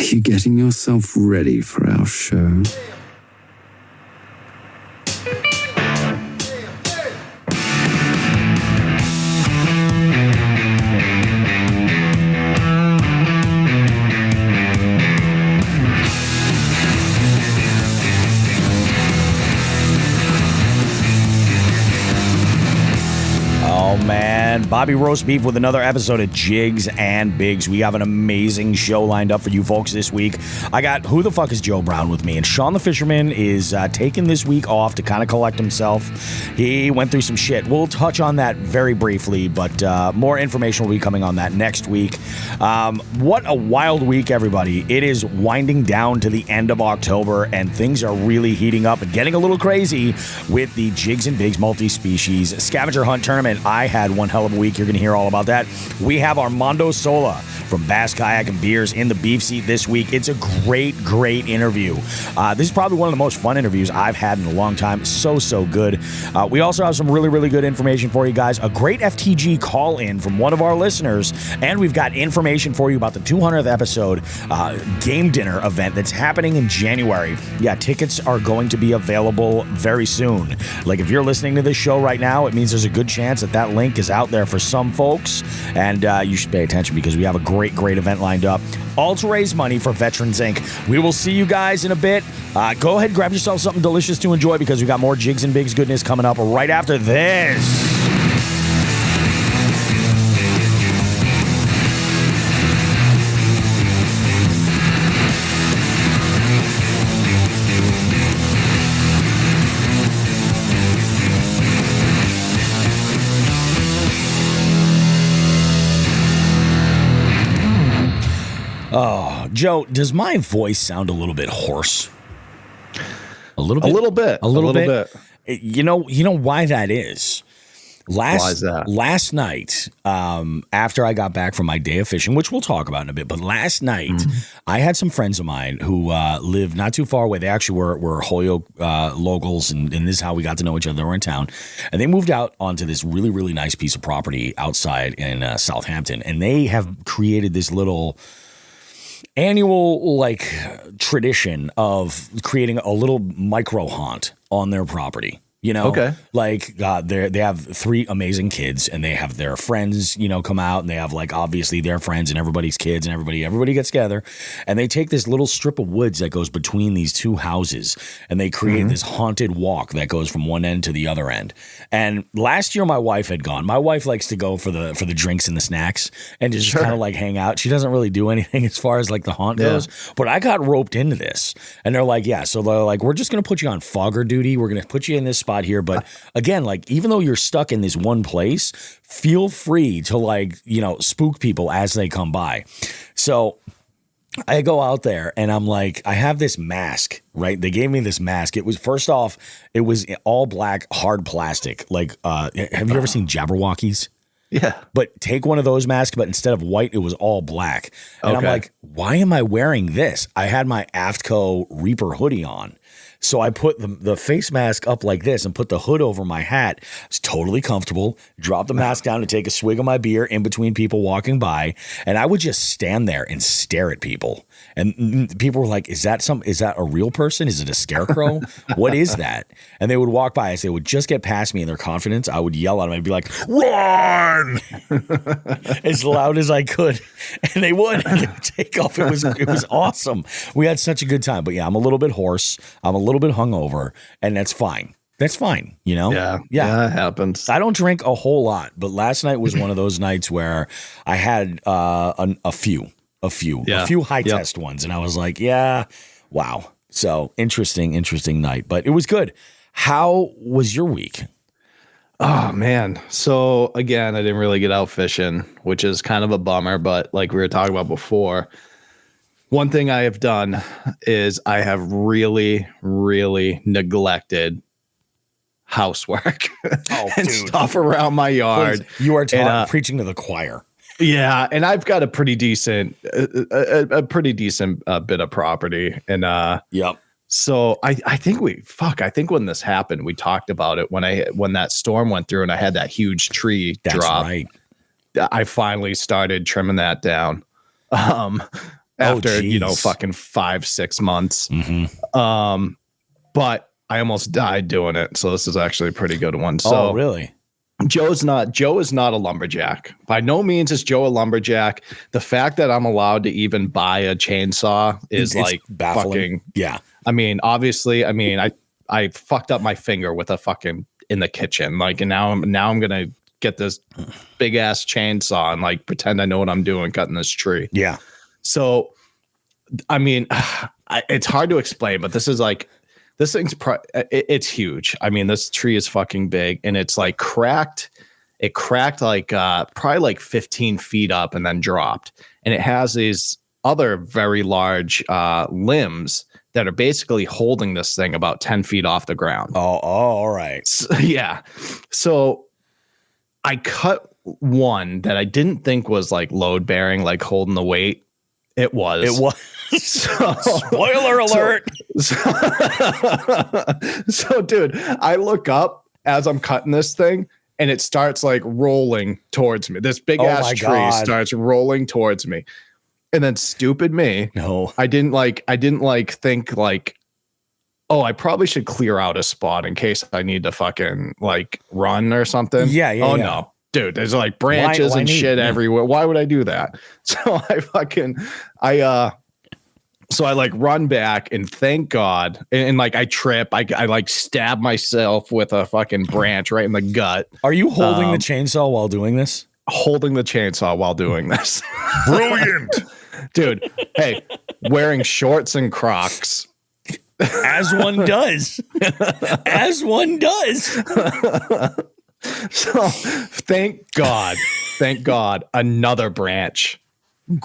Are you getting yourself ready for our show? And Bobby Roast Beef with another episode of Jigs and Bigs. We have an amazing show lined up for you folks this week. I got Who the Fuck is Joe Brown with me, and Sean the Fisherman is taking this week off to kind of collect himself. He went through some shit. We'll touch on that very briefly, but more information will be coming on that next week. What a wild week, everybody. It is winding down to the end of October, and things are really heating up and getting a little crazy with the Jigs and Bigs multi-species scavenger hunt tournament. I had one hell of a week. You're going to hear all about that. We have Armando Sola from Bass, Kayak, and Beers in the beef seat this week. It's a great interview. This is probably one of the most fun interviews I've had in a long time. So good. We also have some really good information for you guys. A great FTG call-in from one of our listeners, and we've got information for you about the 200th episode game dinner event that's happening in January. Yeah, tickets are going to be available very soon. Like, if you're listening to this show right now, it means there's a good chance that link is out there for some folks, and you should pay attention because we have a great event lined up, all to raise money for Veterans Inc. We will see you guys in a bit. Go ahead, grab yourself something delicious to enjoy because we got more Jigs and Bigs goodness coming up right after this. Oh, Joe, does my voice sound a little bit hoarse? A little bit. You know why that is? Why is that? Last night, after I got back from my day of fishing, which we'll talk about in a bit, but last night I had some friends of mine who live not too far away. They actually were Holyoke locals, and this is how we got to know each other. They were in town, and they moved out onto this really nice piece of property outside in Southampton, and they have created this little annual tradition of creating a little micro haunt on their property. You know, okay. They have 3 amazing kids, and they have their friends, come out, and they have obviously their friends and everybody's kids, and everybody gets together, and they take this little strip of woods that goes between these 2 houses, and they create this haunted walk that goes from one end to the other end. And last year, my wife had gone. My wife likes to go for the drinks and the snacks and just kind of hang out. She doesn't really do anything as far as the haunt goes. But I got roped into this, and they're like, yeah. So they're like, we're just gonna put you on fogger duty. We're gonna put you in this spot here, but again, even though you're stuck in this one place, feel free to spook people as they come by. So I go out there and I'm like, I have this mask, right? They gave me this mask. It was, first off, it was all black, hard plastic. Have you ever seen Jabberwockies? Yeah. But take one of those masks, but instead of white, it was all black. And I'm like, why am I wearing this? I had my Aftco Reaper hoodie on. So I put the face mask up like this and put the hood over my hat. It's totally comfortable. Drop the mask down to take a swig of my beer in between people walking by. And I would just stand there and stare at people. And people were like, is that a real person? Is it a scarecrow? What is that? And they would walk by as they would just get past me in their confidence. I would yell at them. I'd be like, run! As loud as I could. And they would take off. It was awesome. We had such a good time. But yeah, I'm a little bit hoarse. I'm a little bit hungover, and that's fine. That's fine, Yeah, it happens. I don't drink a whole lot, but last night was one of those nights where I had a few high test ones, and I was like, yeah, wow. So interesting night, but it was good. How was your week? Oh man. So again, I didn't really get out fishing, which is kind of a bummer, but like we were talking about before, one thing I have done is I have really neglected housework and stuff around my yard. Please, you are preaching to the choir. Yeah, and I've got a pretty decent bit of property, and yep. So I think when this happened, we talked about it when that storm went through and I had that huge tree drop. Right. I finally started trimming that down. after, geez. fucking 5-6 months. Mm-hmm. But I almost died doing it. So this is actually a pretty good one. So really? Joe is not a lumberjack. By no means is Joe a lumberjack. The fact that I'm allowed to even buy a chainsaw is It's like baffling. fucking. Yeah. I mean, obviously, I fucked up my finger with a fucking in the kitchen. Like, and now I'm gonna get this big ass chainsaw and like pretend I know what I'm doing cutting this tree. Yeah. So, I mean, it's hard to explain, but this thing's it's huge. I mean, this tree is fucking big, and it's like cracked. It cracked like probably like 15 feet up and then dropped. And it has these other very large limbs that are basically holding this thing about 10 feet off the ground. Oh, all right. So, yeah. So I cut one that I didn't think was like load bearing, like holding the weight. It was. It was. So, spoiler alert. So, dude, I look up as I'm cutting this thing, and it starts like rolling towards me. This big ass tree starts rolling towards me. And then stupid me. No. I didn't think like, oh, I probably should clear out a spot in case I need to fucking like run or something. Yeah. No. Dude, there's like branches and shit everywhere. Why would I do that? So so I like run back, and thank God, and like I trip, I like stab myself with a fucking branch right in the gut. Are you holding the chainsaw while doing this? Holding the chainsaw while doing this. Brilliant. Dude, hey, wearing shorts and Crocs. As one does. As one does. So thank God, another branch,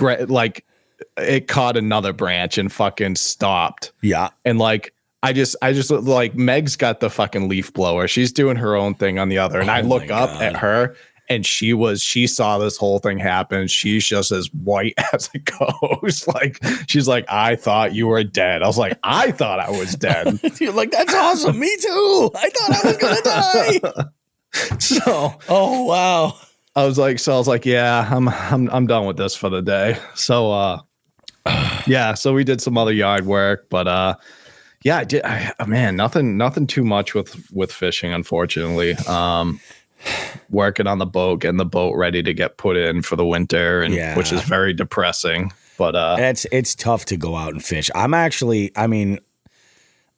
like it caught another branch and fucking stopped. Yeah. And like, I just like Meg's got the fucking leaf blower. She's doing her own thing on the other. And I look up at her, and she saw this whole thing happen. She's just as white as a ghost. Like, she's like, I thought you were dead. I was like, I thought I was dead. You're like, that's awesome. Me too. I thought I was going to die. So, oh wow. I was like, yeah, I'm done with this for the day. So, yeah, so we did some other yard work, but, yeah, I did. Man, nothing too much with fishing, unfortunately. Working on the boat, getting the boat ready to get put in for the winter, and which is very depressing. But it's tough to go out and fish.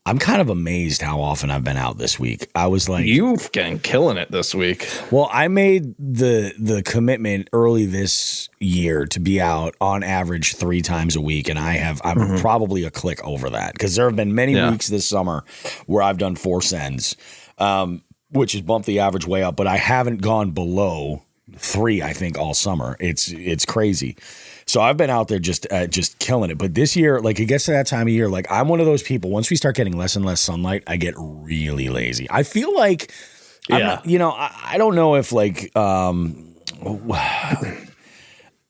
I'm kind of amazed how often I've been out this week. I was like, you've been killing it this week. Well, I made the commitment early this year to be out on average 3 times a week, and I'm probably a click over that, because there have been many weeks this summer where I've done 4 sends, which has bumped the average way up, but I haven't gone below 3, I think, all summer. It's crazy. So I've been out there just killing it. But this year, like, it gets to that time of year, like, I'm one of those people, once we start getting less and less sunlight, I get really lazy. I feel like, I don't know if like,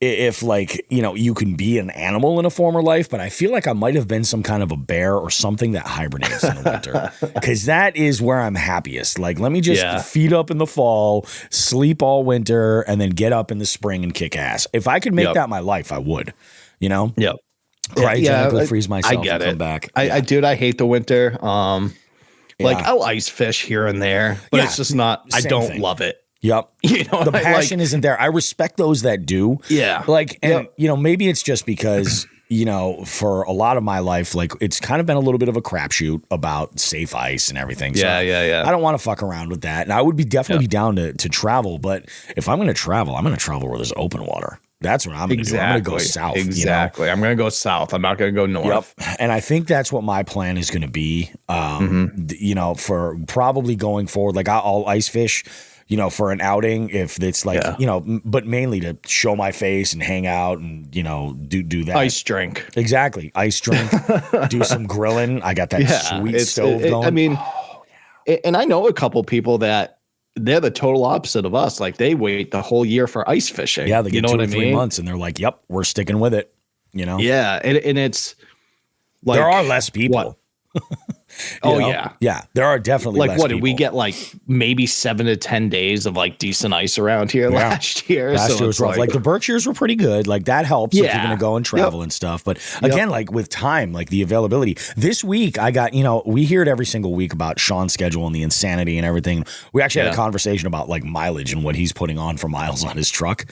if like, you can be an animal in a former life, but I feel like I might have been some kind of a bear or something that hibernates in the winter, because that is where I'm happiest. Like, let me just feed up in the fall, sleep all winter, and then get up in the spring and kick ass. If I could make that my life, I would, Yep. Cryogenically freeze myself I get and come it. back. I hate the winter. Like, I'll ice fish here and there, but it's just not, I don't love it. Yep. The passion isn't there. I respect those that do. Yeah. Like, and maybe it's just because, for a lot of my life, like, it's kind of been a little bit of a crapshoot about safe ice and everything. So yeah. I don't want to fuck around with that. And I would definitely be down to travel, but if I'm going to travel, I'm going to travel where there's open water. That's what I'm going to do. I'm going to go south. Exactly. I'm going to go south. I'm not going to go north. Yep. And I think that's what my plan is going to be, for probably going forward. Like, I'll ice fish, for an outing, if it's like, but mainly to show my face and hang out and, do that. Ice drink. Exactly. Ice drink, do some grilling. I got that sweet stove going. I mean, and I know a couple people that they're the total opposite of us. Like, they wait the whole year for ice fishing. Yeah. They get 2 or 3 months and they're like, yep, we're sticking with it. Yeah. And it's like, there are less people. Oh, yeah. Yeah. There are definitely Like, less what did we people. get? Like maybe 7 to 10 days of like decent ice around here last year. Last year was it's rough. Like the Berkshires were pretty good. Like that helps if you're going to go and travel and stuff. But again, like with time, like the availability. This week, I got, we hear it every single week about Sean's schedule and the insanity and everything. We actually had a conversation about like mileage and what he's putting on for miles on his truck.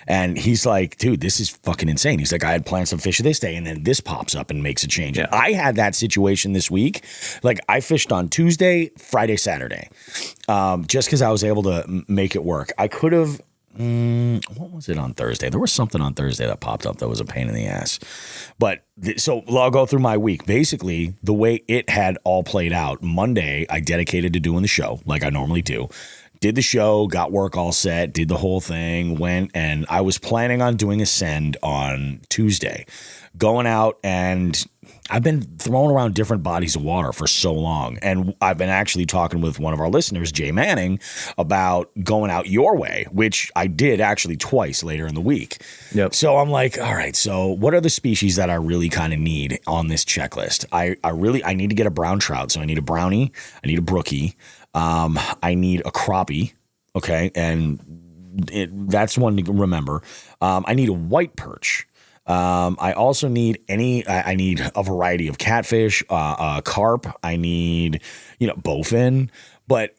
And he's like, dude, this is fucking insane. He's like, I had planned some fish this day, and then this pops up and makes a change. Yeah. I had that situation this week. Like I fished on Tuesday, Friday, Saturday, just because I was able to make it work. I could have. What was it on Thursday? There was something on Thursday that popped up that was a pain in the ass. But so I'll go through my week. Basically, the way it had all played out, Monday, I dedicated to doing the show like I normally do. Did the show, got work all set, did the whole thing, went, and I was planning on doing a send on Tuesday. Going out, and I've been throwing around different bodies of water for so long. And I've been actually talking with one of our listeners, Jay Manning, about going out your way, which I did actually twice later in the week. Yep. So I'm like, all right, so what are the species that I really kind of need on this checklist? I need to get a brown trout. So I need a brownie, I need a brookie. I need a crappie, okay, and that's one to remember. I need a white perch. I also need I need a variety of catfish, carp. I need, bowfin. But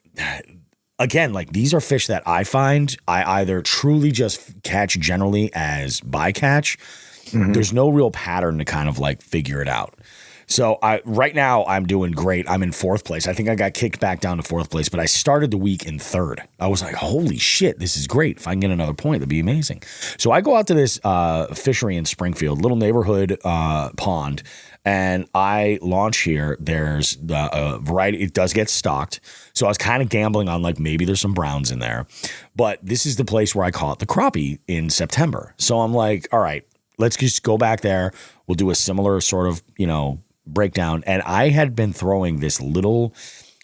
again, like these are fish that I find I either truly just catch generally as bycatch. Mm-hmm. There's no real pattern to kind of like figure it out. So right now I'm doing great. I'm in 4th place. I think I got kicked back down to 4th place, but I started the week in 3rd. I was like, holy shit, this is great. If I can get another point, that'd be amazing. So I go out to this fishery in Springfield, little neighborhood pond, and I launch here. There's a variety. It does get stocked. So I was kind of gambling on like maybe there's some browns in there. But this is the place where I caught the crappie in September. So I'm like, all right, let's just go back there. We'll do a similar sort of, breakdown. And I had been throwing this little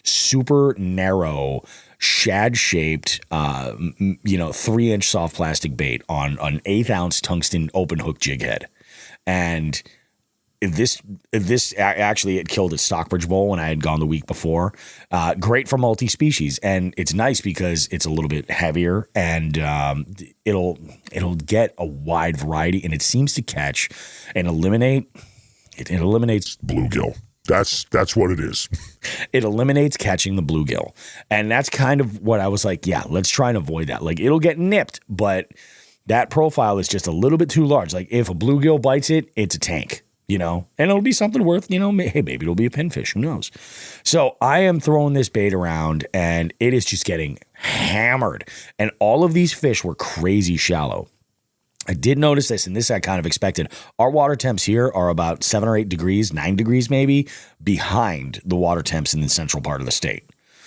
super narrow shad shaped 3-inch soft plastic bait on an 1/8 ounce tungsten open hook jig head. And this actually, it killed at Stockbridge Bowl when I had gone the week before. Great for multi-species. And it's nice because it's a little bit heavier and it'll get a wide variety, and it seems to catch and eliminate. It eliminates bluegill. That's what it is. It eliminates catching the bluegill. And that's kind of what I was like, yeah, let's try and avoid that. Like it'll get nipped, but that profile is just a little bit too large. Like if a bluegill bites it, it's a tank, and it'll be something worth, hey, maybe it'll be a pinfish. Who knows? So I am throwing this bait around and it is just getting hammered. And all of these fish were crazy shallow. I did notice this, and this I kind of expected. Our water temps here are about 7 or 8 degrees, 9 degrees maybe, behind the water temps in the central part of the state.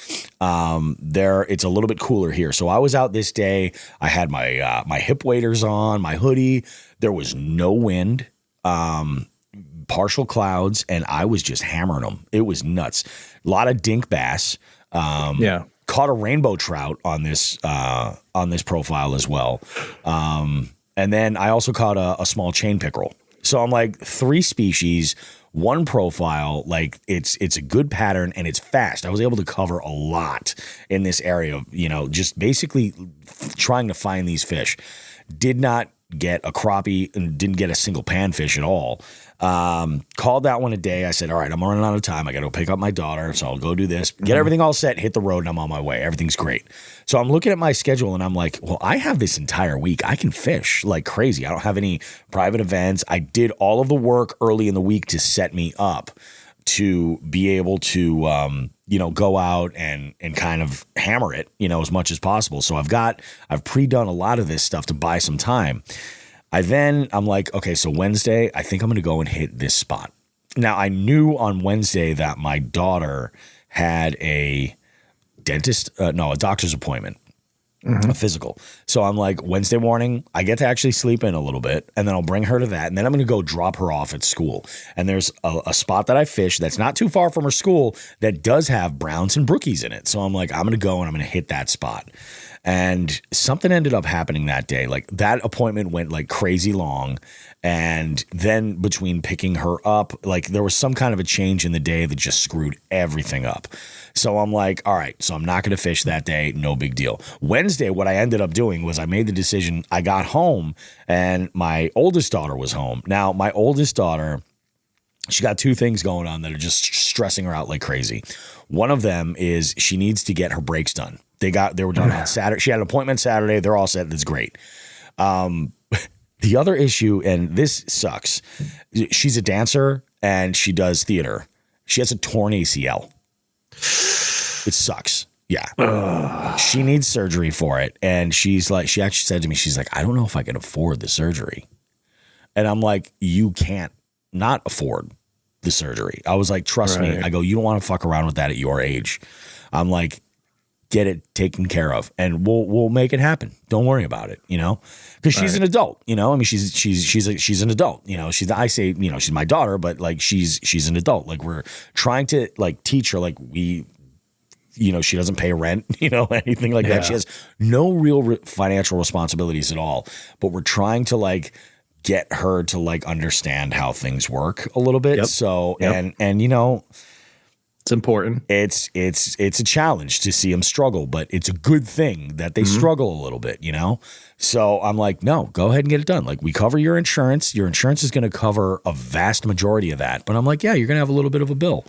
It's a little bit cooler here. So I was out this day. I had my my hip waders on, my hoodie. There was no wind, partial clouds, and I was just hammering them. It was nuts. A lot of dink bass. Caught a rainbow trout on this profile as well. And then I also caught a small chain pickerel. So I'm like 3 species, 1 profile. Like it's a good pattern and it's fast. I was able to cover a lot in this area, just basically trying to find these fish. Did not get a crappie and didn't get a single panfish at all. Called that one a day. I said, all right, I'm running out of time. I got to pick up my daughter. So I'll go do this, get everything all set, hit the road, and I'm on my way. Everything's great. So I'm looking at my schedule and I'm like, well, I have this entire week. I can fish like crazy. I don't have any private events. I did all of the work early in the week to set me up to be able to, go out and kind of hammer it, as much as possible. So I've pre-done a lot of this stuff to buy some time. I'm like, okay, so Wednesday, I think I'm going to go and hit this spot. Now, I knew on Wednesday that my daughter had a doctor's appointment, a physical. So I'm like, Wednesday morning, I get to actually sleep in a little bit, and then I'll bring her to that, and then I'm going to go drop her off at school. And there's a spot that I fish that's not too far from her school that does have browns and brookies in it. So I'm like, I'm going to go and I'm going to hit that spot. And something ended up happening that day. Like that appointment went like crazy long. And then between picking her up, like there was some kind of a change in the day that just screwed everything up. So I'm like, all right, so I'm not going to fish that day. No big deal. Wednesday, what I ended up doing was I made the decision. I got home and my oldest daughter was home. Now, my oldest daughter, she got two things going on that are just stressing her out like crazy. One of them is she needs to get her brakes done. They were done on Saturday. She had an appointment Saturday. They're all set. That's great. The other issue, and this sucks, she's a dancer and she does theater. She has a torn ACL. It sucks. Yeah. She needs surgery for it. And she's like, she actually said to me, she's like, I don't know if I can afford the surgery. And I'm like, you can't not afford the surgery. I was like, trust me. I go, you don't want to fuck around with that at your age. I'm like, get it taken care of and we'll make it happen. Don't worry about it, you know, because she's an adult, you know, I mean, she's an adult, you know, I say, you know, she's my daughter, but like, she's an adult. Like we're trying to like teach her, like you know, she doesn't pay rent, you know, anything like that. She has no real financial responsibilities at all, but we're trying to like get her to like understand how things work a little bit. So, and, you know, it's important. It's a challenge to see them struggle, but it's a good thing that they struggle a little bit, you know? So I'm like, no, go ahead and get it done. Like we cover your insurance. Your insurance is going to cover a vast majority of that. But I'm like, yeah, you're going to have a little bit of a bill.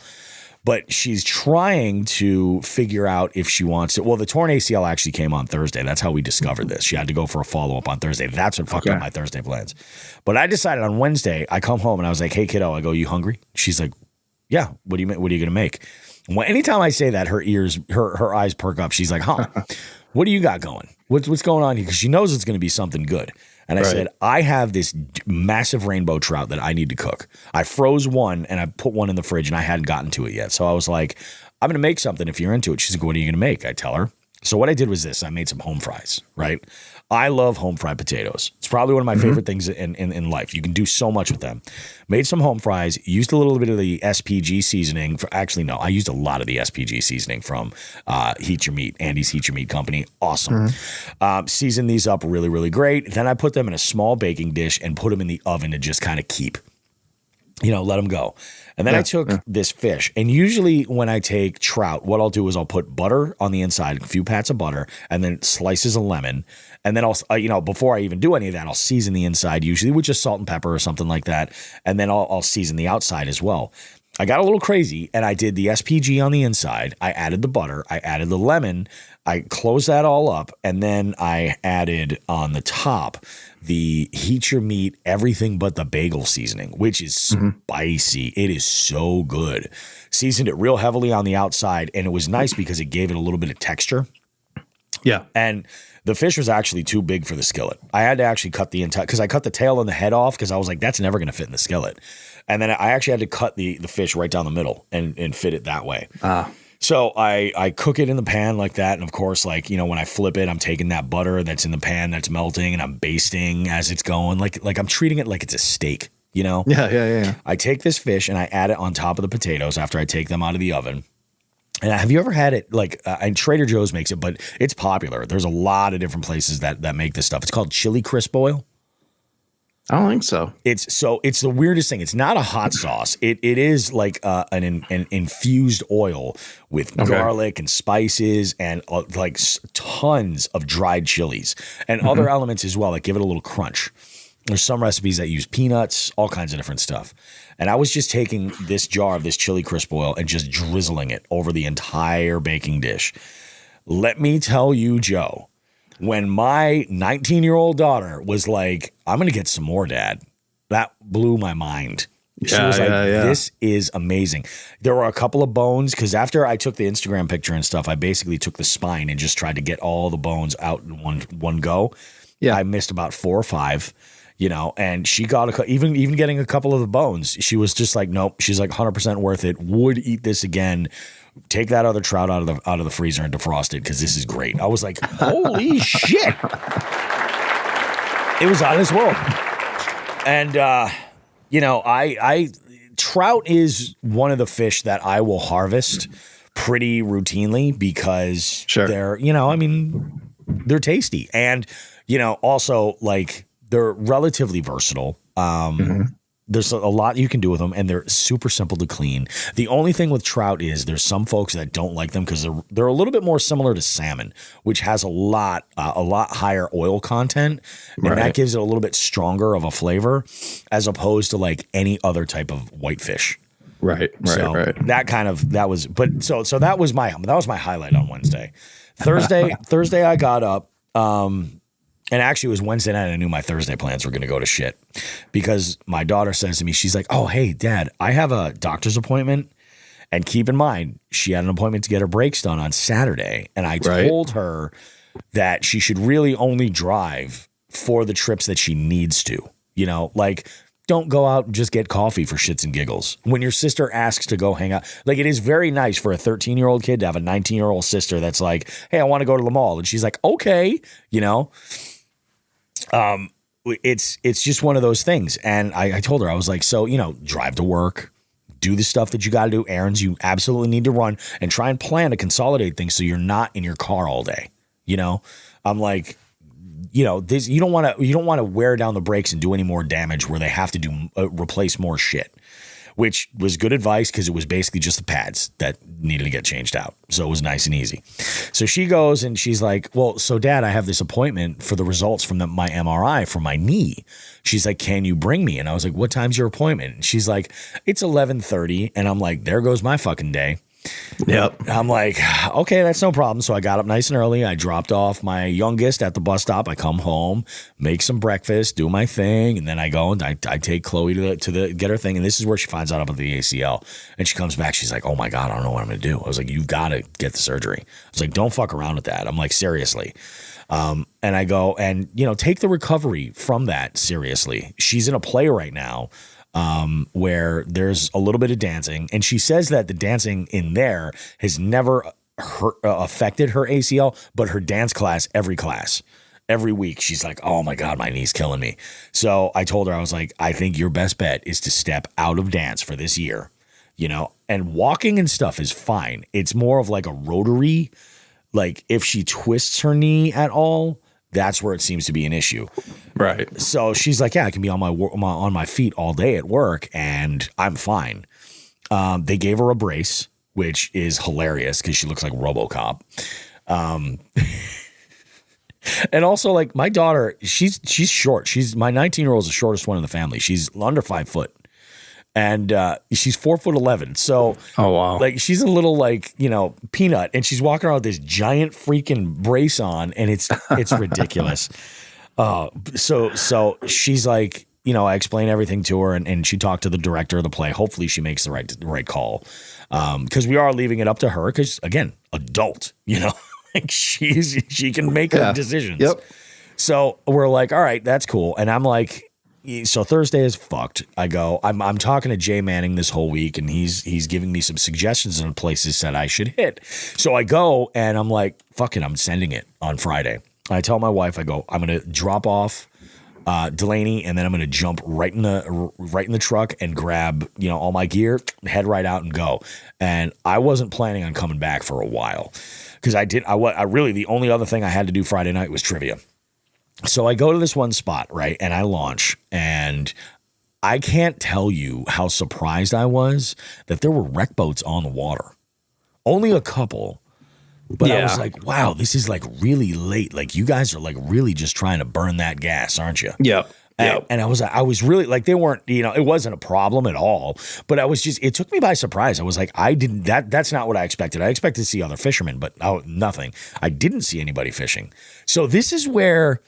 But she's trying to figure out if she wants to. Well, the torn ACL actually came on Thursday. That's how we discovered this. She had to go for a follow-up on Thursday. That's what fucked up my Thursday plans. But I decided on Wednesday, I come home and I was like, hey, kiddo, I go, you hungry? She's like, yeah, what are you going to make? Well, anytime I say that, her eyes perk up. She's like, huh, what do you got going? What's going on here? Because she knows it's going to be something good. And I said, I have this massive rainbow trout that I need to cook. I froze one and I put one in the fridge and I hadn't gotten to it yet. So I was like, I'm going to make something if you're into it. She's like, what are you going to make? I tell her. So what I did was this. I made some home fries, right? I love home fried potatoes. It's probably one of my favorite things in life. You can do so much with them. Made some home fries, used a little bit of the SPG seasoning. I used a lot of the SPG seasoning from Heat Your Meat, Andy's Heat Your Meat company. Awesome. Seasoned these up really, really great. Then I put them in a small baking dish and put them in the oven to just kind of keep, you know, let them go. And then I took this fish, and usually when I take trout, what I'll do is I'll put butter on the inside, a few pats of butter, and then slices of lemon. And then I'll, you know, before I even do any of that, I'll season the inside, usually with just salt and pepper or something like that. And then I'll season the outside as well. I got a little crazy, and I did the SPG on the inside. I added the butter. I added the lemon. I closed that all up, and then I added on the top the Heat Your Meat, everything but the bagel seasoning, which is spicy. It is so good. Seasoned it real heavily on the outside, and it was nice because it gave it a little bit of texture. Yeah. And the fish was actually too big for the skillet. I had to actually cut the entire, because I cut the tail and the head off because I was like, that's never going to fit in the skillet. And then I actually had to cut the fish right down the middle and fit it that way. So I cook it in the pan like that. And of course, like, you know, when I flip it, I'm taking that butter that's in the pan that's melting and I'm basting as it's going. Like I'm treating it like it's a steak, you know? Yeah. I take this fish and I add it on top of the potatoes after I take them out of the oven. And have you ever had it like, and Trader Joe's makes it, but it's popular. There's a lot of different places that make this stuff. It's called chili crisp oil. I don't think so. It's the weirdest thing. It's not a hot sauce. It is like an infused oil with garlic and spices and like tons of dried chilies and other elements as well that give it a little crunch. There's some recipes that use peanuts, all kinds of different stuff. And I was just taking this jar of this chili crisp oil and just drizzling it over the entire baking dish. Let me tell you, Joe, when my 19-year-old daughter was like, I'm going to get some more, Dad, that blew my mind. She was like, this is amazing. There were a couple of bones because after I took the Instagram picture and stuff, I basically took the spine and just tried to get all the bones out in one go. Yeah. I missed about 4 or 5. You know, and she got even getting a couple of the bones. She was just like, nope. She's like 100% worth it. Would eat this again. Take that other trout out of the freezer and defrost it because this is great. I was like, holy shit! It was out of this world. And you know, I trout is one of the fish that I will harvest pretty routinely because they're, you know, I mean, they're tasty. And, also like they're relatively versatile. There's a lot you can do with them, and they're super simple to clean. The only thing with trout is there's some folks that don't like them because they're a little bit more similar to salmon, which has a lot higher oil content, and that gives it a little bit stronger of a flavor as opposed to like any other type of whitefish. Right. That was my highlight on Wednesday. Thursday I got up. And actually, it was Wednesday night. I knew my Thursday plans were going to go to shit because my daughter says to me, she's like, "Oh, hey, Dad, I have a doctor's appointment." And keep in mind, she had an appointment to get her brakes done on Saturday. And I told her that she should really only drive for the trips that she needs to. Like, don't go out and just get coffee for shits and giggles. When your sister asks to go hang out, like, it is very nice for a 13-year-old kid to have a 19-year-old sister that's like, "Hey, I want to go to the mall." And she's like, "Okay," It's just one of those things. And I told her, I was like, so, drive to work, do the stuff that you got to do, errands you absolutely need to run, and try and plan to consolidate things so you're not in your car all day. I'm like, this, you don't want to wear down the brakes and do any more damage where they have to do replace more shit, which was good advice because it was basically just the pads that needed to get changed out. So it was nice and easy. So she goes and she's like, "Well, so Dad, I have this appointment for the results from my MRI for my knee." She's like, "Can you bring me?" And I was like, "What time's your appointment?" And she's like, "It's 11:30. And I'm like, "There goes my fucking day." Yep. I'm like, "Okay, that's no problem." So I got up nice and early. I dropped off my youngest at the bus stop. I come home, make some breakfast, do my thing, and then I go and I take Chloe to the get her thing. And this is where she finds out about the ACL. And she comes back. She's like, "Oh my God, I don't know what I'm gonna do." I was like, "You've got to get the surgery." I was like, "Don't fuck around with that." I'm like, seriously. And I go and take the recovery from that seriously. She's in a play right now. Where there's a little bit of dancing, and she says that the dancing in there has never affected her ACL, but her dance class, every week, she's like, "Oh my God, my knee's killing me." So I told her, I was like, "I think your best bet is to step out of dance for this year, and walking and stuff is fine. It's more of like a rotary, like if she twists her knee at all, that's where it seems to be an issue." Right. So she's like, "Yeah, I can be on my feet all day at work and I'm fine." They gave her a brace, which is hilarious because she looks like RoboCop. And also, like, my daughter, she's short. My 19-year-old is the shortest one in the family. She's under 5 foot. And she's 4'11". So, oh wow, like, she's a little like peanut, and she's walking around with this giant freaking brace on, and it's ridiculous. So she's like, I explain everything to her, and she talked to the director of the play. Hopefully, she makes the right call, because we are leaving it up to her. Because again, adult, like she can make her decisions. Yep. So we're like, all right, that's cool, and I'm like. So Thursday is fucked. I go, I'm talking to Jay Manning this whole week, and he's giving me some suggestions on places that I should hit. So I go and I'm like, fuck it, I'm sending it on Friday. I tell my wife, I go, I'm gonna drop off Delaney, and then I'm gonna jump right in the truck and grab all my gear, head right out and go. And I wasn't planning on coming back for a while because I really the only other thing I had to do Friday night was trivia. So I go to this one spot, right, and I launch, and I can't tell you how surprised I was that there were wreck boats on the water. Only a couple, but I was like, wow, this is like really late. Like, you guys are like really just trying to burn that gas, aren't you? Yeah. And I was really like, they weren't, it wasn't a problem at all, but it took me by surprise. I was like, that's not what I expected. I expected to see other fishermen, but nothing. I didn't see anybody fishing. So this is where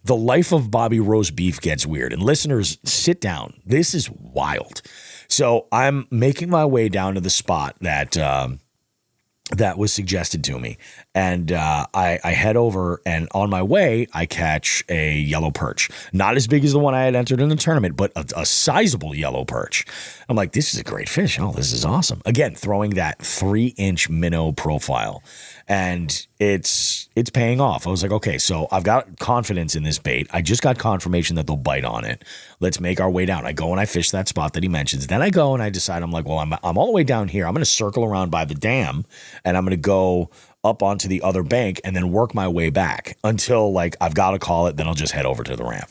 the life of Bobby roast beef gets weird, and listeners, sit down. This is wild. So I'm making my way down to the spot that was suggested to me. And I head over, and on my way, I catch a yellow perch. Not as big as the one I had entered in the tournament, but a sizable yellow perch. I'm like, this is a great fish. Oh, this is awesome. Again, throwing that 3-inch minnow profile. And it's paying off. I was like, okay, so I've got confidence in this bait. I just got confirmation that they'll bite on it. Let's make our way down. I go and I fish that spot that he mentions. Then I go and I decide, I'm like, well, I'm all the way down here. I'm going to circle around by the dam, and I'm going to go up onto the other bank and then work my way back until like I've got to call it. Then I'll just head over to the ramp.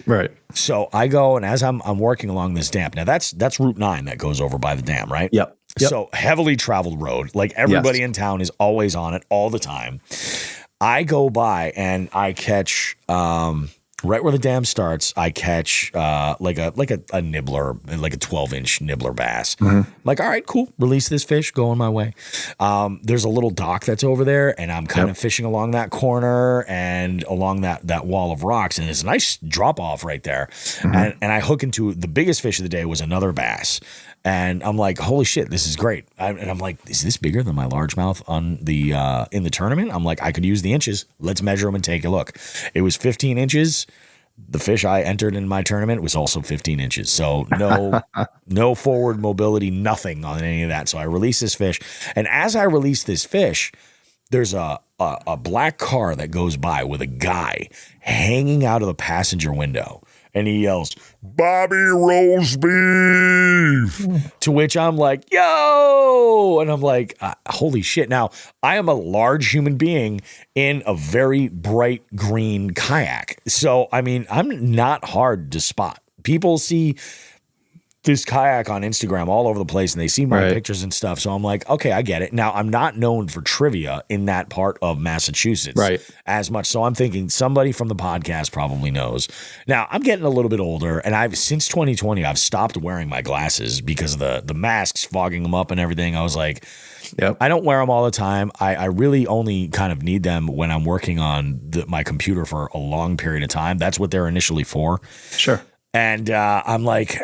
Right. So I go, and as I'm working along this dam, now that's Route 9 that goes over by the dam, right? Yep. So heavily traveled road, like everybody in town is always on it all the time. I go by and I catch, right where the dam starts, I catch like a nibbler, like a 12-inch nibbler bass. I'm like, all right, cool. Release this fish, go on my way. There's a little dock that's over there, and I'm kind of fishing along that corner and along that wall of rocks, and it's a nice drop off right there. And I hook into the biggest fish of the day was another bass. And I'm like, holy shit, this is great. And I'm like, is this bigger than my largemouth on the in the tournament? I'm like, I could use the inches. Let's measure them and take a look. It was 15 inches. The fish I entered in my tournament was also 15 inches. So no forward mobility, nothing on any of that. So I release this fish. And as I release this fish, there's a black car that goes by with a guy hanging out of the passenger window. And he yells, "Bobby roast beef!" To which I'm like, yo! And I'm like, holy shit. Now, I am a large human being in a very bright green kayak. So, I mean, I'm not hard to spot. People see this kayak on Instagram all over the place, and they see my pictures and stuff. So I'm like, okay, I get it. Now, I'm not known for trivia in that part of Massachusetts as much. So I'm thinking somebody from the podcast probably knows. Now, I'm getting a little bit older, and since 2020, I've stopped wearing my glasses because of the masks fogging them up and everything. I was like, I don't wear them all the time. I really only kind of need them when I'm working on my computer for a long period of time. That's what they're initially for. Sure. And I'm like,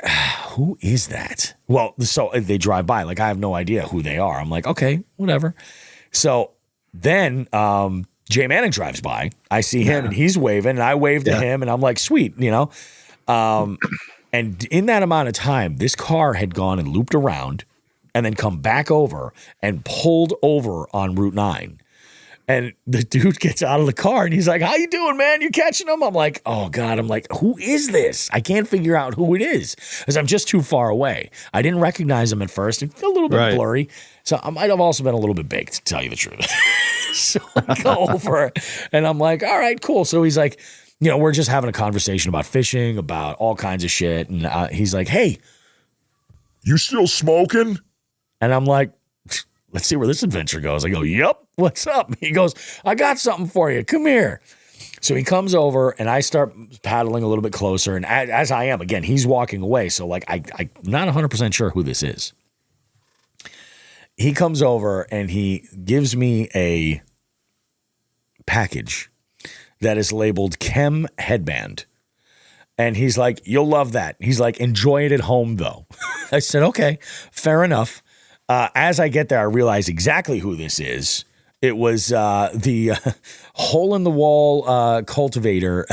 who is that? Well, so they drive by. Like, I have no idea who they are. I'm like, okay, whatever. So then Jay Manning drives by. I see him, and he's waving, and I wave to him, and I'm like, sweet, you know. And in that amount of time, this car had gone and looped around and then come back over and pulled over on Route 9. And the dude gets out of the car and he's like, "How you doing, man? You catching them?" I'm like, oh God. I'm like, who is this? I can't figure out who it is because I'm just too far away. I didn't recognize him at first. It's a little bit blurry. So I might have also been a little bit baked, to tell you the truth. So I go over and I'm like, all right, cool. So he's like, you know, we're just having a conversation about fishing, about all kinds of shit. And he's like, "Hey, you still smoking?" And I'm like, let's see where this adventure goes. I go, "Yep. What's up?" He goes, "I got something for you. Come here." So he comes over and I start paddling a little bit closer. And as I am, again, he's walking away. So like, I'm not 100% sure who this is. He comes over and he gives me a package that is labeled Chem Headband. And he's like, "You'll love that." He's like, "Enjoy it at home though." I said, okay, fair enough. As I get there, I realize exactly who this is. It was the hole-in-the-wall cultivator,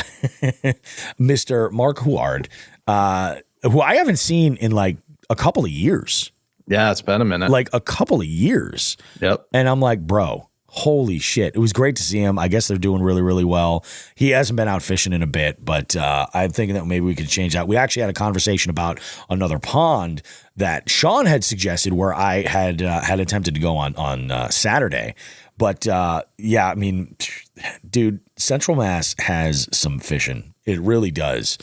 Mr. Mark Huard, who I haven't seen in like a couple of years. Yeah, it's been a minute. Like a couple of years. Yep. And I'm like, bro, holy shit. It was great to see him. I guess they're doing really, really well. He hasn't been out fishing in a bit, but I'm thinking that maybe we could change that. We actually had a conversation about another pond that Sean had suggested where I had attempted to go on Saturday. But yeah, I mean, dude, Central Mass has some fishing. It really does.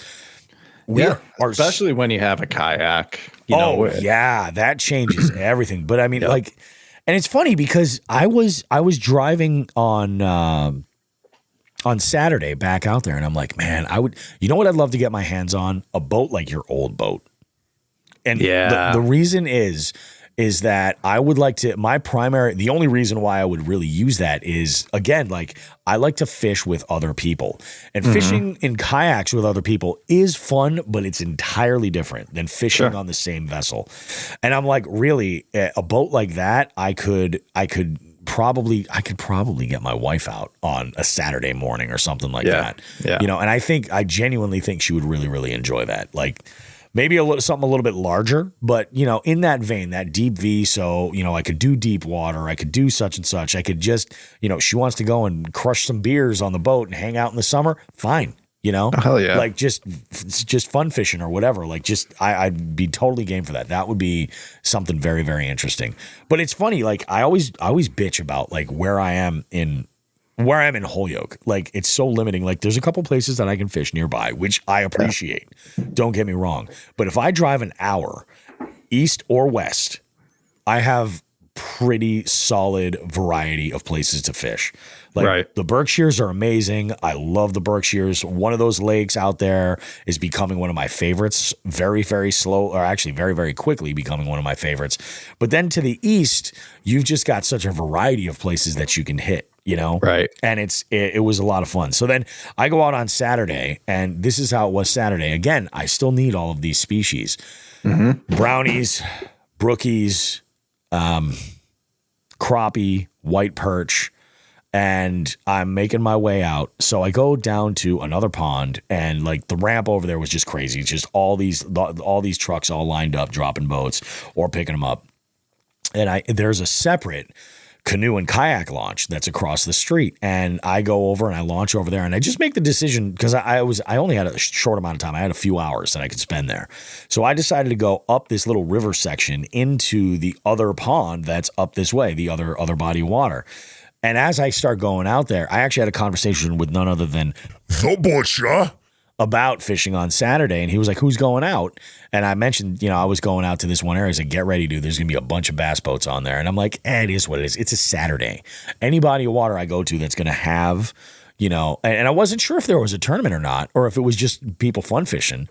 Especially when you have a kayak. Yeah, that changes everything. But I mean, like, and it's funny because I was driving on Saturday back out there, and I'm like, man, you know what I'd love to get my hands on? A boat like your old boat. And the reason is that I would like to, the only reason why I would really use that is, again, like, I like to fish with other people. And fishing in kayaks with other people is fun, but it's entirely different than fishing on the same vessel. And I'm like, really, a boat like that, I could probably get my wife out on a Saturday morning or something like that. Yeah. You know, and I genuinely think she would really, really enjoy that. Like, maybe something a little bit larger, but, you know, in that vein, that deep V. So, you know, I could do deep water. I could do such and such. I could just, you know, she wants to go and crush some beers on the boat and hang out in the summer. Fine. you know? Oh, hell yeah. Like just fun fishing or whatever. Like just, I'd be totally game for that. That would be something very, very interesting. But it's funny. Like I always bitch about like where I am in Holyoke. Like it's so limiting. Like there's a couple places that I can fish nearby, which I appreciate. Don't get me wrong. But if I drive an hour east or west, I have pretty solid variety of places to fish. Like the Berkshires are amazing. I love the Berkshires. One of those lakes out there is becoming one of my favorites. Very, very slow, or actually very, very quickly becoming one of my favorites. But then to the east, you've just got such a variety of places that you can hit, you know? Right. And it was a lot of fun. So then I go out on Saturday, and this is how it was Saturday. Again, I still need all of these species. Brownies, brookies, crappie, white perch, and I'm making my way out. So I go down to another pond, and like the ramp over there was just crazy. It's just all these trucks all lined up, dropping boats or picking them up. And there's a separate canoe and kayak launch that's across the street, and I go over and I launch over there, and I just make the decision because I only had a short amount of time. I had a few hours that I could spend there, so I decided to go up this little river section into the other pond that's up this way, the other body of water. And as I start going out there, I actually had a conversation with none other than The Butcher. about fishing on Saturday, and he was like, "Who's going out?" And I mentioned, I was going out to this one area. I said, "Get ready, dude. There's gonna be a bunch of bass boats on there." And I'm like, it is what it is. It's a Saturday. Any body of water I go to that's gonna have, and I wasn't sure if there was a tournament or not, or if it was just people fun fishing.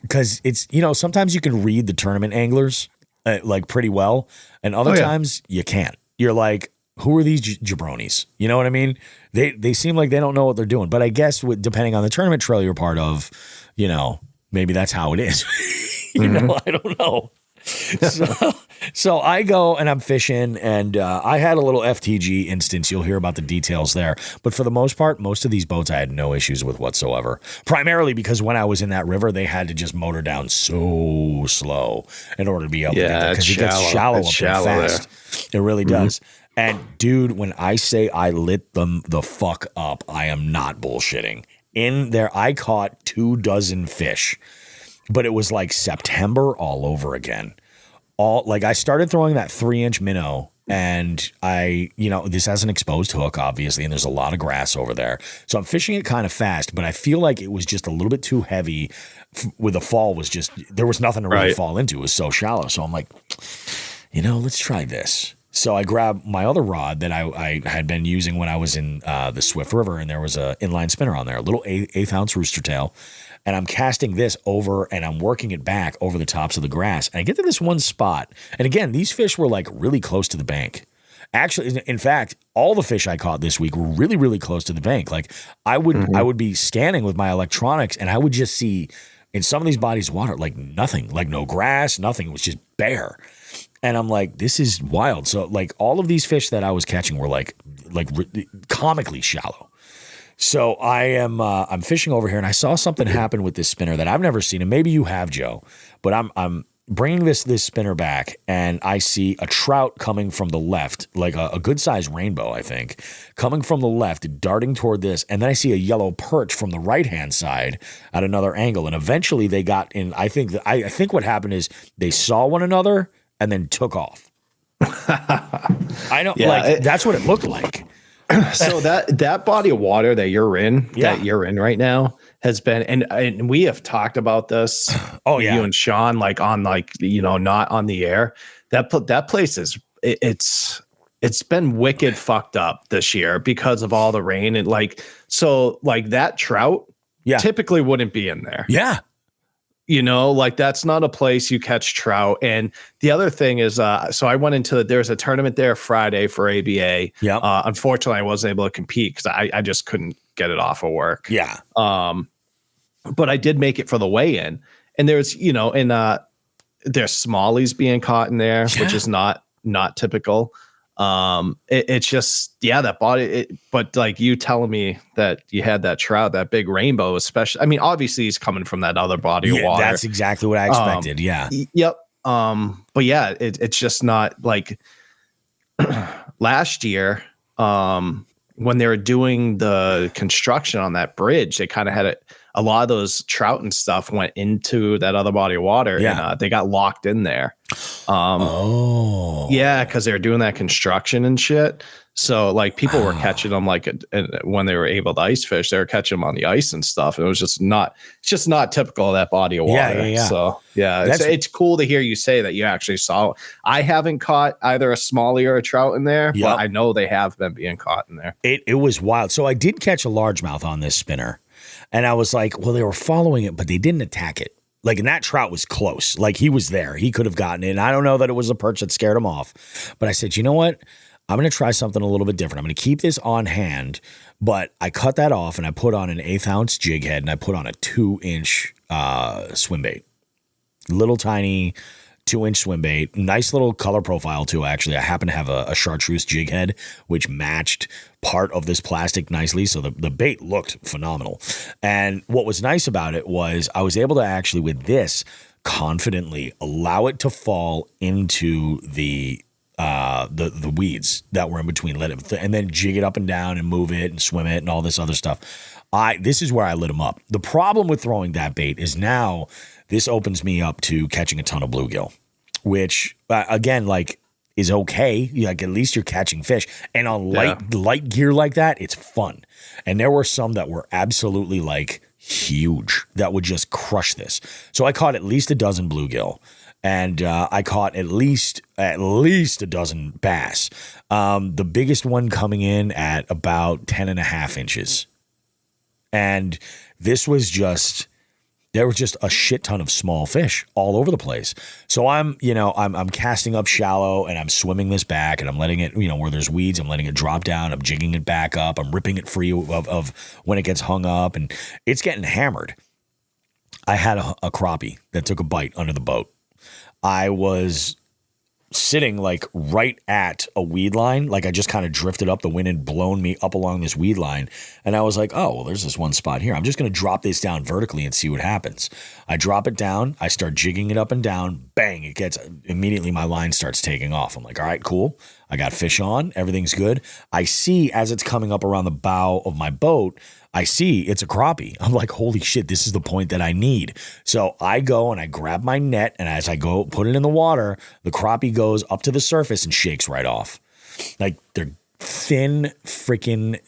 Because it's, sometimes you can read the tournament anglers like pretty well, and other times you can't. You're like, who are these jabronis? You know what I mean? They seem like they don't know what they're doing. But I guess depending on the tournament trail you're part of, maybe that's how it is. I don't know. So I go and I'm fishing, and I had a little FTG instance. You'll hear about the details there. But for the most part, most of these boats I had no issues with whatsoever. Primarily because when I was in that river, they had to just motor down so slow in order to be able to get there, because it gets shallow up there fast. It really does. And dude, when I say I lit them the fuck up, I am not bullshitting. In there, I caught 24 fish, but it was like September all over again. I started throwing that 3-inch minnow, and this has an exposed hook, obviously, and there's a lot of grass over there. So I'm fishing it kind of fast, but I feel like it was just a little bit too heavy with the fall. There was nothing to really fall into. It was so shallow. So I'm like, let's try this. So I grabbed my other rod that I had been using when I was in the Swift River, and there was an inline spinner on there, a little 1/8 ounce rooster tail. And I'm casting this over, and I'm working it back over the tops of the grass. And I get to this one spot. And again, these fish were like really close to the bank. Actually, in fact, all the fish I caught this week were really, really close to the bank. Like I would be scanning with my electronics, and I would just see in some of these bodies of water, like nothing, like no grass, nothing. It was just bare. And I'm like, this is wild. So like all of these fish that I was catching were like comically shallow. So I'm fishing over here, and I saw something happen with this spinner that I've never seen, and maybe you have, Joe. But I'm bringing this spinner back, and I see a trout coming from the left, like a good sized rainbow, I think, coming from the left, darting toward this, and then I see a yellow perch from the right hand side at another angle, and eventually they got in. I think what happened is they saw one another and then took off. I know, that's what it looked like. So that body of water that you're in right now has been, and we have talked about this. You and Sean, not on the air. That place it's been wicked fucked up this year because of all the rain, and that trout typically wouldn't be in there. Yeah. That's not a place you catch trout. And the other thing is, so I went into there's a tournament there Friday for ABA. Yeah. Unfortunately, I wasn't able to compete because I just couldn't get it off of work. Yeah. But I did make it for the weigh-in, and there's there's smallies being caught in there, which is not typical. It's just that body. But like you telling me that you had that trout, that big rainbow, especially. I mean, obviously he's coming from that other body of water. That's exactly what I expected. Yep. But it's just not like last year. when they were doing the construction on that bridge, they kind of had a lot of those trout and stuff went into that other body of water, and they got locked in there. Yeah, because they were doing that construction and shit. So like people were catching them like when they were able to ice fish, they were catching them on the ice and stuff. And it was just not typical of that body of water. Yeah. So yeah, it's cool to hear you say that you actually saw. I haven't caught either a smallie or a trout in there, but I know they have been being caught in there. It was wild. So I did catch a largemouth on this spinner, and I was like, well, they were following it, but they didn't attack it. Like, and that trout was close. Like, he was there. He could have gotten it. And I don't know that it was a perch that scared him off. But I said, you know what? I'm going to try something a little bit different. I'm going to keep this on hand. But I cut that off, and I put on an 1/8 ounce jig head, and I put on a 2-inch swim bait. Little tiny 2-inch swim bait. Nice little color profile, too, actually. I happen to have a chartreuse jig head, which matched part of this plastic nicely. So the bait looked phenomenal. And what was nice about it was I was able to actually, with this, confidently allow it to fall into the weeds that were in between, and then jig it up and down and move it and swim it and all this other stuff. This is where I lit them up. The problem with throwing that bait is now this opens me up to catching a ton of bluegill, which again, like, is okay. Like, at least you're catching fish. And on light gear like that, it's fun. And there were some that were absolutely like huge that would just crush this. So I caught at least a dozen bluegill. And I caught at least a dozen bass. The biggest one coming in at about 10.5 inches. And this was just, there was just a shit ton of small fish all over the place. So I'm casting up shallow, and I'm swimming this back, and I'm letting it, where there's weeds, I'm letting it drop down. I'm jigging it back up. I'm ripping it free of when it gets hung up, and it's getting hammered. I had a crappie that took a bite under the boat. I was sitting like right at a weed line. Like, I just kind of drifted up. The wind had blown me up along this weed line. And I was like, oh, well, there's this one spot here. I'm just going to drop this down vertically and see what happens. I drop it down. I start jigging it up and down. Bang. It gets immediately, my line starts taking off. I'm like, all right, cool. I got fish on. Everything's good. I see as it's coming up around the bow of my boat, I see it's a crappie. I'm like, holy shit, this is the point that I need. So I go and I grab my net, and as I go put it in the water, the crappie goes up to the surface and shakes right off. Like, they're thin freaking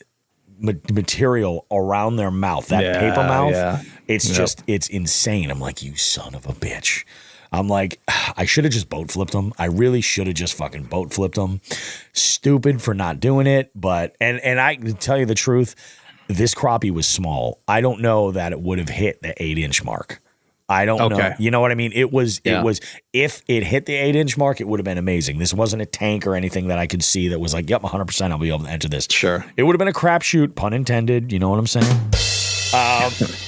material around their mouth. That paper mouth, it's just, it's insane. I'm like, you son of a bitch. I'm like, I should have just boat flipped them. I really should have just fucking boat flipped them. Stupid for not doing it. But, and I can tell you the truth, this crappie was small. I don't know that it would have hit the 8-inch mark. I don't know. You know what I mean? It was, if it hit the 8-inch mark, it would have been amazing. This wasn't a tank or anything that I could see that was like, yep, 100% I'll be able to enter this. Sure. It would have been a crapshoot, pun intended. You know what I'm saying?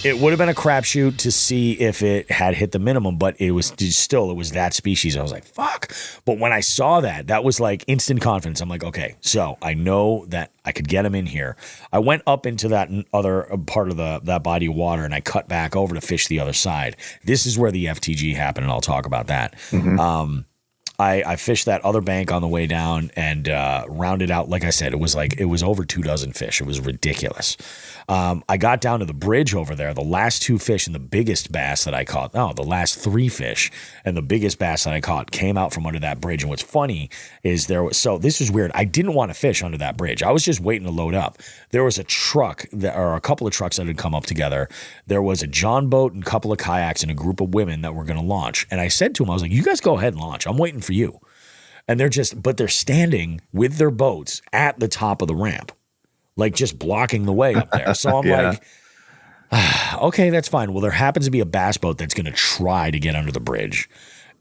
It would have been a crapshoot to see if it had hit the minimum, but it was that species. I was like, fuck. But when I saw that was like instant confidence. I'm like, okay, so I know that I could get him in here. I went up into that other part of that body of water, and I cut back over to fish the other side. This is where the FTG happened, and I'll talk about that. Mm-hmm. I fished that other bank on the way down and rounded out. Like I said, it was over 2 dozen fish. It was ridiculous. I got down to the bridge over there. The last 2 fish and the biggest bass that I caught, the last 3 fish and the biggest bass that I caught came out from under that bridge. And what's funny is this is weird. I didn't want to fish under that bridge. I was just waiting to load up. There was a truck or a couple of trucks that had come up together. There was a John boat and a couple of kayaks and a group of women that were going to launch. And I said to them, I was like, you guys go ahead and launch. I'm waiting for you. And they're standing with their boats at the top of the ramp, like just blocking the way up there. So I'm like, okay, that's fine. Well, there happens to be a bass boat that's going to try to get under the bridge.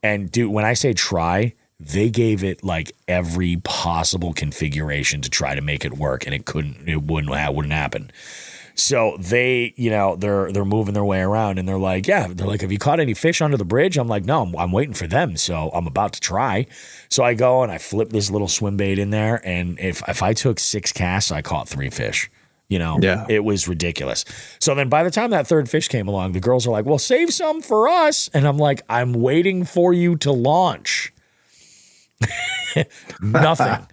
And dude, when I say try, they gave it like every possible configuration to try to make it work, and it wouldn't happen. So they, they're moving their way around, and they're like, have you caught any fish under the bridge? I'm like, no, I'm waiting for them. So I'm about to try. So I go and I flip this little swim bait in there. And if I took 6 casts, I caught 3 fish. It was ridiculous. So then by the time that 3rd fish came along, the girls are like, well, save some for us. And I'm like, I'm waiting for you to launch. Nothing.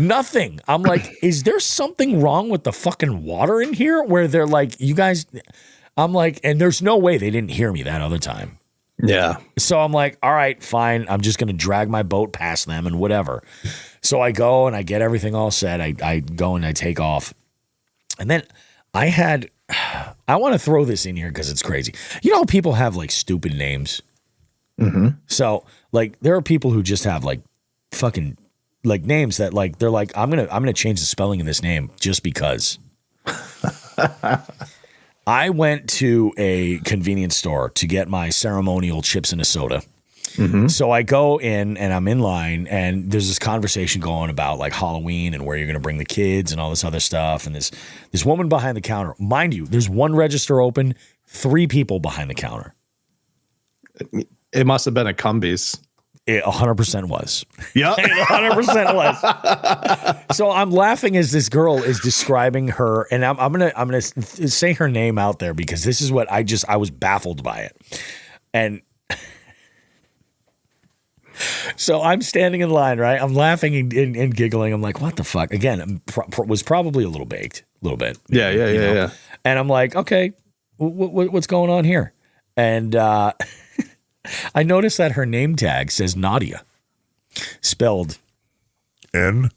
Nothing. I'm like, is there something wrong with the fucking water in here where they're like, you guys, I'm like, and there's no way they didn't hear me that other time. Yeah. So I'm like, all right, fine. I'm just going to drag my boat past them and whatever. So I go and I get everything all set. I go and I take off. And then I want to throw this in here because it's crazy. You know how people have like stupid names? Mm-hmm. So like there are people who just have like fucking like names that like, they're like, I'm going to change the spelling of this name just because. I went to a convenience store to get my ceremonial chips and a soda. Mm-hmm. So I go in and I'm in line and there's this conversation going about like Halloween and where you're going to bring the kids and all this other stuff. And this woman behind the counter, mind you, there's one register open, 3 people behind the counter. It must have been a Cumbies. It 100% was. Yeah. It 100% was. So I'm laughing as this girl is describing her, and I'm gonna say her name out there because this is what I was baffled by it. And so I'm standing in line, right? I'm laughing and giggling. I'm like, what the fuck? Again, was probably a little baked, a little bit. Yeah. And I'm like, okay, what's going on here? And I noticed that her name tag says Nadia, spelled Nahdya.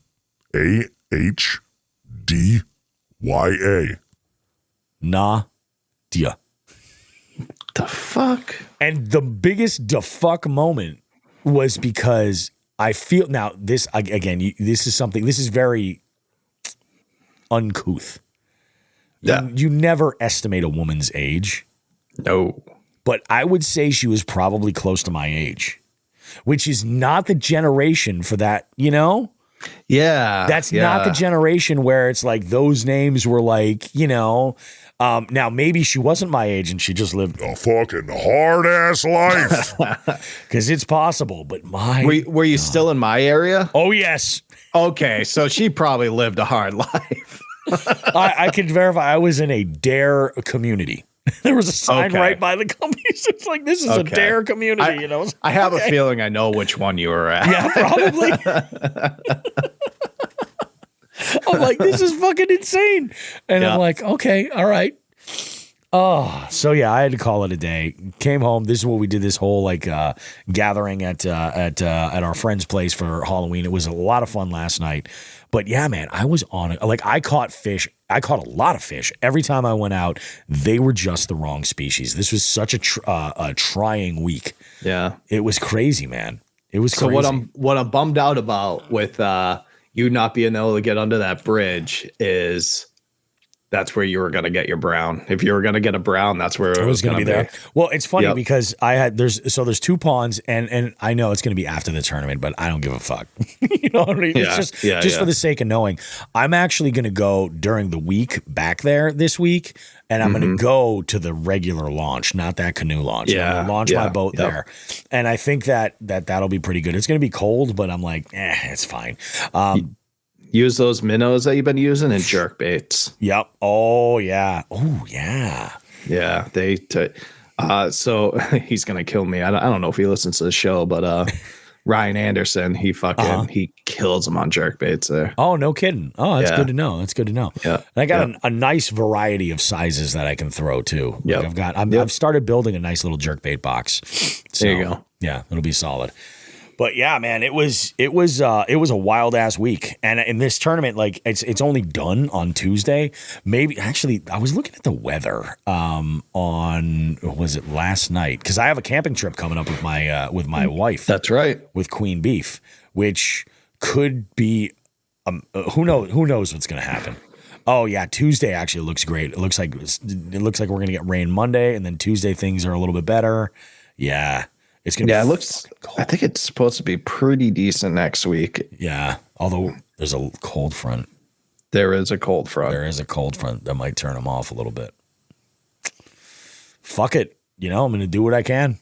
Nadia. The fuck? And the biggest the fuck moment was because I feel now this again. This is very uncouth. Yeah. You never estimate a woman's age. No. But I would say she was probably close to my age, which is not the generation for that, you know? Yeah. That's not the generation where it's like those names were like, you know, now maybe she wasn't my age and she just lived A fucking hard ass life. because it's possible, but Were you still in my area? Oh, yes. Okay, so she probably lived a hard life. I can verify I was in a DARE community. There was a sign Okay. right by the companies. It's like, this is a Okay. DARE community, you know? I have a feeling I know which one you were at. Yeah, probably. I'm like, this is fucking insane. And I'm like, okay, all right. Oh, so yeah, I had to call it a day. Came home. This is what we did. This whole like gathering at our friend's place for Halloween. It was a lot of fun last night. But yeah, man, I was on it. Like I caught fish. I caught a lot of fish. Every time I went out, they were just the wrong species. This was such a trying week. Yeah. It was crazy, man. It was So crazy. what I'm bummed out about with you not being able to get under that bridge is that's where you were going to get your brown. If you were going to get a brown, that's where it was going to be there. Well, it's funny Yep. because there's 2 ponds and I know it's going to be after the tournament, but I don't give a fuck. You know what I mean? Yeah, It's just for the sake of knowing. I'm actually going to go during the week back there this week, and I'm going to go to the regular launch, not that canoe launch. I'm Yeah, going to launch my boat yep. there, and I think that'll be pretty good. It's going to be cold, but I'm like, it's fine. Use those minnows that you've been using and jerk baits. Yep. Oh yeah. Oh yeah. Yeah, so he's gonna kill me. I don't know if he listens to the show, but Ryan Anderson, he kills him on jerk baits there. Oh, no kidding. Oh, that's Yeah. good to know. That's good to know. Yeah. And I got a nice variety of sizes that I can throw too. Yep. Like I've started building a nice little jerkbait box. So, There you go. Yeah, it'll be solid. But yeah, man, it was a wild ass week, and in this tournament, like it's only done on Tuesday. Maybe actually, I was looking at the weather was it last night? Because I have a camping trip coming up with my wife. That's right. With Queen Beef, which could be who knows what's going to happen. Oh yeah, Tuesday actually looks great. It looks like we're going to get rain Monday, and then Tuesday things are a little bit better. Yeah. It's gonna be It looks cold. I think it's supposed to be pretty decent next week. Yeah. Although there's a cold front. There is a cold front. There is a cold front that might turn them off a little bit. Fuck it. I'm going to do what I can.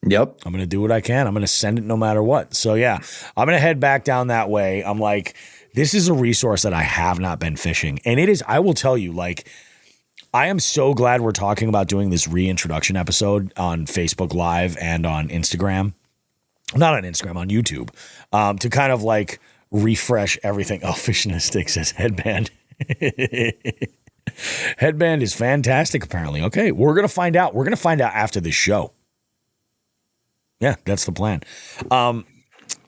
Yep. I'm going to do what I can. I'm going to send it no matter what. So yeah, I'm going to head back down that way. I'm like, this is a resource that I have not been fishing. And it is, I will tell you, like, I am so glad we're talking about doing this reintroduction episode on Facebook Live and on Instagram. Not on Instagram, on YouTube. To kind of like refresh everything. Oh, Fish and a Stick says headband. Headband is fantastic, apparently. Okay, we're going to find out. We're going to find out after this show. Yeah, that's the plan.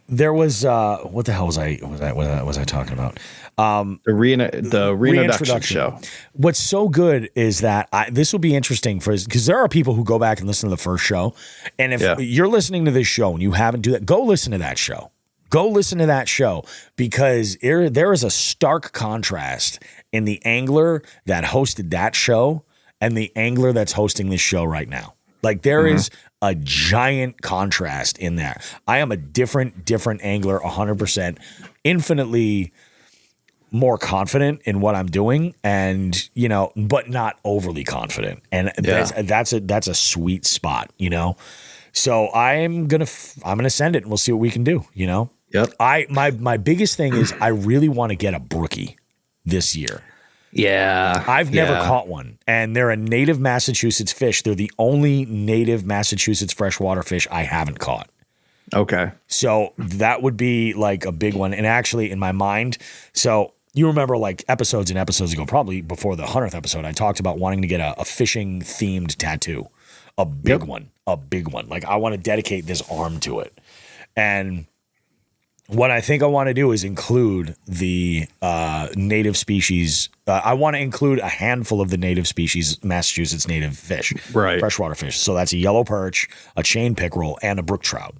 There was what the hell was I talking about? The reintroduction show. What's so good is that this will be interesting because there are people who go back and listen to the first show, and if you're listening to this show and you haven't do that, go listen to that show. Go listen to that show because there is a stark contrast in the angler that hosted that show and the angler that's hosting this show right now. Like there is a giant contrast in there. I am a different angler, 100%, infinitely more confident in what I'm doing, and but not overly confident. And that's a sweet spot, So I'm gonna send it, and we'll see what we can do. Yep. My biggest thing is I really want to get a brookie this year. Yeah. I've never caught one, and they're a native Massachusetts fish. They're the only native Massachusetts freshwater fish I haven't caught. Okay. So that would be like a big one. And actually in my mind, so you remember like episodes and episodes ago, probably before the 100th episode, I talked about wanting to get a fishing themed tattoo, a big one. Like I want to dedicate this arm to it. And what I think I want to do is include the native species. I want to include a handful of the native species, Massachusetts native fish, freshwater fish. So that's a yellow perch, a chain pickerel, and a brook trout.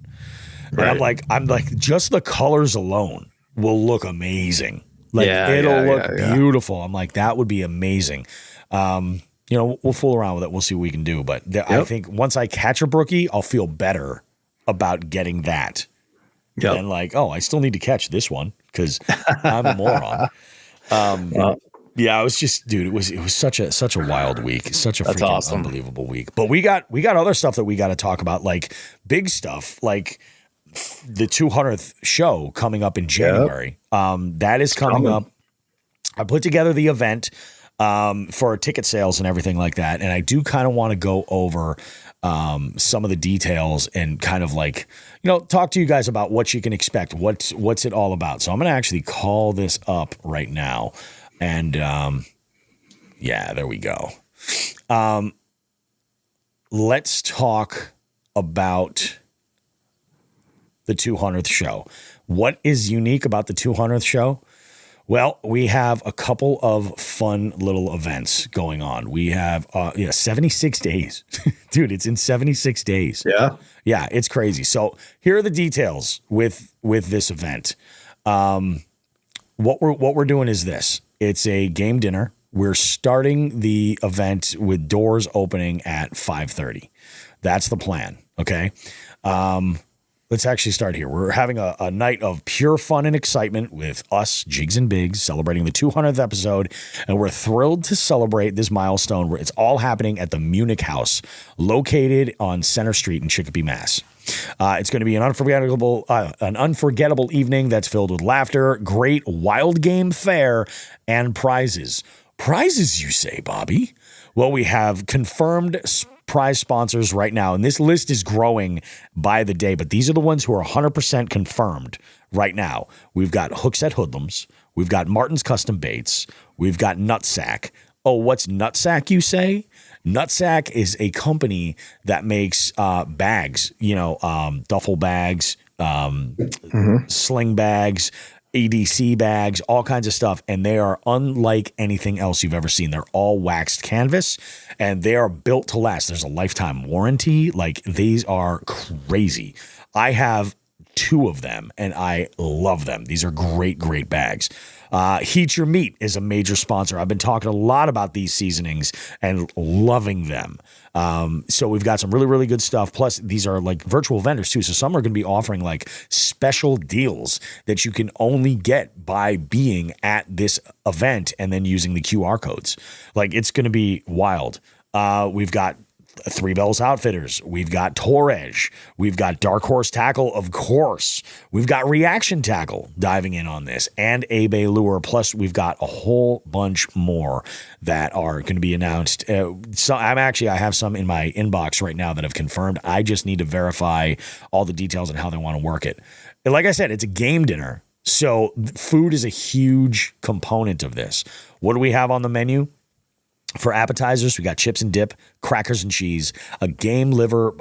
Right. And I'm like, just the colors alone will look amazing. Like it'll look beautiful. I'm like, that would be amazing. We'll fool around with it. We'll see what we can do. But I think once I catch a brookie, I'll feel better about getting that. Yep. And like, I still need to catch this one because I'm a moron. It was just, dude, it was such a wild week, such a freaking unbelievable week. But we got other stuff that we got to talk about, like big stuff, like the 200th show coming up in January. That is coming up. I put together the event for ticket sales and everything like that, and I do kind of want to go over some of the details and kind of like, talk to you guys about what you can expect. What's it all about? So I'm going to actually call this up right now. And there we go. Let's talk about the 200th show. What is unique about the 200th show? Well, we have a couple of fun little events going on. We have 76 days. Dude, it's in 76 days. Yeah. Yeah, it's crazy. So here are the details with this event. What we're doing is this. It's a game dinner. We're starting the event with doors opening at 5:30. That's the plan, okay? Let's actually start here. We're having a night of pure fun and excitement with us, Jigs and Bigs, celebrating the 200th episode, and we're thrilled to celebrate this milestone where it's all happening at the Munich House, located on Center Street in Chicopee, Mass. It's going to be an unforgettable evening that's filled with laughter, great wild game fare, and prizes. Prizes, you say, Bobby? Well, we have confirmed prize sponsors right now, and this list is growing by the day, but these are the ones who are 100% confirmed right now. We've got Hookset Hoodlums. We've got Martin's Custom Baits. We've got Nutsack. Oh, what's Nutsack, you say? Nutsack is a company that makes bags, duffel bags, sling bags, ADC bags, all kinds of stuff, and they are unlike anything else you've ever seen. They're all waxed canvas, and they are built to last. There's a lifetime warranty. Like, these are crazy. I have 2 of them, and I love them. These are great, great bags. Heat Your Meat is a major sponsor. I've been talking a lot about these seasonings and loving them. So we've got some really, really good stuff. Plus, these are like virtual vendors too. So some are going to be offering like special deals that you can only get by being at this event and then using the QR codes. Like, it's going to be wild. We've got Three Bells Outfitters. We've got Torres. We've got Dark Horse Tackle, of course. We've got Reaction Tackle diving in on this, and A-Bay Lure. Plus, we've got a whole bunch more that are going to be announced. I have some in my inbox right now that have confirmed. I just need to verify all the details and how they want to work it. And like I said, it's a game dinner. So food is a huge component of this. What do we have on the menu? For appetizers, we got chips and dip, crackers and cheese, a game liver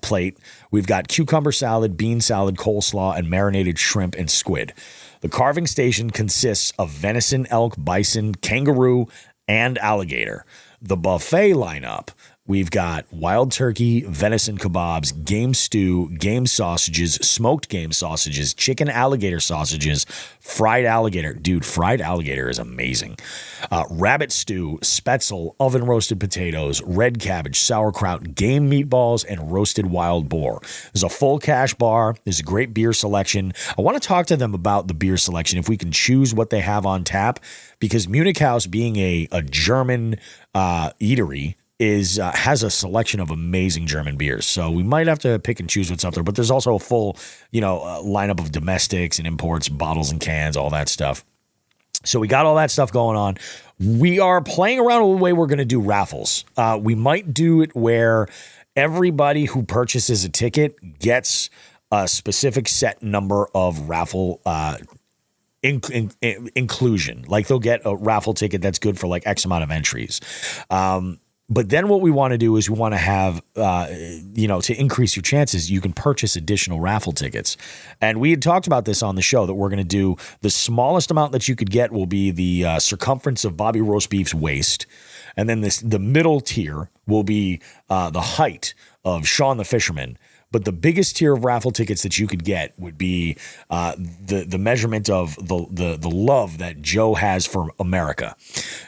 plate. We've got cucumber salad, bean salad, coleslaw, and marinated shrimp and squid. The carving station consists of venison, elk, bison, kangaroo, and alligator. The buffet lineup, we've got wild turkey, venison kebabs, game stew, game sausages, smoked game sausages, chicken alligator sausages, fried alligator. Dude, fried alligator is amazing. Rabbit stew, spätzle, oven roasted potatoes, red cabbage, sauerkraut, game meatballs, and roasted wild boar. There's a full cash bar. There's a great beer selection. I want to talk to them about the beer selection, if we can choose what they have on tap, because Munich House, being a German eatery, has a selection of amazing German beers. So we might have to pick and choose what's up there, but there's also a full, lineup of domestics and imports, bottles and cans, all that stuff. So we got all that stuff going on. We are playing around with the way we're going to do raffles. We might do it where everybody who purchases a ticket gets a specific set number of raffle inclusion. Like they'll get a raffle ticket that's good for like X amount of entries. But then what we want to do is we want to have, to increase your chances, you can purchase additional raffle tickets. And we had talked about this on the show that we're going to do the smallest amount that you could get will be the circumference of Bobby Roast Beef's waist. And then the middle tier will be the height of Sean the Fisherman. But the biggest tier of raffle tickets that you could get would be the measurement of the love that Joe has for America.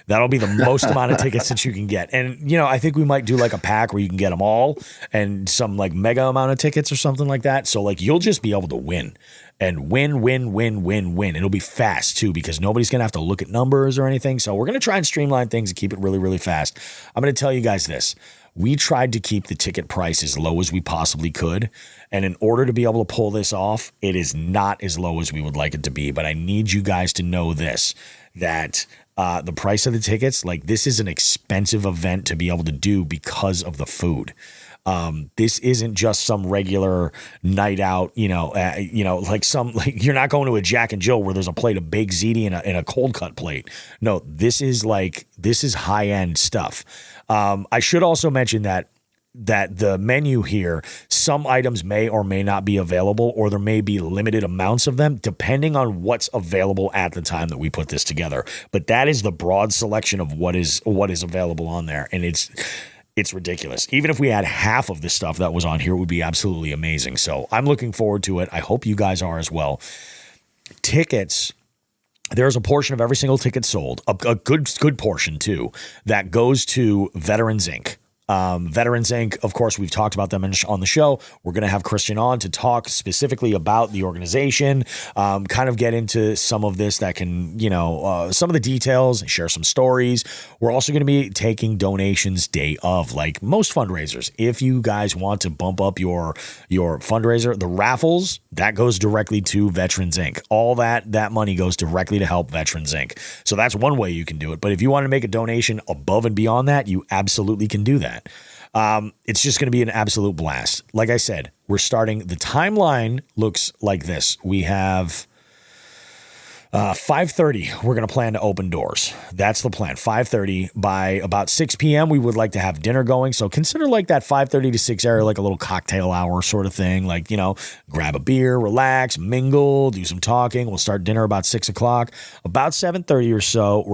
That'll be the most amount of tickets that you can get. And, I think we might do like a pack where you can get them all and some like mega amount of tickets or something like that. So like you'll just be able to win and win. It'll be fast too, because nobody's going to have to look at numbers or anything. So we're going to try and streamline things and keep it really, really fast. I'm going to tell you guys this. We tried to keep the ticket price as low as we possibly could. And in order to be able to pull this off, it is not as low as we would like it to be. But I need you guys to know this, that the price of the tickets, like this is an expensive event to be able to do because of the food. This isn't just some regular night out, you're not going to a Jack and Jill where there's a plate of baked ziti and a cold cut plate. No, this is high end stuff. I should also mention that the menu here, some items may or may not be available, or there may be limited amounts of them depending on what's available at the time that we put this together. But that is the broad selection of what is available on there. And it's ridiculous. Even if we had half of the stuff that was on here, it would be absolutely amazing. So I'm looking forward to it. I hope you guys are as well. Tickets, there's a portion of every single ticket sold, a good portion too, that goes to Veterans Inc. Veterans Inc., of course, we've talked about them on the show. We're going to have Christian on to talk specifically about the organization, kind of get into some of this that can, some of the details, share some stories. We're also going to be taking donations day of, like most fundraisers. If you guys want to bump up your fundraiser, the raffles, that goes directly to Veterans Inc. All that money goes directly to help Veterans Inc. So that's one way you can do it. But if you want to make a donation above and beyond that, you absolutely can do that. It's just going to be an absolute blast. Like I said, we're starting. The timeline looks like this. We have 5:30. We're going to plan to open doors. That's the plan. 5:30. By about 6 p.m., we would like to have dinner going. So consider like that 5:30 to 6 area, like a little cocktail hour sort of thing. Like, grab a beer, relax, mingle, do some talking. We'll start dinner about 6 o'clock. About 7:30 or so,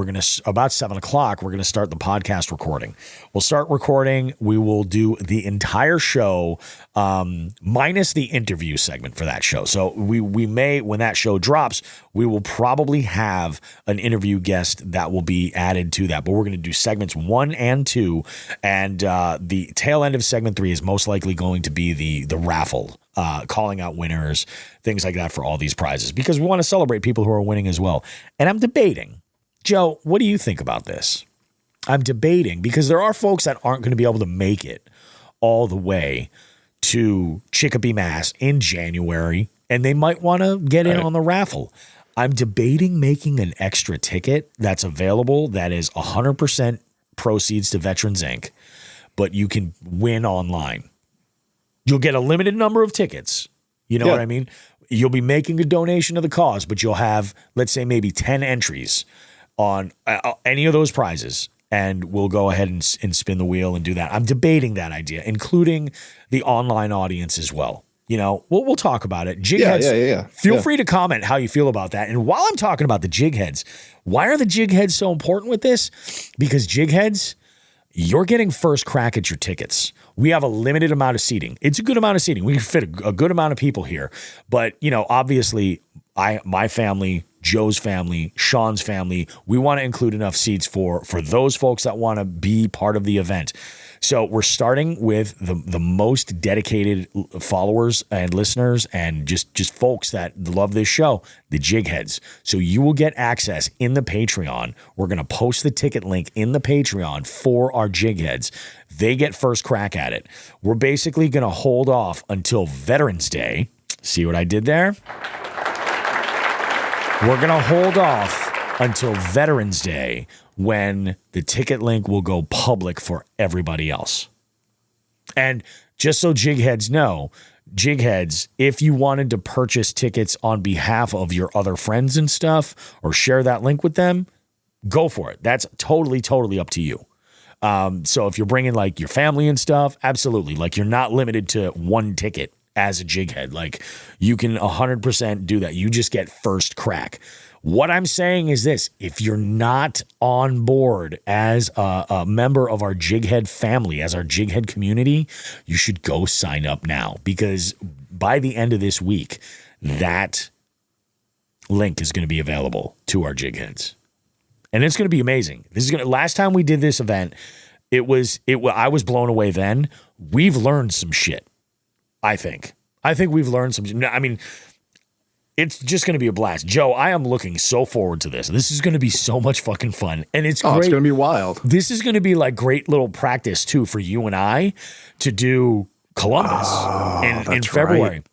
about 7 o'clock, we're going to start the podcast recording. We'll start recording. We will do the entire show, minus the interview segment for that show. So we may, when that show drops, we will probably have an interview guest that will be added to that. But we're going to do segments 1 and 2. And the tail end of segment 3 is most likely going to be the raffle, calling out winners, things like that for all these prizes, because we want to celebrate people who are winning as well. And I'm debating, Joe, what do you think about this? I'm debating, because there are folks that aren't going to be able to make it all the way to Chicopee, Mass in January, and they might want to get in on the raffle. I'm debating making an extra ticket that's available that is 100% proceeds to Veterans Inc., but you can win online. You'll get a limited number of tickets. You know what I mean? You'll be making a donation to the cause, but you'll have, let's say, maybe 10 entries on any of those prizes. And we'll go ahead and spin the wheel and do that. I'm debating that idea, including the online audience as well. You know, we'll talk about it. Jig heads, feel free to comment how you feel about that. And while I'm talking about the jig heads, why are the jig heads so important with this? Because jig heads, you're getting first crack at your tickets. We have a limited amount of seating. It's a good amount of seating. We can fit a good amount of people here. But, you know, obviously, my family, Joe's family, Sean's family, we want to include enough seats for those folks that want to be part of the event. So we're starting with the most dedicated followers and listeners and just folks that love this show, the jig heads. So you will get access in the Patreon. We're going to post the ticket link in the Patreon for our jig heads. They get first crack at it. We're basically going to hold off until Veterans Day. See what I did there? We're going to hold off until Veterans Day when the ticket link will go public for everybody else. And just so jig heads know, jig heads, if you wanted to purchase tickets on behalf of your other friends and stuff or share that link with them, go for it. That's totally up to you. So if you're bringing like your family and stuff, absolutely. Like you're not limited to one ticket as a jig head. Like you can 100% do that. You just get first crack. What I'm saying is this: if you're not on board as a member of our Jighead family, as our Jighead community, you should go sign up now, because by the end of this week, that link is going to be available to our Jigheads. And it's going to be amazing. Last time we did this event, I was blown away then. We've learned some shit, I think. We've learned some. I mean, it's just going to be a blast. Joe, I am looking so forward to this. This is going to be so much fucking fun. And it's great. It's going to be wild. This is going to be like great little practice too for you and I to do Columbus in February. Right.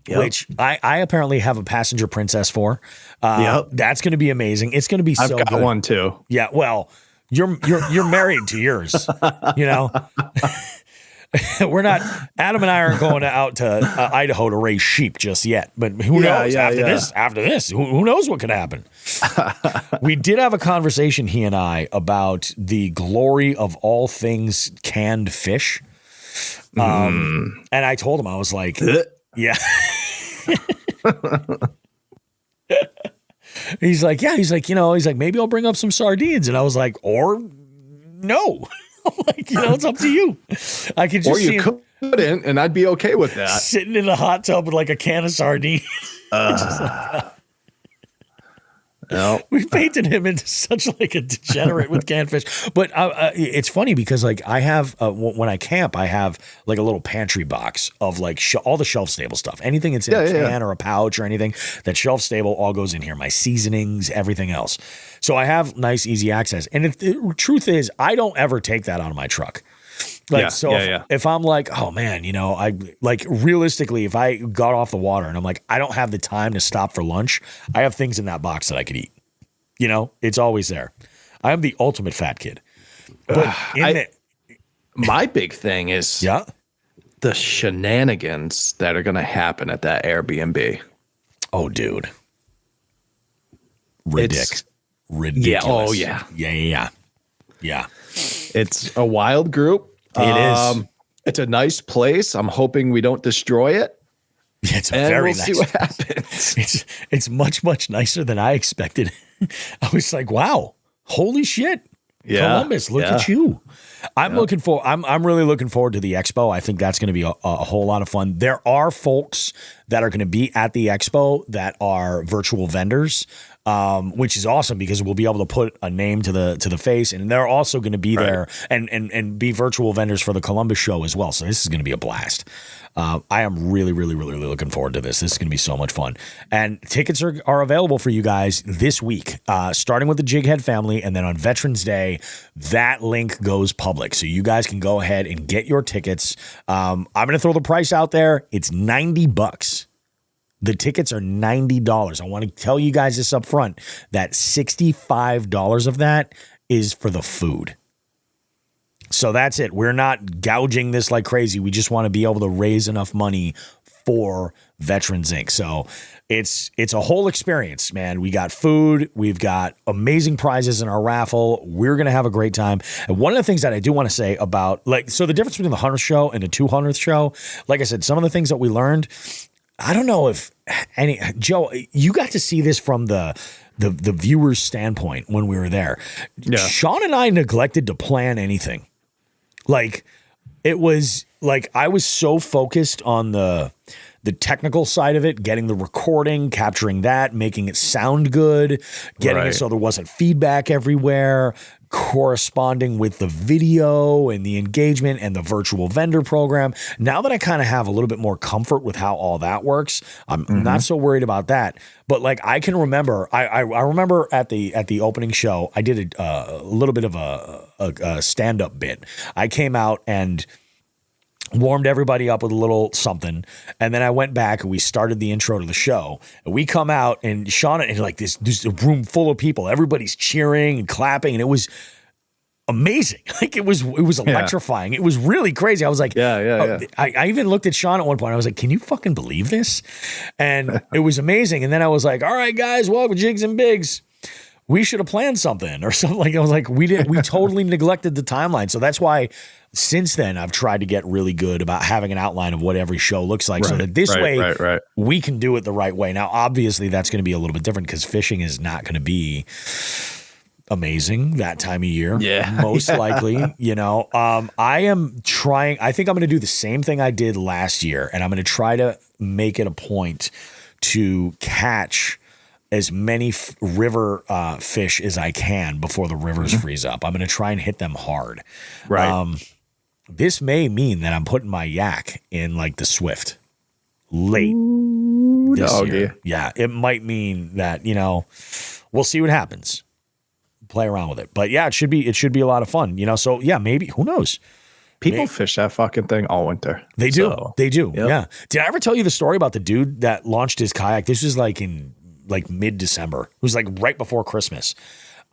Yep. Which I apparently have a passenger princess for. That's going to be amazing. It's going to be so good. I've got one too. Yeah, well, you're married to yours, you know. We're not. Adam and I aren't going out to Idaho to raise sheep just yet. But who knows? After this, who knows what could happen? We did have a conversation, he and I, about the glory of all things canned fish. And I told him, I was like, yeah. He's like, maybe I'll bring up some sardines. And I was like, or no. Like, it's up to you. I could just or you couldn't, and I'd be okay with that. Sitting in a hot tub with like a can of sardines. No. We painted him into such like a degenerate with canned fish. But it's funny because like I have, when I camp, I have like a little pantry box of like all the shelf stable stuff. Anything that's in a can or a pouch or anything that's shelf stable all goes in here. My seasonings, everything else. So I have nice, easy access. And the truth is, I don't ever take that out of my truck. Like, if I'm like, oh man, I like realistically, if I got off the water and I'm like, I don't have the time to stop for lunch, I have things in that box that I could eat. It's always there. I am the ultimate fat kid. But my big thing is the shenanigans that are going to happen at that Airbnb. Oh, dude. Ridiculous. Yeah. Oh, yeah. Yeah. It's a wild group. It is. It's a nice place. I'm hoping we don't destroy it. It's very nice. We'll see what happens. It's much nicer than I expected. I was like, wow, holy shit. Yeah, Columbus, look at you. I'm really looking forward to the expo. I think that's going to be a whole lot of fun. There are folks that are going to be at the expo that are virtual vendors, which is awesome because we'll be able to put a name to the face, and they're also going to be there and be virtual vendors for the Columbus show as well. So this is going to be a blast. I am really looking forward to this. This is going to be so much fun. And tickets are available for you guys this week, starting with the Jighead family. And then on Veterans Day, that link goes public. So you guys can go ahead and get your tickets. I'm going to throw the price out there. It's $90. The tickets are $90. I want to tell you guys this up front, that $65 of that is for the food. So that's it. We're not gouging this like crazy. We just want to be able to raise enough money for Veterans Inc. So it's a whole experience, man. We got food, we've got amazing prizes in our raffle. We're gonna have a great time. And one of the things that I do want to say about so the difference between the 100th show and the 200th show, like I said, some of the things that we learned, I don't know if Joe, you got to see this from the viewer's standpoint when we were there. Yeah. Sean and I neglected to plan anything. It was I was so focused on the technical side of it, getting the recording, capturing that, making it sound good, getting it so there wasn't feedback everywhere, corresponding with the video and the engagement and the virtual vendor program. Now that I kind of have a little bit more comfort with how all that works, I'm not so worried about that. But I can remember, I remember at the opening show, I did a little bit of a stand-up bit. I came out and warmed everybody up with a little something, and then I went back and we started the intro to the show. And we come out and Sean and this room full of people, everybody's cheering and clapping, and it was amazing. It was electrifying. It was really crazy. I was like, yeah. I even looked at Sean at one point. I was like, can you fucking believe this? And it was amazing. And then I was like, all right, guys, welcome to Jigs and Bigs. We should have planned something or something. I was like, we totally neglected the timeline. So that's why since then I've tried to get really good about having an outline of what every show looks like so that this way we can do it the right way. Now, obviously that's going to be a little bit different because fishing is not going to be amazing that time of year. Yeah. Most likely, I am trying. I think I'm going to do the same thing I did last year, and I'm going to try to make it a point to catch as many river fish as I can before the rivers freeze up. I'm going to try and hit them hard. Right. This may mean that I'm putting my yak in the Swift late this year. Yeah, it might mean that, we'll see what happens. Play around with it. But yeah, it should be a lot of fun, So yeah, maybe, who knows? People fish that fucking thing all winter. They do. They do. Yep. Yeah. Did I ever tell you the story about the dude that launched his kayak? This was in mid-December. It was right before Christmas.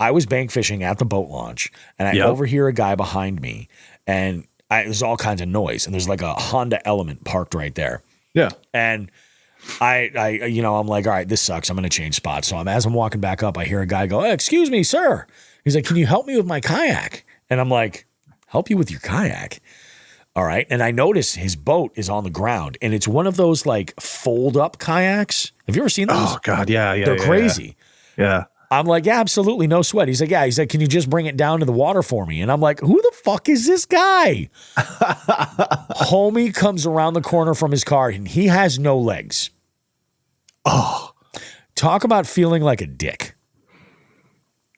I was bank fishing at the boat launch, and I overhear a guy behind me, and there's all kinds of noise, and there's a Honda Element parked right there. Yeah. And I'm like, all right, this sucks. I'm going to change spots. So as I'm walking back up, I hear a guy go, hey, excuse me, sir. He's like, can you help me with my kayak? And I'm like, help you with your kayak? All right. And I notice his boat is on the ground, and it's one of those fold up kayaks. Have you ever seen those? Oh God. Yeah. They're crazy. Yeah. I'm like, yeah, absolutely. No sweat. He's like, yeah. He's like, can you just bring it down to the water for me? And I'm like, who the fuck is this guy? Homie comes around the corner from his car and he has no legs. Oh, talk about feeling like a dick.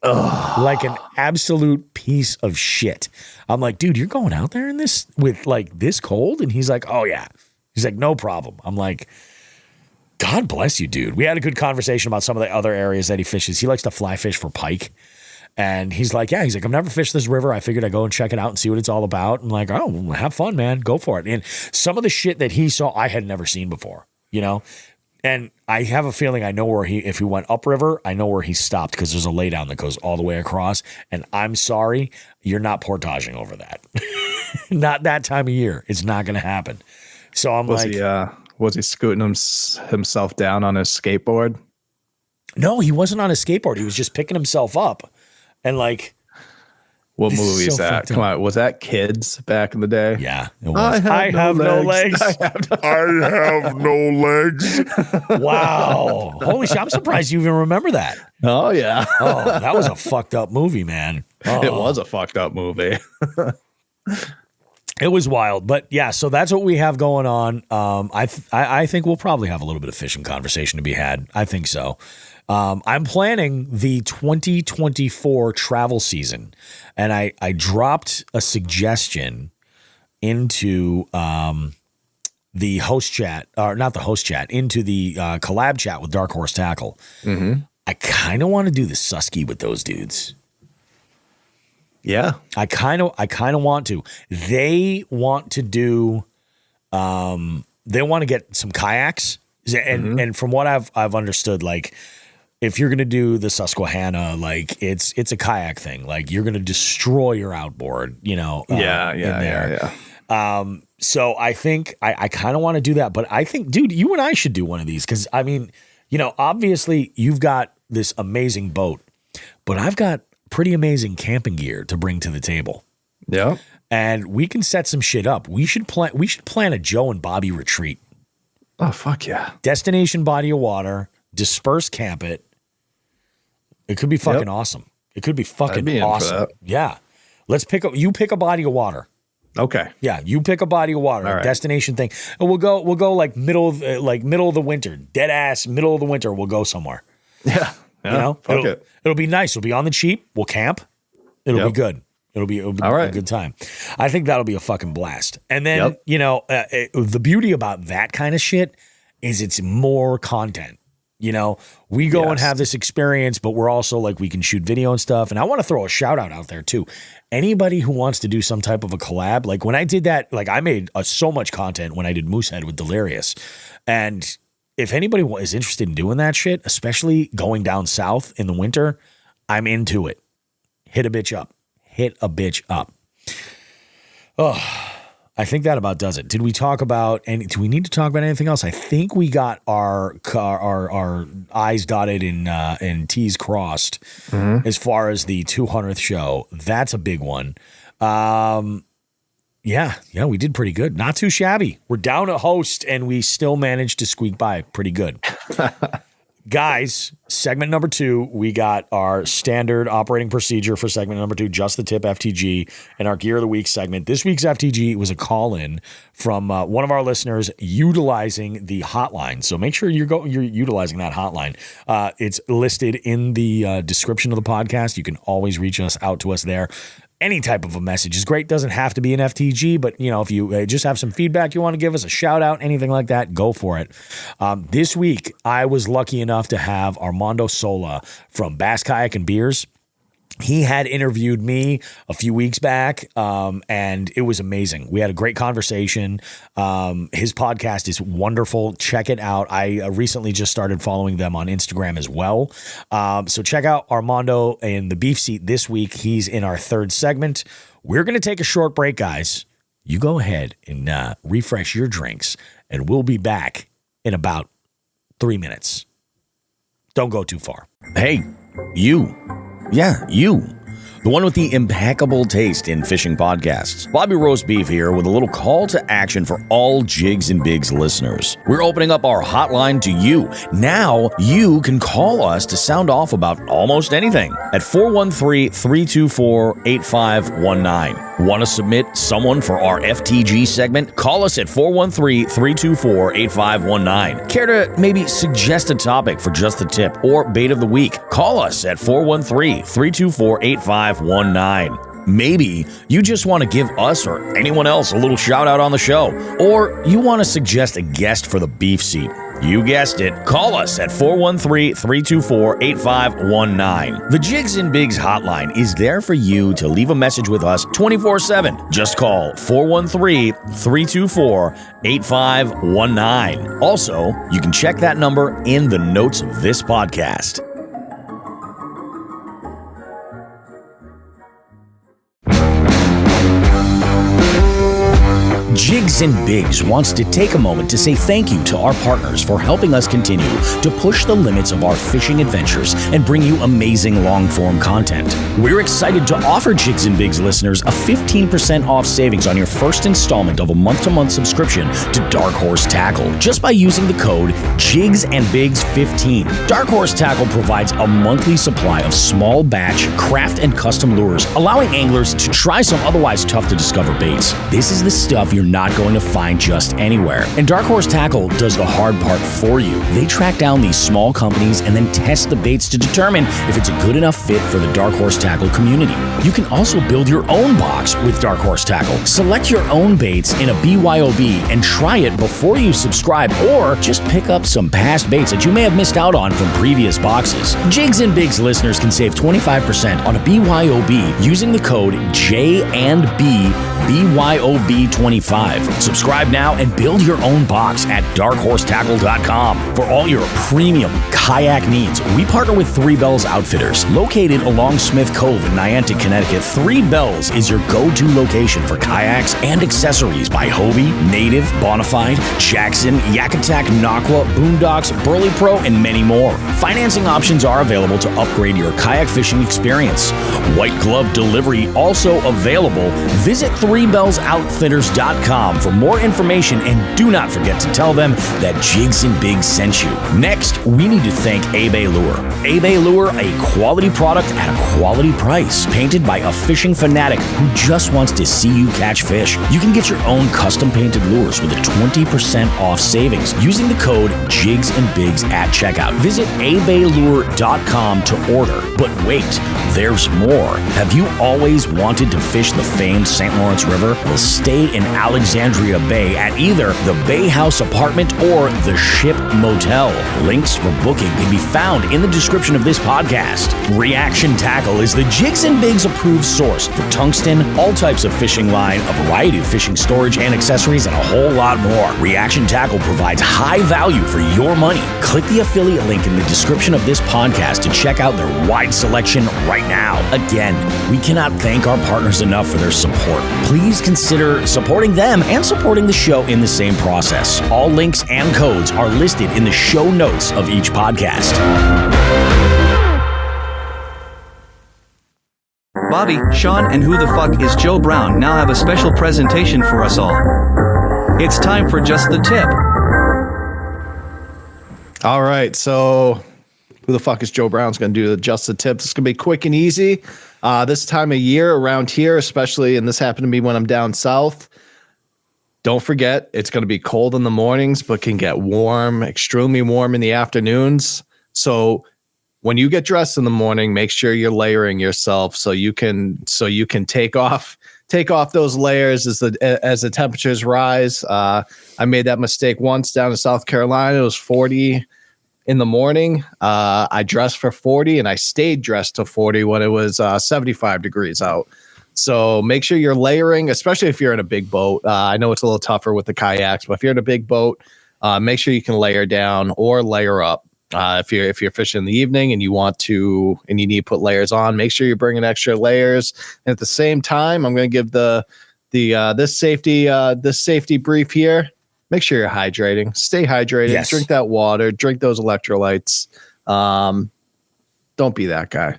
Like an absolute piece of shit. I'm like, dude, you're going out there in this with this cold? And he's like, oh yeah. He's like, no problem. I'm like, God bless you, dude. We had a good conversation about some of the other areas that he fishes. He likes to fly fish for pike. And he's like, yeah, he's like, I've never fished this river. I figured I'd go and check it out and see what it's all about. I'm like, oh, have fun, man. Go for it. And some of the shit that he saw, I had never seen before, And I have a feeling I know where if he went upriver, I know where he stopped because there's a laydown that goes all the way across. And I'm sorry, you're not portaging over that. Not that time of year. It's not going to happen. So I'm was he scooting himself down on his skateboard? No, he wasn't on his skateboard. He was just picking himself up. And what movie is that? Come on. Was that Kids back in the day? Yeah. It was. I have no legs. I have no legs. Wow. Holy shit. I'm surprised you even remember that. Oh, yeah. Oh, that was a fucked up movie, man. Oh. It was a fucked up movie. It was wild, but yeah, so that's what we have going on. I think we'll probably have a little bit of fishing conversation to be had. I think so. I'm planning the 2024 travel season, and I dropped a suggestion into the host chat, or not the host chat, into the collab chat with Dark Horse Tackle. Mm-hmm. I kind of want to do the Susky with those dudes. Yeah. I kind of want to. They want to do they want to get some kayaks. And from what I've understood, if you're gonna do the Susquehanna, it's a kayak thing. You're gonna destroy your outboard, Yeah. So I think I kind of want to do that, but I think, dude, you and I should do one of these because, I mean, you know, obviously you've got this amazing boat, but I've got pretty amazing camping gear to bring to the table. Yeah. And we can set some shit up. We should plan a Joe and Bobby retreat. Oh, fuck yeah. Destination body of water, disperse camp it. It could be fucking awesome. It could be fucking awesome. Yeah. You pick a body of water. Okay. Yeah, you pick a body of water, a destination thing, and we'll go like middle of the winter, dead ass middle of the winter. We'll go somewhere. Yeah, you know, it'll be nice. It'll be on the cheap. We'll camp. It'll be good. It'll be a good time. I think that'll be a fucking blast. And then you know, the beauty about that kind of shit is it's more content. You know, we go and have this experience, but we're also like, we can shoot video and stuff. And I want to throw a shout out there too. Anybody who wants to do some type of a collab, like when I did that, like I made so much content when I did Moosehead with Delirious. And if anybody is interested in doing that shit, especially going down south in the winter, I'm into it. Hit a bitch up. Oh, I think that about does it. Did we talk about do we need to talk about anything else? I think we got our I's dotted and T's crossed as far as the 200th show. That's a big one. Yeah, we did pretty good. Not too shabby. We're down a host and we still managed to squeak by pretty good. Guys, segment number 2, we got our standard operating procedure for segment number 2, Just the Tip FTG, and our Gear of the Week segment. This week's FTG was a call-in from one of our listeners utilizing the hotline. So make sure you're utilizing that hotline. It's listed in the description of the podcast. You can always reach out to us there. Any type of a message is great. Doesn't have to be an FTG, but you know, if you just have some feedback you want to give us, a shout out, anything like that, go for it. This week, I was lucky enough to have Armando Sola from Bass, Kayak, and Beers. He had interviewed me a few weeks back, and it was amazing. We had a great conversation. His podcast is wonderful. Check it out. I recently just started following them on Instagram as well. So check out Armando in the Beef Seat this week. He's in our 3rd segment. We're going to take a short break, guys. You go ahead and refresh your drinks, and we'll be back in about 3 minutes. Don't go too far. Hey, you. Yeah, you. The one with the impeccable taste in fishing podcasts. Bobby Roast Beef here with a little call to action for all Jigs and Bigs listeners. We're opening up our hotline to you. Now you can call us to sound off about almost anything at 413-324-8519. Want to submit someone for our FTG segment? Call us at 413-324-8519. Care to maybe suggest a topic for Just the Tip or Bait of the Week? Call us at 413-324-8519. Maybe you just want to give us or anyone else a little shout out on the show, or you want to suggest a guest for the Beef Seat. You guessed it. Call us at 413-324-8519. The Jigs and Bigs hotline is there for you to leave a message with us 24/7. Just call 413-324-8519. Also, you can check that number in the notes of this podcast. Jigs and Bigs wants to take a moment to say thank you to our partners for helping us continue to push the limits of our fishing adventures and bring you amazing long-form content. We're excited to offer Jigs and Bigs listeners a 15% off savings on your first installment of a month-to-month subscription to Dark Horse Tackle just by using the code JIGSandBigs15. Dark Horse Tackle provides a monthly supply of small batch craft and custom lures, allowing anglers to try some otherwise tough to discover baits. This is the stuff you're not going to find just anywhere. And Dark Horse Tackle does the hard part for you. They track down these small companies and then test the baits to determine if it's a good enough fit for the Dark Horse Tackle community. You can also build your own box with Dark Horse Tackle. Select your own baits in a BYOB and try it before you subscribe, or just pick up some past baits that you may have missed out on from previous boxes. Jigs and Bigs listeners can save 25% on a BYOB using the code JandBBYOB25. Subscribe now and build your own box at darkhorsetackle.com for all your premium kayak needs, we partner with Three Bells Outfitters. Located along Smith Cove in Niantic, Connecticut, Three Bells is your go-to location for kayaks and accessories by Hobie, Native, Bonafide, Jackson, Yak Attack, Naqua, Boondocks, Burley Pro, and many more. Financing options are available to upgrade your kayak fishing experience. White glove delivery also available. Visit threebellsoutfitters.com for more information, and do not forget to tell them that Jigs and Bigs sent you. Next, we need to thank A-Bay Lure. A-Bay Lure, a quality product at a quality price. Painted by a fishing fanatic who just wants to see you catch fish. You can get your own custom painted lures with a 20% off savings using the code Jigs and Bigs at checkout. Visit abaylure.com to order. But wait, there's more. Have you always wanted to fish the famed St. Lawrence River? Well, stay in Alexandria Bay at either the Bay House Apartment or the Ship Motel. Links for booking can be found in the description of this podcast. Reaction Tackle is the Jigs and Bigs approved source for tungsten, all types of fishing line, a variety of fishing storage and accessories, and a whole lot more. Reaction Tackle provides high value for your money. Click the affiliate link in the description of this podcast to check out their wide selection right now. Again, we cannot thank our partners enough for their support. Please consider supporting them and supporting the show in the same process. All links and codes are listed in the show notes of each podcast. Bobby, Sean, and Who the Fuck is Joe Brown now have a special presentation for us all. It's time for Just the Tip. All right, so Who the Fuck is Joe Brown's going to do Just the Tip. It's going to be quick and easy. This time of year around here, especially, and this happened to me when I'm down south, don't forget, it's going to be cold in the mornings, but can get warm, extremely warm in the afternoons. So when you get dressed in the morning, make sure you're layering yourself so you can take off those layers as the temperatures rise. I made that mistake once down in South Carolina. It was 40 in the morning. I dressed for 40 and I stayed dressed to 40 when it was 75 degrees out. So make sure you're layering, especially if you're in a big boat. I know it's a little tougher with the kayaks, but if you're in a big boat, make sure you can layer down or layer up. If you're fishing in the evening and you need to put layers on, make sure you're bringing extra layers. And at the same time, I'm going to give this safety brief here. Make sure you're hydrating. Stay hydrated. Yes. Drink that water. Drink those electrolytes. Don't be that guy.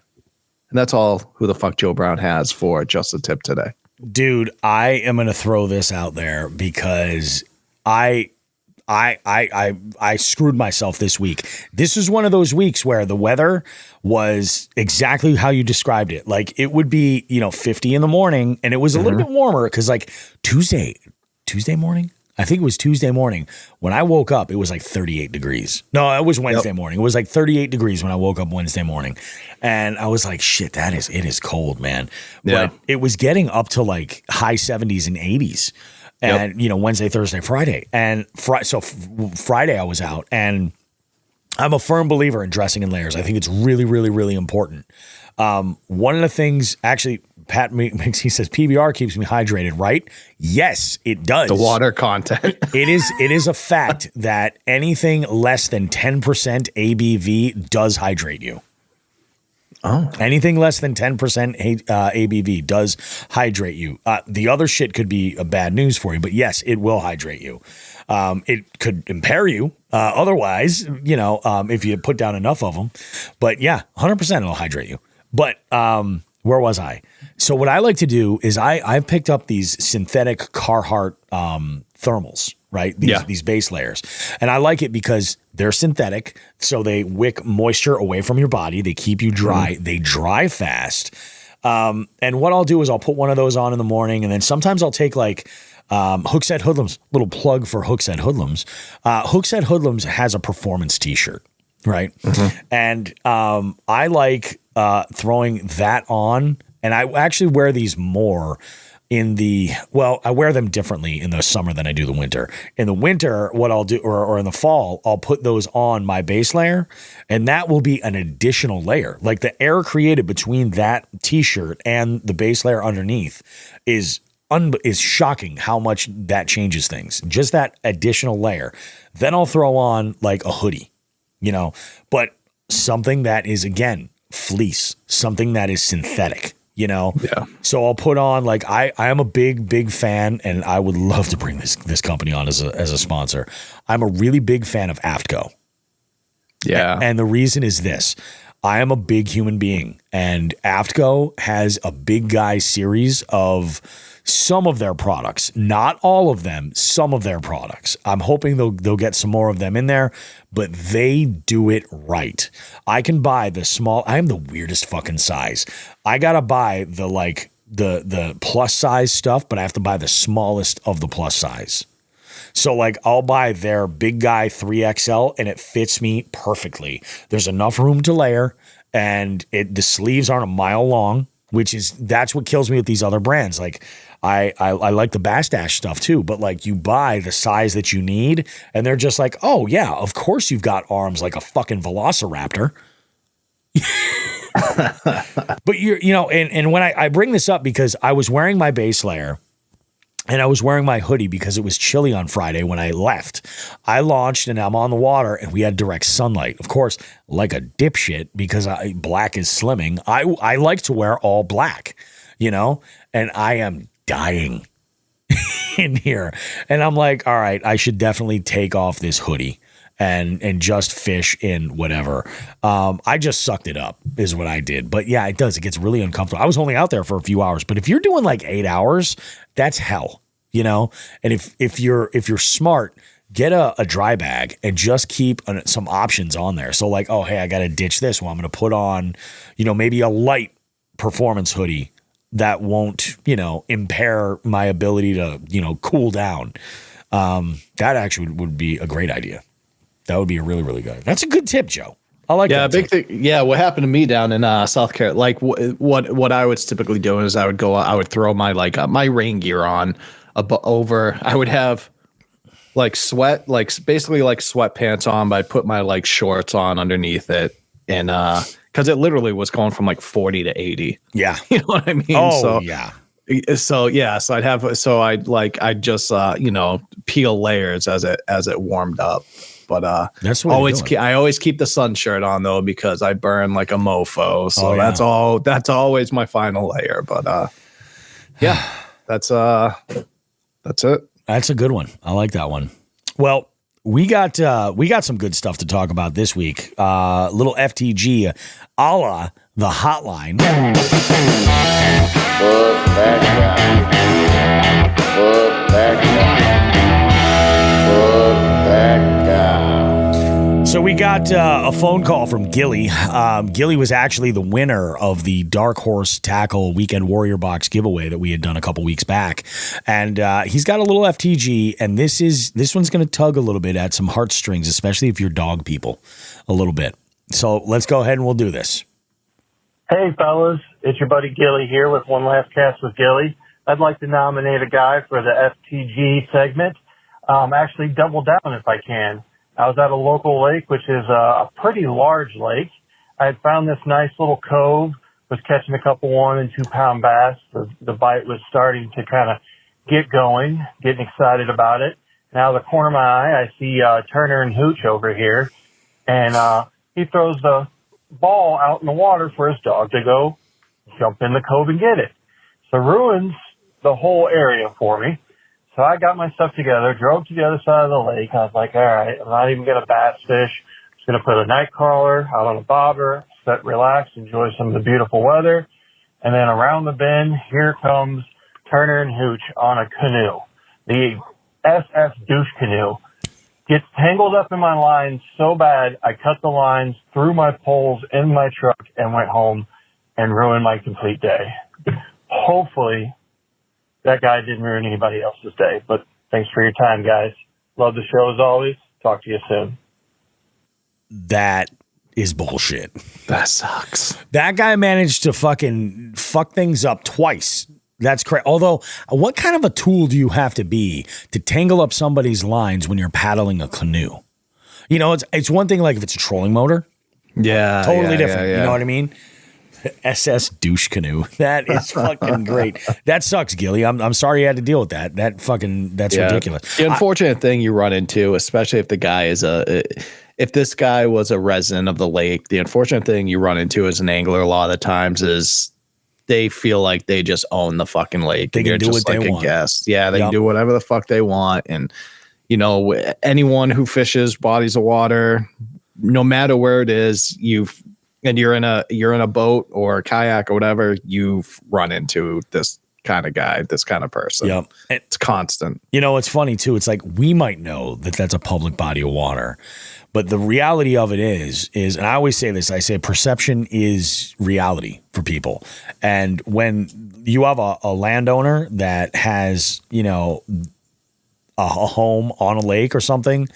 And that's all Who the Fuck Joe Brown has for Just the Tip today. Dude, I am going to throw this out there because I screwed myself this week. This is one of those weeks where the weather was exactly how you described it. Like it would be, 50 in the morning, and it was a little bit warmer because like Tuesday morning. I think it was Tuesday morning when I woke up, it was like 38 degrees. No, it was Wednesday morning. It was like 38 degrees when I woke up Wednesday morning. And I was like, shit, it is cold, man. Yeah. But it was getting up to like high 70s and 80s. And, Wednesday, Thursday, Friday. And Friday I was out, and I'm a firm believer in dressing in layers. I think it's really, really, really important. One of the things, actually, Pat makes, he says, PBR keeps me hydrated, right? Yes, it does. The water content. It is a fact that anything less than 10% ABV does hydrate you. Oh. Anything less than 10% ABV does hydrate you. The other shit could be bad news for you, but yes, it will hydrate you. It could impair you otherwise, if you put down enough of them. But yeah, 100% it'll hydrate you. But where was I? So what I like to do is I've picked up these synthetic Carhartt thermals, right? These base layers. And I like it because they're synthetic, so they wick moisture away from your body. They keep you dry. They dry fast. And what I'll do is I'll put one of those on in the morning, and then sometimes I'll take like Hookset Hoodlums, little plug for Hookset Hoodlums. Hookset Hoodlums has a performance t-shirt, right? And I like throwing that on, and I actually wear these more I wear them differently in the summer than I do the winter. In the winter, what I'll do, or in the fall, I'll put those on my base layer, and that will be an additional layer. Like the air created between that t-shirt and the base layer underneath is shocking how much that changes things. Just that additional layer. Then I'll throw on like a hoodie. but something that is, again, fleece, something that is synthetic, Yeah. So I'll put on, like, I am a big fan, and I would love to bring this company on as a sponsor. I'm a really big fan of AFTCO. Yeah. And the reason is this. I am a big human being, and AFTCO has a big guy series of some of their products, not all of them, some of their products. I'm hoping they'll get some more of them in there, but they do it right. I can buy the small, I am the weirdest fucking size. I got to buy the plus size stuff, but I have to buy the smallest of the plus size. So, like, I'll buy their big guy 3XL, and it fits me perfectly. There's enough room to layer, and the sleeves aren't a mile long, that's what kills me with these other brands. Like, I like the Bastash stuff too, but like, you buy the size that you need, and they're just like, oh yeah, of course you've got arms like a fucking velociraptor. But and when I bring this up because I was wearing my base layer. And I was wearing my hoodie because it was chilly on Friday when I left. I launched and I'm on the water and we had direct sunlight. Of course, like a dipshit, because black is slimming, I like to wear all black, and I am dying in here. And I'm like, all right, I should definitely take off this hoodie and just fish in whatever. I just sucked it up is what I did. But yeah, it does. It gets really uncomfortable. I was only out there for a few hours, but if you're doing like 8 hours, that's hell, And if you're smart, get a dry bag and just keep some options on there. So like, oh, hey, I got to ditch this. Well, I'm going to put on, maybe a light performance hoodie that won't, impair my ability to, cool down. That actually would be a great idea. That would be a really, really good. That's a good tip, Joe. I like that. Big thing. Yeah, what happened to me down in South Carolina? Like what I was typically doing is I would throw my my rain gear on over. I would have basically sweatpants on, but I'd put my shorts on underneath it, and because it literally was going from 40 to 80. Yeah, you know what I mean. Oh yeah. So I'd just peel layers as it warmed up. But that's what I always keep the sun shirt on though, because I burn like a mofo. So that's always my final layer. But yeah, that's it. That's a good one. I like that one. Well, we got some good stuff to talk about this week. Little FTG a la the hotline. Put that guy. Put that guy. Put that guy. So we got a phone call from Gilly. Gilly was actually the winner of the Dark Horse Tackle Weekend Warrior Box giveaway that we had done a couple weeks back. And he's got a little FTG, and this one's going to tug a little bit at some heartstrings, especially if you're dog people a little bit. So let's go ahead and we'll do this. Hey, fellas. It's your buddy Gilly here with One Last Cast with Gilly. I'd like to nominate a guy for the FTG segment. Actually, double down if I can. I was at a local lake, which is a pretty large lake. I had found this nice little cove, was catching a couple 1 and 2 pound bass. The bite was starting to kind of get going, getting excited about it. Now, the corner of my eye, I see Turner and Hooch over here, and he throws the ball out in the water for his dog to go jump in the cove and get it. So ruins the whole area for me. So I got my stuff together, drove to the other side of the lake. I was like, all right, I'm not even going to bass fish. I'm just going to put a night crawler out on a bobber, sit, relax, enjoy some of the beautiful weather. And then around the bend, here comes Turner and Hooch on a canoe. The SS douche canoe gets tangled up in my lines so bad, I cut the lines, threw my poles in my truck, and went home and ruined my complete day. Hopefully, that guy didn't ruin anybody else's day. But thanks for your time, guys. Love the show as always. Talk to you soon. That is bullshit. That sucks. That guy managed to fucking fuck things up twice. That's correct. Although, what kind of a tool do you have to be to tangle up somebody's lines when you're paddling a canoe? It's one thing like if it's a trolling motor. Yeah. Totally different. Yeah. You know what I mean? SS douche canoe. That is fucking great. That sucks, Gilly. I'm sorry you had to deal with that. That's ridiculous. The unfortunate thing you run into, especially if the guy is if this guy was a resident of the lake, the unfortunate thing you run into as an angler a lot of the times is they feel like they just own the fucking lake. They can do just what like they a want. guest. Yeah, they Yep. can do whatever the fuck they want. And, you know, anyone who fishes bodies of water, no matter where it is, you're in a boat or a kayak or whatever, you've run into this kind of guy, this kind of person. Yep. And, it's constant. you know, it's funny too. It's like we might know that that's a public body of water, but the reality of it is, and I always say this, I say perception is reality for people. And when you have a landowner that has, you know, a home on a lake or something,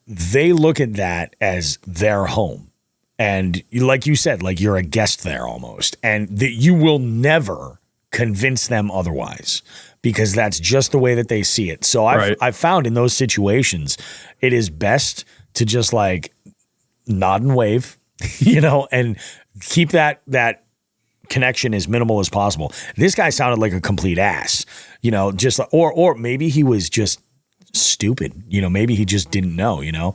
they look at that as their home. And like you said, like you're a guest there almost, and that you will never convince them otherwise because that's just the way that they see it. So I've found in those situations, it is best to just like nod and wave, you know, and keep that connection as minimal as possible. This guy sounded like a complete ass, you know, just or maybe he was just stupid, you know, maybe he just didn't know, you know.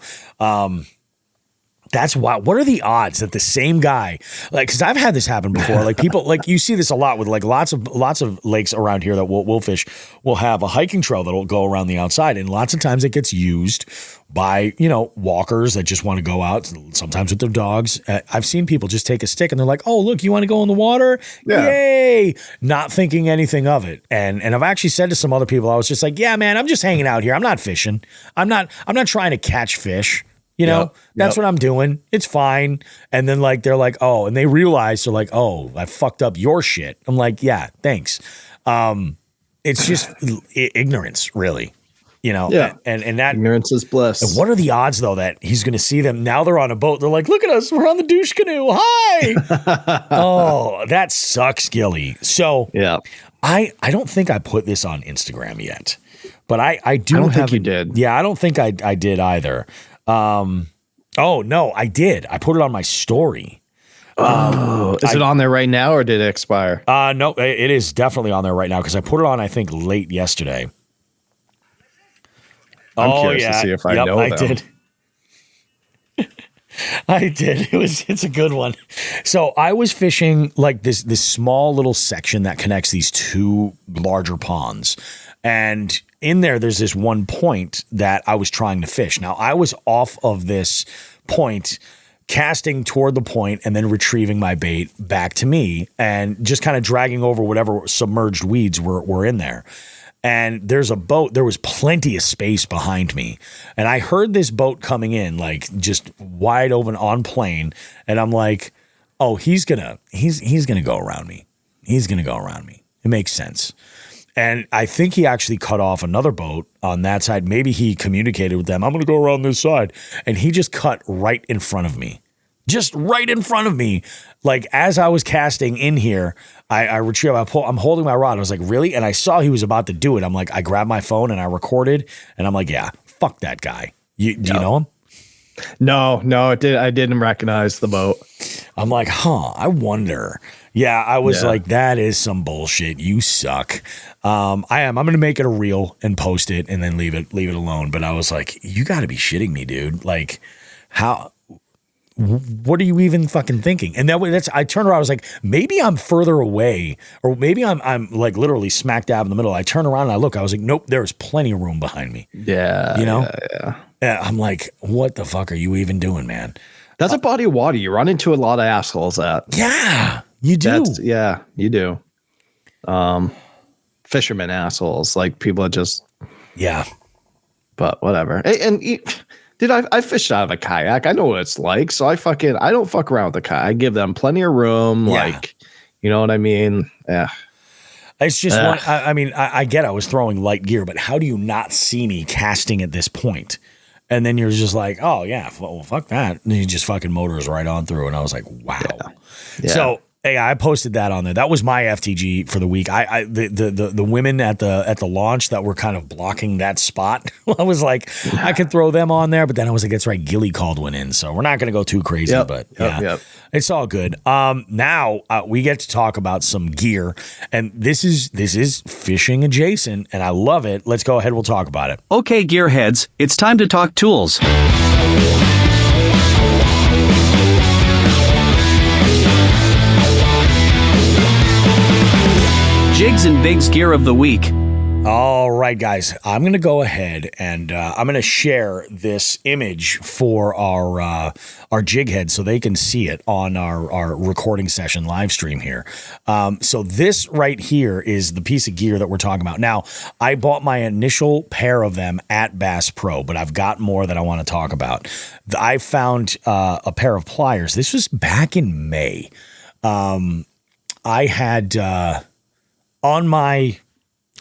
That's why. What are the odds that the same guy, like, because I've had this happen before. Like people, like you see this a lot with like lots of lakes around here that we'll fish. Will have a hiking trail that'll go around the outside, and lots of times it gets used by, you know, walkers that just want to go out. Sometimes with their dogs. I've seen people just take a stick and they're like, "Oh, look, you want to go in the water? Yeah. Yay!" Not thinking anything of it. And I've actually said to some other people, I was just like, "Yeah, man, I'm just hanging out here. I'm not fishing. I'm not trying to catch fish." You know, that's what I'm doing. It's fine. And then like, they're like, oh, and they realize they're like, oh, I fucked up your shit. I'm like, yeah, thanks. It's just ignorance, really. You know, and that ignorance is bliss. And what are the odds though that he's going to see them now? They're on a boat. They're like, look at us. We're on the douche canoe. Hi. Oh, that sucks, Gilly. So yeah, I don't think I put this on Instagram yet, but I do. I don't think you did. Yeah, I don't think I did either. Oh no, I did. I put it on my story. Is it on there right now or did it expire? No, it is definitely on there right now because I put it on, I think, late yesterday. I'm curious to see if I know them. I did. I did. It's a good one. So I was fishing like this small little section that connects these two larger ponds. And in there's this one point that I was trying to fish. Now I was off of this point, casting toward the point and then retrieving my bait back to me and just kind of dragging over whatever submerged weeds were in there. And there's a boat. There was plenty of space behind me. And I heard this boat coming in, like just wide open on plane. And I'm like, oh, he's gonna go around me. He's gonna go around me. It makes sense. And I think he actually cut off another boat on that side. Maybe he communicated with them. I'm going to go around this side. And he just cut right in front of me. Just right in front of me. Like as I was casting in here, I retrieve, I'm holding my rod. I was like, really? And I saw he was about to do it. I'm like, I grabbed my phone and I recorded. And I'm like, yeah, fuck that guy. Do you know him? No, I didn't recognize the boat. I'm like, I wonder. Yeah, I was like, that is some bullshit. You suck. I'm going to make it a reel and post it and then leave it alone. But I was like, you got to be shitting me, dude. Like, what are you even fucking thinking? And I turned around. I was like, maybe I'm further away, or maybe I'm like literally smack dab in the middle. I turn around and I look. I was like, nope, there's plenty of room behind me. Yeah, you know. Yeah. I'm like, what the fuck are you even doing, man? That's a body of water. You run into a lot of assholes at. Yeah, you do. You do. Fishermen assholes, like people that just. Yeah. But whatever. Dude, I fished out of a kayak. I know what it's like. So I don't fuck around with the kayak. I give them plenty of room. Yeah. Like, you know what I mean? Yeah. It's just I get I was throwing light gear, but how do you not see me casting at this point? And then you're just like, oh yeah, well, fuck that. And you just fucking motors right on through. And I was like, wow. Yeah. So hey, I posted that on there. That was my FTG for the week. The women at the launch that were kind of blocking that spot. I was like, I could throw them on there, but then I was like, that's right, Gilly called one in, so we're not going to go too crazy. It's all good. Now we get to talk about some gear, and this is fishing adjacent, and I love it. Let's go ahead. We'll talk about it. Okay, gearheads, it's time to talk tools. Jigs and Bigs Gear of the Week. All right, guys, I'm going to go ahead and I'm going to share this image for our jig head so they can see it on our recording session live stream here. So this right here is the piece of gear that we're talking about. Now, I bought my initial pair of them at Bass Pro, but I've got more that I want to talk about. I found a pair of pliers. This was back in May. I had on my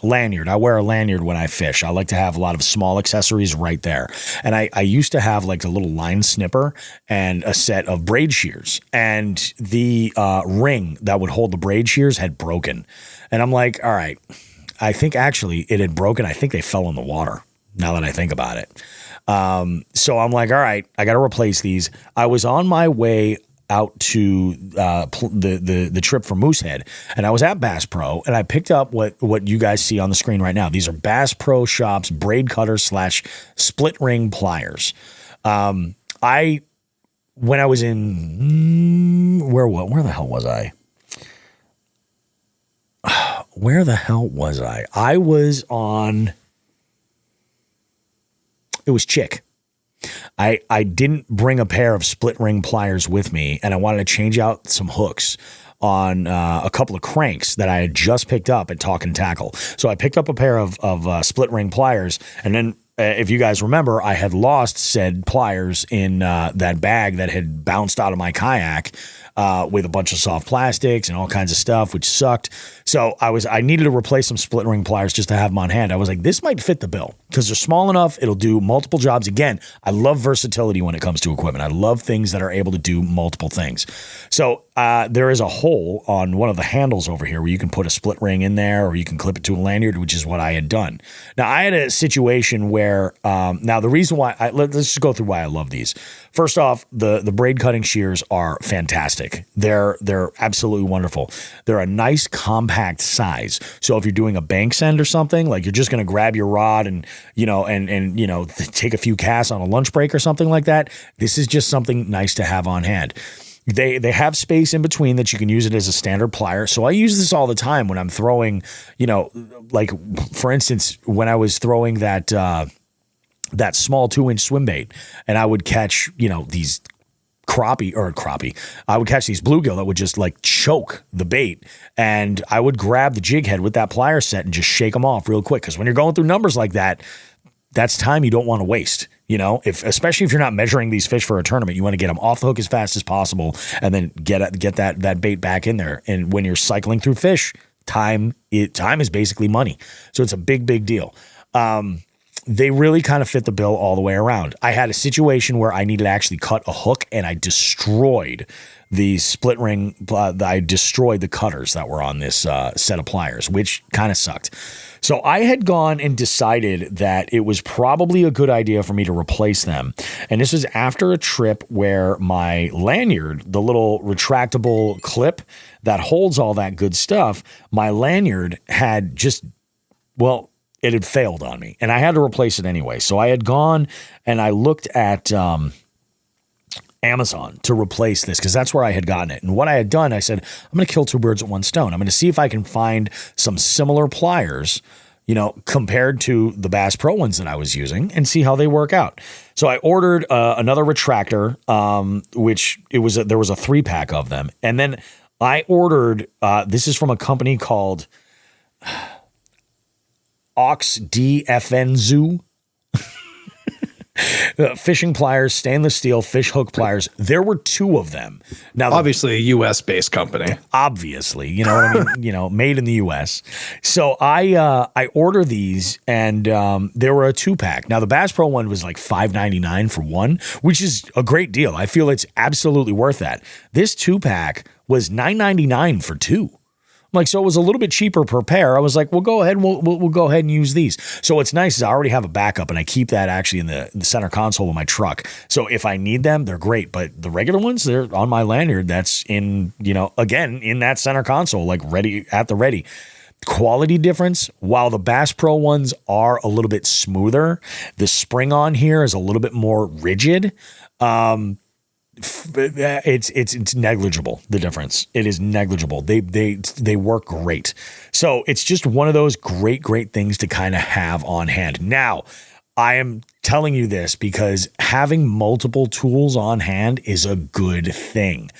lanyard. I wear a lanyard when I fish. I like to have a lot of small accessories right there. And I used to have like a little line snipper and a set of braid shears. And the ring that would hold the braid shears had broken. And I'm like, all right, I think actually it had broken. I think they fell in the water now that I think about it. So I'm like, all right, I got to replace these. I was on my way out to the trip for Moosehead, and I was at Bass Pro, and I picked up what you guys see on the screen right now. These are Bass Pro Shops braid cutters / split ring pliers. When I was in where the hell was I? Where the hell was I? I was on. It was Chick. I didn't bring a pair of split ring pliers with me, and I wanted to change out some hooks on a couple of cranks that I had just picked up at Talk and Tackle. So I picked up a pair of split ring pliers, and then if you guys remember, I had lost said pliers in that bag that had bounced out of my kayak with a bunch of soft plastics and all kinds of stuff, which sucked. So I needed to replace some split ring pliers just to have them on hand. I was like, this might fit the bill because they're small enough. It'll do multiple jobs. Again, I love versatility when it comes to equipment. I love things that are able to do multiple things. So there is a hole on one of the handles over here where you can put a split ring in there, or you can clip it to a lanyard, which is what I had done. Now, I had a situation where now the reason why let's just go through why I love these. First off, the braid cutting shears are fantastic. They're absolutely wonderful. They're a nice compact size. So if you're doing a bank send or something, like you're just going to grab your rod and take a few casts on a lunch break or something like that, this is just something nice to have on hand. They have space in between that you can use it as a standard plier. So I use this all the time when I'm throwing, like for instance, when I was throwing that small 2-inch swim bait, and I would catch, these crappie. I would catch these bluegill that would just like choke the bait, and I would grab the jig head with that plier set and just shake them off real quick. Because when you're going through numbers like that, that's time you don't want to waste. Especially if you're not measuring these fish for a tournament, you want to get them off the hook as fast as possible, and then get that bait back in there. And when you're cycling through fish, time is basically money. So it's a big deal. They really kind of fit the bill all the way around. I had a situation where I needed to actually cut a hook, and I destroyed the split ring. I destroyed the cutters that were on this set of pliers, which kind of sucked. So I had gone and decided that it was probably a good idea for me to replace them. And this was after a trip where my lanyard, the little retractable clip that holds all that good stuff, my lanyard had it had failed on me, and I had to replace it anyway. So I had gone and I looked at Amazon to replace this, because that's where I had gotten it. And what I had done, I said, I'm going to kill two birds with one stone. I'm going to see if I can find some similar pliers, compared to the Bass Pro ones that I was using, and see how they work out. So I ordered another retractor, there was a 3-pack of them. And then I ordered, this is from a company called Ox DFN Zoo. Fishing pliers, stainless steel fish hook pliers. There were 2 of them. Now, obviously a US based company. Obviously, you know what I mean? Made in the US. So I order these, and there were a 2-pack. Now the Bass Pro one was like $5.99 for one, which is a great deal. I feel it's absolutely worth that. This 2-pack was $9.99 for 2. So it was a little bit cheaper per pair. I was like, well, go ahead. We'll go ahead and use these. So what's nice is I already have a backup, and I keep that actually in the center console of my truck. So if I need them, they're great. But the regular ones, they're on my lanyard. That's in, again, in that center console, like ready at the ready. quality difference. While the Bass Pro ones are a little bit smoother, the spring on here is a little bit more rigid. It's negligible, the difference. It is negligible. They work great. So it's just one of those great things to kind of have on hand. Now, I am telling you this because having multiple tools on hand is a good thing.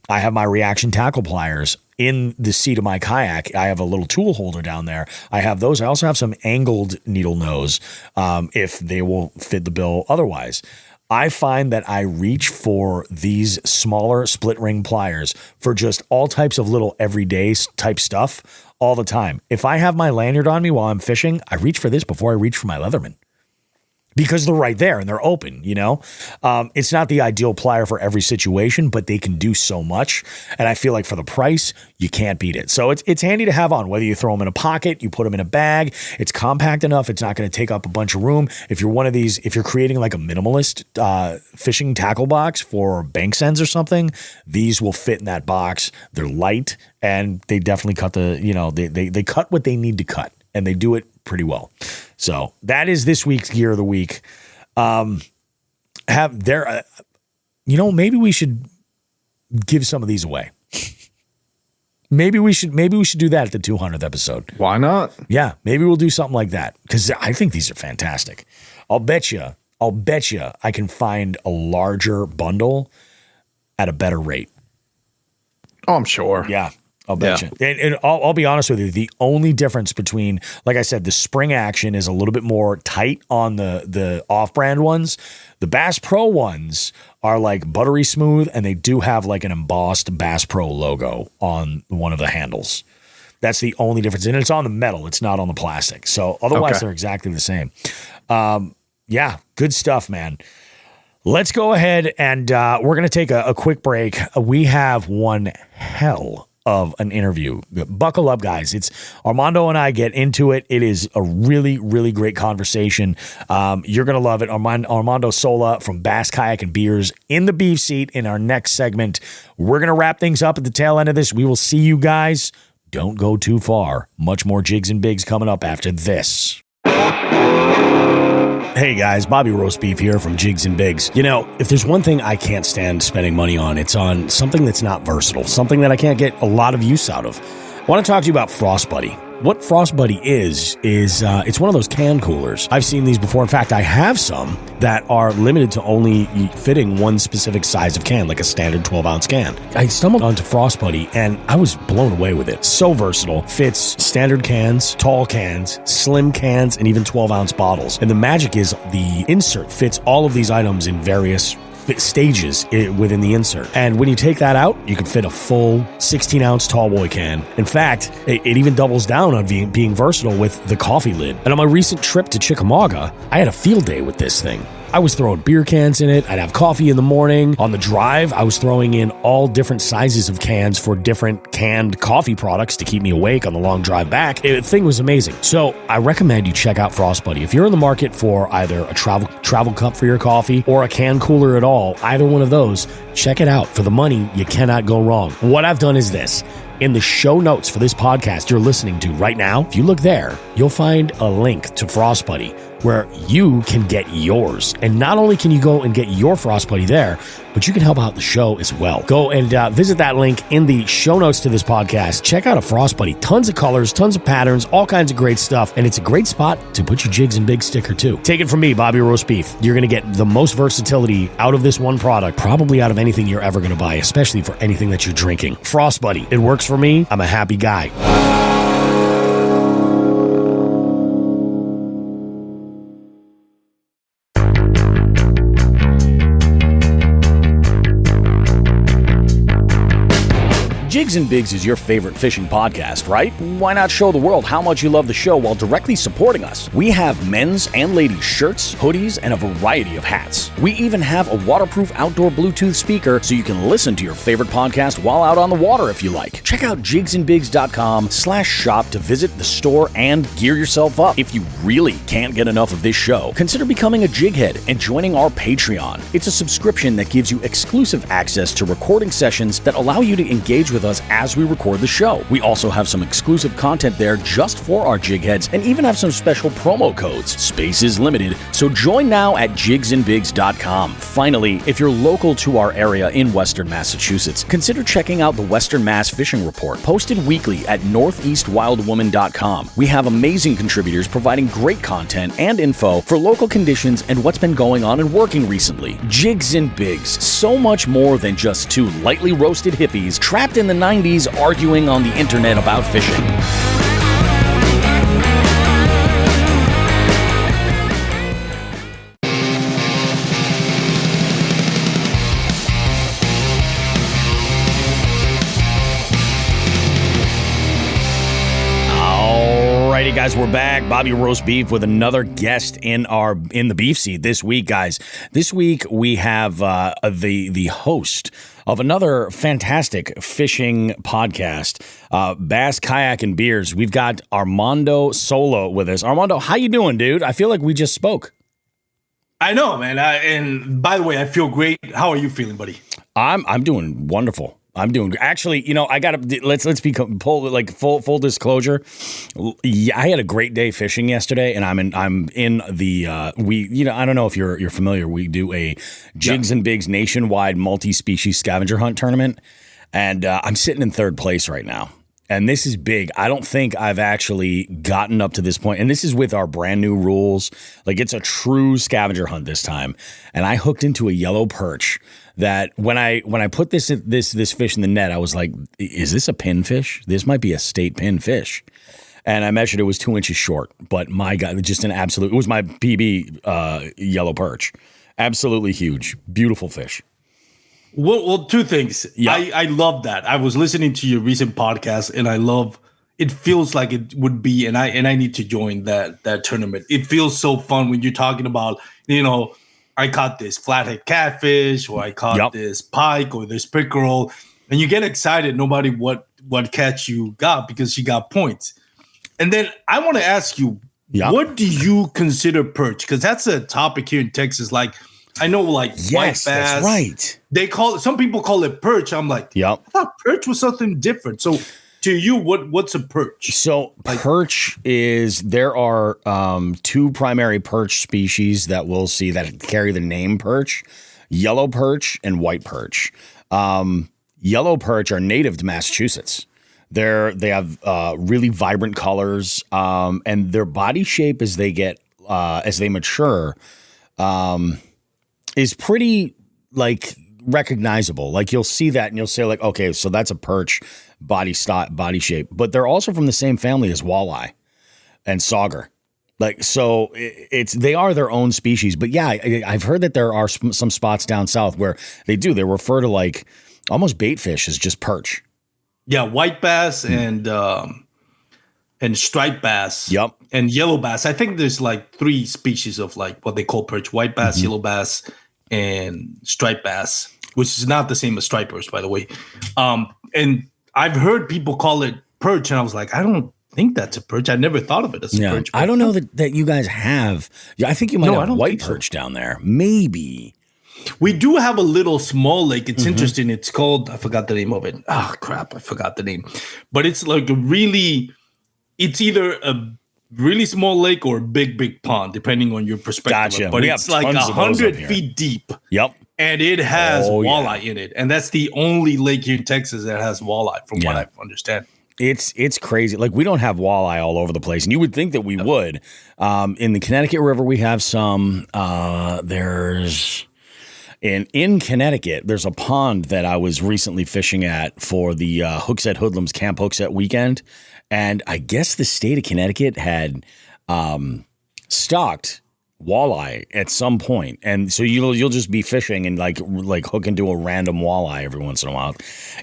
I have my reaction tackle pliers in the seat of my kayak. I have a little tool holder down there. I have those. I also have some angled needle nose if they will fit the bill otherwise. I find that I reach for these smaller split ring pliers for just all types of little everyday type stuff all the time. If I have my lanyard on me while I'm fishing, I reach for this before I reach for my Leatherman. Because they're right there and they're open, you know? It's not the ideal plier for every situation, but they can do so much. And I feel like for the price, you can't beat it. So it's handy to have on, whether you throw them in a pocket, you put them in a bag. It's compact enough. It's not going to take up a bunch of room. If you're one of these, if you're creating like a minimalist fishing tackle box for bank sends or something, these will fit in that box. They're light and they definitely cut they cut what they need to cut, and they do it pretty well. So that is this week's gear of the week. Maybe we should give some of these away. Maybe we should do that at the 200th episode. Why not? Yeah, maybe we'll do something like that because I think these are fantastic. I'll bet you I can find a larger bundle at a better rate. Oh, I'm sure. Yeah. I'll bet you. And I'll be honest with you. The only difference between, like I said, the spring action is a little bit more tight on the off-brand ones. The Bass Pro ones are like buttery smooth, and they do have like an embossed Bass Pro logo on one of the handles. That's the only difference. And it's on the metal. It's not on the plastic. So otherwise, they're exactly the same. Yeah, good stuff, man. Let's go ahead and we're going to take a quick break. We have one hell of an interview. Buckle up, guys. It's Armando and I get into it. It is a really, really great conversation. You're going to love it. Armando Sola from Bass, Kayak, and Beers in the beef seat in our next segment. We're going to wrap things up at the tail end of this. We will see you guys. Don't go too far. Much more Jigs and Bigs coming up after this. Hey guys, Bobby Roast Beef here from Jigs and Bigs. You know, if there's one thing I can't stand spending money on, it's on something that's not versatile, something that I can't get a lot of use out of. I want to talk to you about Frost Buddy. What Frost Buddy is it's one of those can coolers. I've seen these before. In fact, I have some that are limited to only fitting one specific size of can, like a standard 12-ounce can. I stumbled onto Frost Buddy, and I was blown away with it. So versatile. Fits standard cans, tall cans, slim cans, and even 12-ounce bottles. And the magic is the insert fits all of these items in various stages within the insert. And when you take that out, you can fit a full 16-ounce tall boy can. In fact, it even doubles down on being versatile with the coffee lid. And on my recent trip to Chickamauga, I had a field day with this thing. I was throwing beer cans in it. I'd have coffee in the morning. On the drive, I was throwing in all different sizes of cans for different canned coffee products to keep me awake on the long drive back. The thing was amazing. So I recommend you check out Frost Buddy. If you're in the market for either a travel cup for your coffee or a can cooler at all, either one of those, check it out. For the money, you cannot go wrong. What I've done is this. In the show notes for this podcast you're listening to right now, if you look there, you'll find a link to Frost Buddy where you can get yours. And not only can you go and get your Frost Buddy there, but you can help out the show as well. Go and visit that link in the show notes to this podcast. Check out a Frost Buddy. Tons of colors, tons of patterns, all kinds of great stuff. And it's a great spot to put your Jigs and Bigs sticker too. Take it from me, Bobby Roast Beef. You're going to get the most versatility out of this one product, probably out of anything you're ever going to buy, especially for anything that you're drinking. Frost Buddy. It works for me. I'm a happy guy. Jigs and Bigs is your favorite fishing podcast, right? Why not show the world how much you love the show while directly supporting us? We have men's and ladies' shirts, hoodies, and a variety of hats. We even have a waterproof outdoor Bluetooth speaker so you can listen to your favorite podcast while out on the water if you like. Check out jigsandbigs.com/shop to visit the store and gear yourself up. If you really can't get enough of this show, consider becoming a jighead and joining our Patreon. It's a subscription that gives you exclusive access to recording sessions that allow you to engage with us as we record the show. We also have some exclusive content there just for our jig heads and even have some special promo codes. Space is limited, so join now at jigsandbigs.com. Finally, if you're local to our area in Western Massachusetts, consider checking out the Western Mass Fishing Report, posted weekly at northeastwildwoman.com. We have amazing contributors providing great content and info for local conditions and what's been going on and working recently. Jigs and Bigs, so much more than just two lightly roasted hippies trapped in the 90s arguing on the internet about fishing. Alrighty, guys, we're back. Bobby Roast Beef with another guest in the beef seat this week, guys. This week we have the host of another fantastic fishing podcast, Bass, Kayak, and Beers. We've got Armando Sola with us. Armando, how you doing, dude? I feel like we just spoke. I know, man. And by the way, I feel great. How are you feeling, buddy? I'm doing wonderful. I'm doing actually. You know, I gotta let's be full disclosure. Yeah, I had a great day fishing yesterday, and I'm in the I don't know if you're familiar. We do a Jigs and Bigs nationwide multi-species scavenger hunt tournament, and I'm sitting in third place right now. And this is big. I don't think I've actually gotten up to this point. And this is with our brand new rules. Like, it's a true scavenger hunt this time. And I hooked into a yellow perch that when I put this fish in the net, I was like, is this a pinfish? This might be a state pinfish. And I measured, it was 2 inches short. But my God, just it was my PB yellow perch. Absolutely huge. Beautiful fish. Well, two things. Yeah. I love that. I was listening to your recent podcast, and I love. It feels like it would be, and I need to join that tournament. It feels so fun when you're talking about, I caught this flathead catfish, or I caught this pike, or this pickerel, and you get excited. Nobody what catch you got because you got points. And then I want to ask you, what do you consider perch? Because that's a topic here in Texas. Like, I know, like, white bass. That's right. Some people call it perch. I'm like, I thought perch was something different. So to you, what's a perch? So perch is, there are two primary perch species that we'll see that carry the name perch: yellow perch and white perch. Yellow perch are native to Massachusetts. They have really vibrant colors, and their body shape as they mature is pretty recognizable. Like, you'll see that and you'll say, like, okay, so that's a perch body shape. But they're also from the same family as walleye and sauger. Like, so they are their own species. But yeah, I've heard that there are some spots down south where they refer to, like, almost bait fish as just perch. Yeah, white bass and striped bass. Yep. And yellow bass. I think there's like three species of, like, what they call perch: white bass, yellow bass, and striped bass, which is not the same as stripers, by the way. And I've heard people call it perch, and I was like, I don't think that's a perch. I never thought of it as a perch. I don't know that you guys have. Yeah, I think you might have white perch down there. Maybe. We do have a little small lake. It's interesting. It's called, I forgot the name of it. Oh, crap. I forgot the name. But it's like it's either a really small lake or a big pond, depending on your perspective. Gotcha. But it's like 100 feet deep. Yep. And it has walleye in it. And that's the only lake here in Texas that has walleye, from what I understand. It's crazy. Like, we don't have walleye all over the place, and you would think that we would. In the Connecticut River, we have some. In Connecticut, there's a pond that I was recently fishing at for the Hookset Hoodlums Camp Hookset weekend, and I guess the state of Connecticut had stocked walleye at some point, and so you'll just be fishing and like hook into a random walleye every once in a while.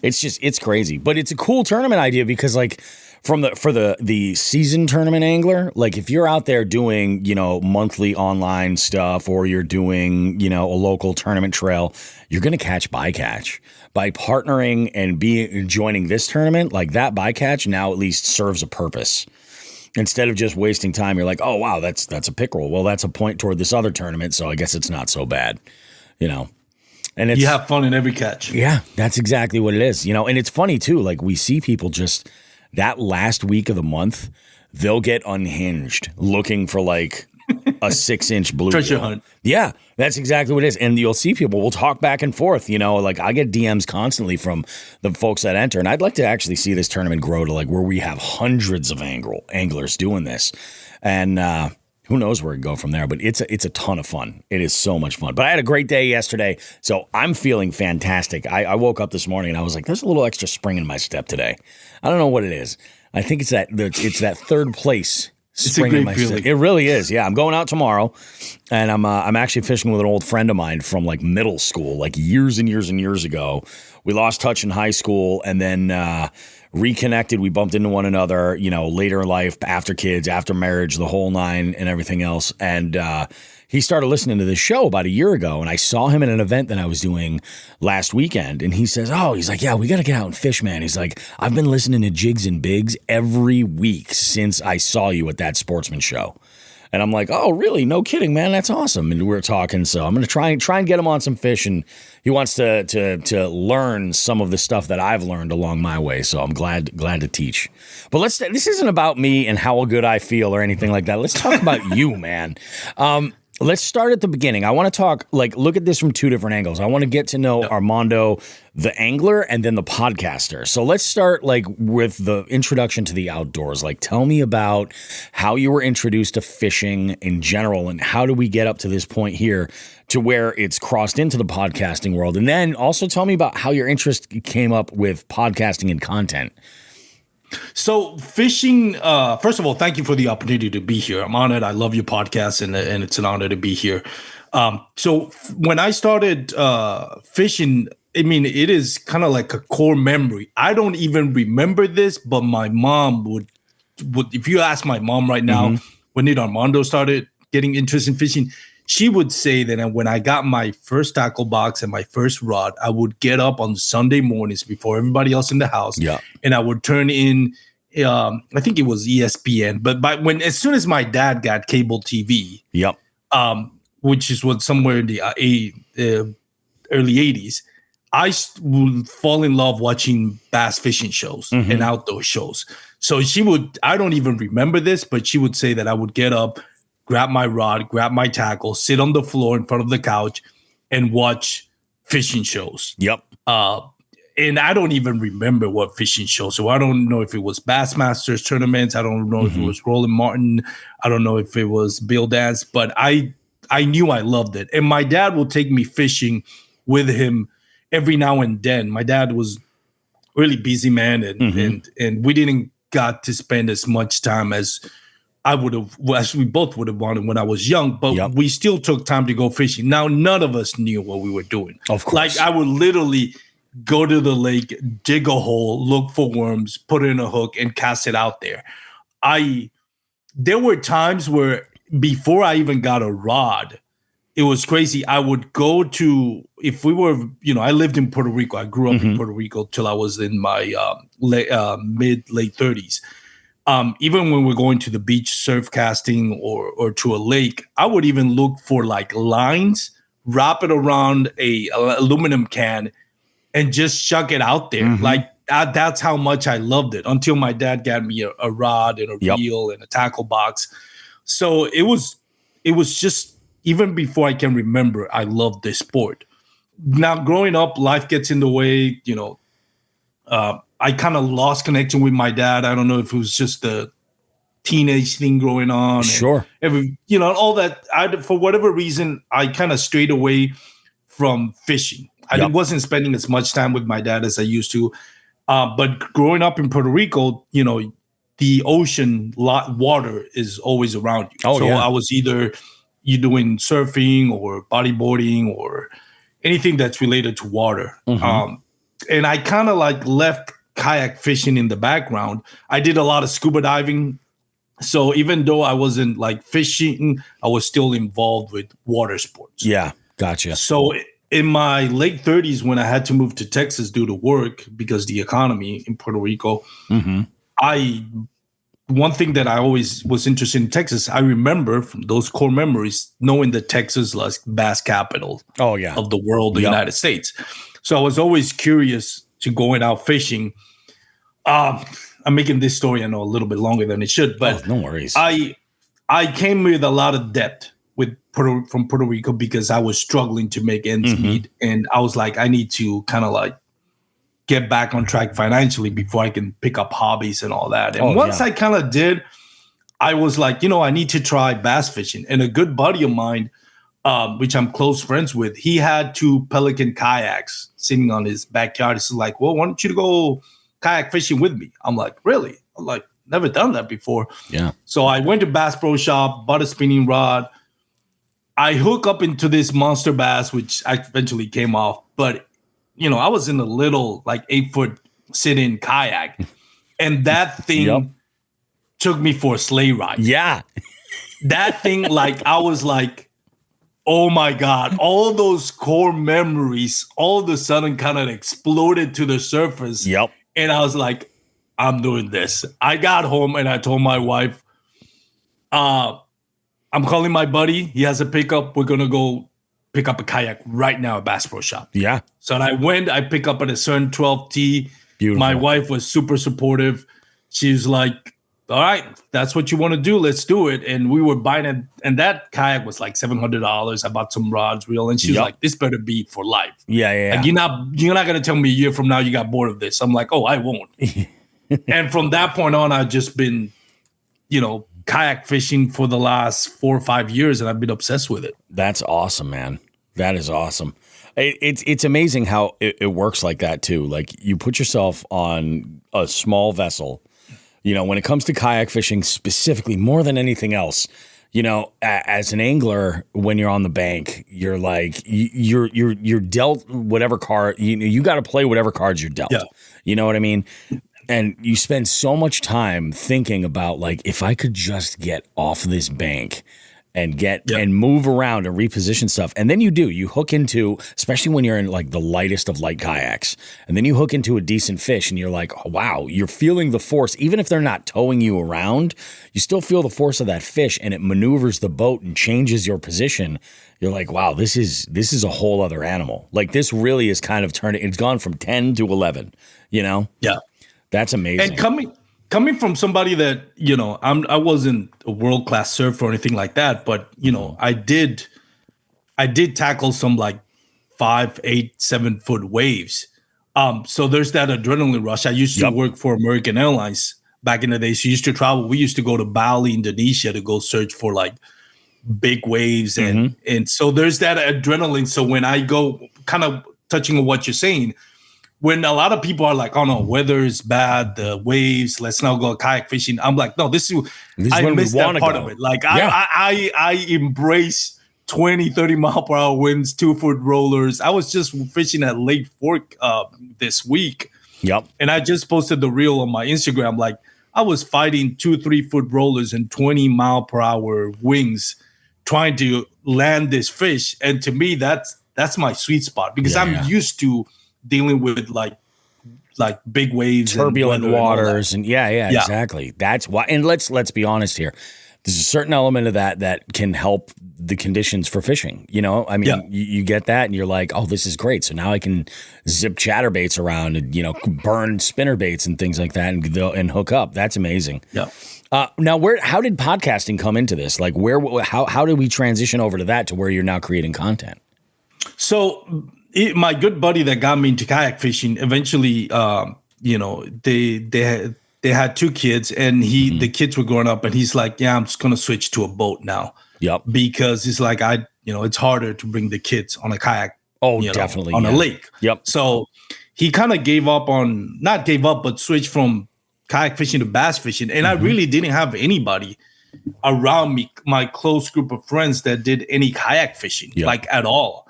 It's crazy, but it's a cool tournament idea because, like, for the season tournament angler, like, if you're out there doing, monthly online stuff, or you're doing, a local tournament trail, you're going to catch bycatch. By partnering and joining this tournament, like, that bycatch now at least serves a purpose. Instead of just wasting time, you're like, oh, wow, that's a pickerel. Well, that's a point toward this other tournament, so I guess it's not so bad, And it's, you have fun in every catch. Yeah, that's exactly what it is. And it's funny too. Like we see people just that last week of the month, they'll get unhinged looking for like a 6-inch bluegill. Treasure hunt. Yeah, that's exactly what it is. And you'll see people, we'll talk back and forth. Like I get DMs constantly from the folks that enter. And I'd like to actually see this tournament grow to like where we have hundreds of anglers doing this. And who knows where it go from there. But it's a ton of fun. It is so much fun. But I had a great day yesterday. So I'm feeling fantastic. I woke up this morning and I was like, there's a little extra spring in my step today. I don't know what it is. I think it's that third place. It's a great feeling. It really is. Yeah, I'm going out tomorrow, and I'm actually fishing with an old friend of mine from like middle school, like years and years and years ago. We lost touch in high school, and then reconnected. We bumped into one another, later in life, after kids, after marriage, the whole nine, and everything else. And he started listening to this show about a year ago, and I saw him at an event that I was doing last weekend, and he says, he's like, yeah, we got to get out and fish, man. He's like, I've been listening to Jigs and Bigs every week since I saw you at that sportsman show. And I'm like, oh, really? No kidding, man. That's awesome. And we're talking, so I'm going to try and get him on some fish, and he wants to learn some of the stuff that I've learned along my way. So I'm glad to teach. But this isn't about me and how good I feel or anything like that. Let's talk about you, man. Let's start at the beginning. I want to talk, look at this from two different angles. I want to get to know Armando, the angler, and then the podcaster. So let's start, with the introduction to the outdoors. Tell me about how you were introduced to fishing in general, and how do we get up to this point here to where it's crossed into the podcasting world? And then also tell me about how your interest came up with podcasting and content. So fishing, first of all, thank you for the opportunity to be here. I'm honored. I love your podcast, and it's an honor to be here. So when I started fishing, it is kind of like a core memory. I don't even remember this, but my mom would if you ask my mom right now, when did Armando started getting interested in fishing, she would say that when I got my first tackle box and my first rod, I would get up on Sunday mornings before everybody else in the house, and I would turn in, I think it was ESPN, but as soon as my dad got cable TV, which was somewhere in the early 80s, I would fall in love watching bass fishing shows and outdoor shows. So I don't even remember this, but she would say that I would get up, grab my rod, grab my tackle, sit on the floor in front of the couch, and watch fishing shows. And I don't even remember what fishing shows. So I don't know if it was Bassmasters tournaments. I don't know if it was Roland Martin. I don't know if it was Bill Dance. But I knew I loved it. And my dad would take me fishing with him every now and then. My dad was really busy, man, and we didn't got to spend as much time as I would have, as we both would have wanted when I was young, but we still took time to go fishing. Now, none of us knew what we were doing. Of course. I would literally go to the lake, dig a hole, look for worms, put in a hook, and cast it out there. There were times where before I even got a rod, it was crazy. I would go to, if we were, I lived in Puerto Rico. I grew up in Puerto Rico till I was in my late 30s. Even when we're going to the beach surf casting or to a lake, I would even look for lines, wrap it around a aluminum can, and just chuck it out there. That's how much I loved it until my dad got me a rod and a reel and a tackle box. So it was just, even before I can remember, I loved this sport. Now, growing up, life gets in the way, I kind of lost connection with my dad. I don't know if it was just the teenage thing going on. Sure. All that. For whatever reason, I kind of strayed away from fishing. I wasn't spending as much time with my dad as I used to. But growing up in Puerto Rico, the ocean water is always around you. I was either you doing surfing or bodyboarding or anything that's related to water. And I kind of left kayak fishing in the background. I did a lot of scuba diving. So even though I wasn't fishing, I was still involved with water sports. Yeah, gotcha. So in my late 30s, when I had to move to Texas due to work because the economy in Puerto Rico, I one thing that I always was interested in Texas, I remember from those core memories, knowing that Texas was bass capital of the world, the United States. So I was always curious to going out fishing. I'm making this story, I know, a little bit longer than it should, but no worries. I came with a lot of debt from Puerto Rico because I was struggling to make ends meet. And I was like, I need to kind of like get back on track financially before I can pick up hobbies and all that. And once I kind of did, I was like, I need to try bass fishing. And a good buddy of mine, which I'm close friends with, he had 2 Pelican kayaks sitting on his backyard. He's like, well, why don't you go kayak fishing with me? I'm like, really? I'm like, never done that before. Yeah. So I went to Bass Pro Shop, bought a spinning rod. I hook up into this monster bass, which eventually came off. But, I was in a little like 8-foot sit-in kayak. And that thing took me for a sleigh ride. Yeah. That thing, like, I was like, oh my God, all those core memories all of a sudden kind of exploded to the surface. Yep. And I was like, I'm doing this. I got home and I told my wife, I'm calling my buddy. He has a pickup. We're going to go pick up a kayak right now at Bass Pro Shop. Yeah. So I pick up at a certain 12T. Beautiful. My wife was super supportive. She's like, all right, that's what you want to do. Let's do it. And we were buying it. And that kayak was like $700. I bought some rods, reel. And she was like, this better be for life. Yeah. Like, you're not going to tell me a year from now you got bored of this. I'm like, oh, I won't. And from that point on, I've just been, kayak fishing for the last 4 or 5 years. And I've been obsessed with it. That's awesome, man. That is awesome. It's amazing how it works like that too. Like you put yourself on a small vessel. When it comes to kayak fishing specifically, more than anything else, as an angler, when you're on the bank, you're like you're dealt whatever card you got to play whatever cards you're dealt. Yeah. You know what I mean? And you spend so much time thinking about like if I could just get off this bank and and move around and reposition stuff. And then you hook into, especially when you're in like the lightest of light kayaks, and then you hook into a decent fish and you're like, oh, wow, you're feeling the force. Even if they're not towing you around, you still feel the force of that fish and it maneuvers the boat and changes your position. You're like, wow, this is a whole other animal. Like this really is kind of it's gone from 10 to 11, Yeah. That's amazing. And coming from somebody that, I wasn't a world-class surfer or anything like that, but, I did tackle some like 5, 8, 7 foot waves. So there's that adrenaline rush. I used to work for American Airlines back in the day. So used to travel. We used to go to Bali, Indonesia to go search for like big waves. And so there's that adrenaline. So when I go kind of touching on what you're saying, when a lot of people are like, oh no, weather is bad, the waves, let's now go kayak fishing. I'm like, no, I miss that part of it. Like I embrace 20, 30 mile per hour winds, 2-foot rollers. I was just fishing at Lake Fork this week. Yep. And I just posted the reel on my Instagram. Like I was fighting 2-3 foot rollers and 20 mile per hour wings trying to land this fish. And to me, that's my sweet spot because I'm used to dealing with like big waves, turbulent waters, and exactly. That's why. And let's be honest here. There's a certain element of that can help the conditions for fishing. I mean, you get that, and you're like, oh, this is great. So now I can zip chatterbaits around and burn spinner baits and things like that, and hook up. That's amazing. Yeah. Now, how did podcasting come into this? Like, how did we transition over to that to where you're now creating content? So. My good buddy that got me into kayak fishing, eventually, they had 2 kids, and the kids were growing up, and he's like, yeah, I'm just gonna switch to a boat now. Yep. Because it's like it's harder to bring the kids on a kayak. Oh, definitely on a lake. Yep. So he kind of not gave up, but switched from kayak fishing to bass fishing, and I really didn't have anybody around me, my close group of friends that did any kayak fishing, like at all.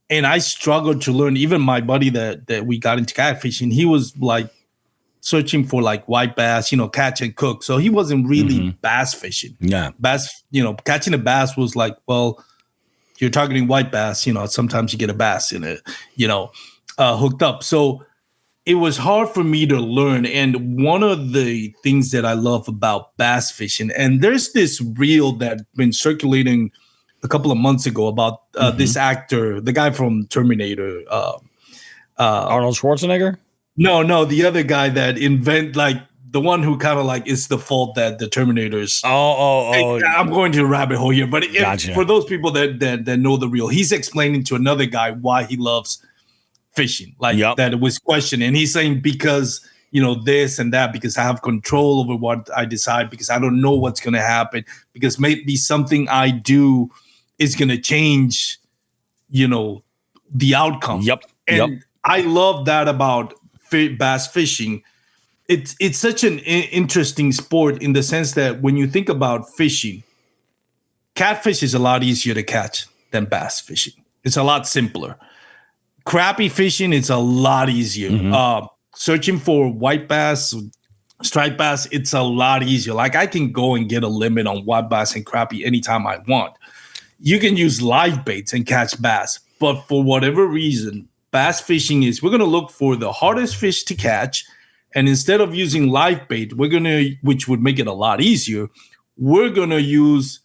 And I struggled to learn. Even my buddy that we got into kayak fishing, he was like searching for like white bass, catch and cook. So he wasn't really bass fishing. Yeah. Bass, catching a bass was like, well, you're targeting white bass, sometimes you get a bass in it, hooked up. So it was hard for me to learn. And one of the things that I love about bass fishing, and there's this reel that's been circulating a couple of months ago about this actor, the guy from Terminator. Arnold Schwarzenegger? No, the other guy that the one who kind of like is the fault that the Terminators. I'm going to a rabbit hole here, but for those people that know the reel, he's explaining to another guy why he loves fishing, that it was questioned, and he's saying because this and that, because I have control over what I decide, because I don't know what's going to happen, because maybe something I do is going to change, the outcome. And I love that about bass fishing. It's such an interesting sport in the sense that when you think about fishing, catfish is a lot easier to catch than bass fishing. It's a lot simpler. Crappie fishing, it's a lot easier. Searching for white bass, striped bass, it's a lot easier. Like I can go and get a limit on white bass and crappie anytime I want. You can use live baits and catch bass, but for whatever reason, bass fishing we're going to look for the hardest fish to catch. And instead of using live bait, which would make it a lot easier, we're going to use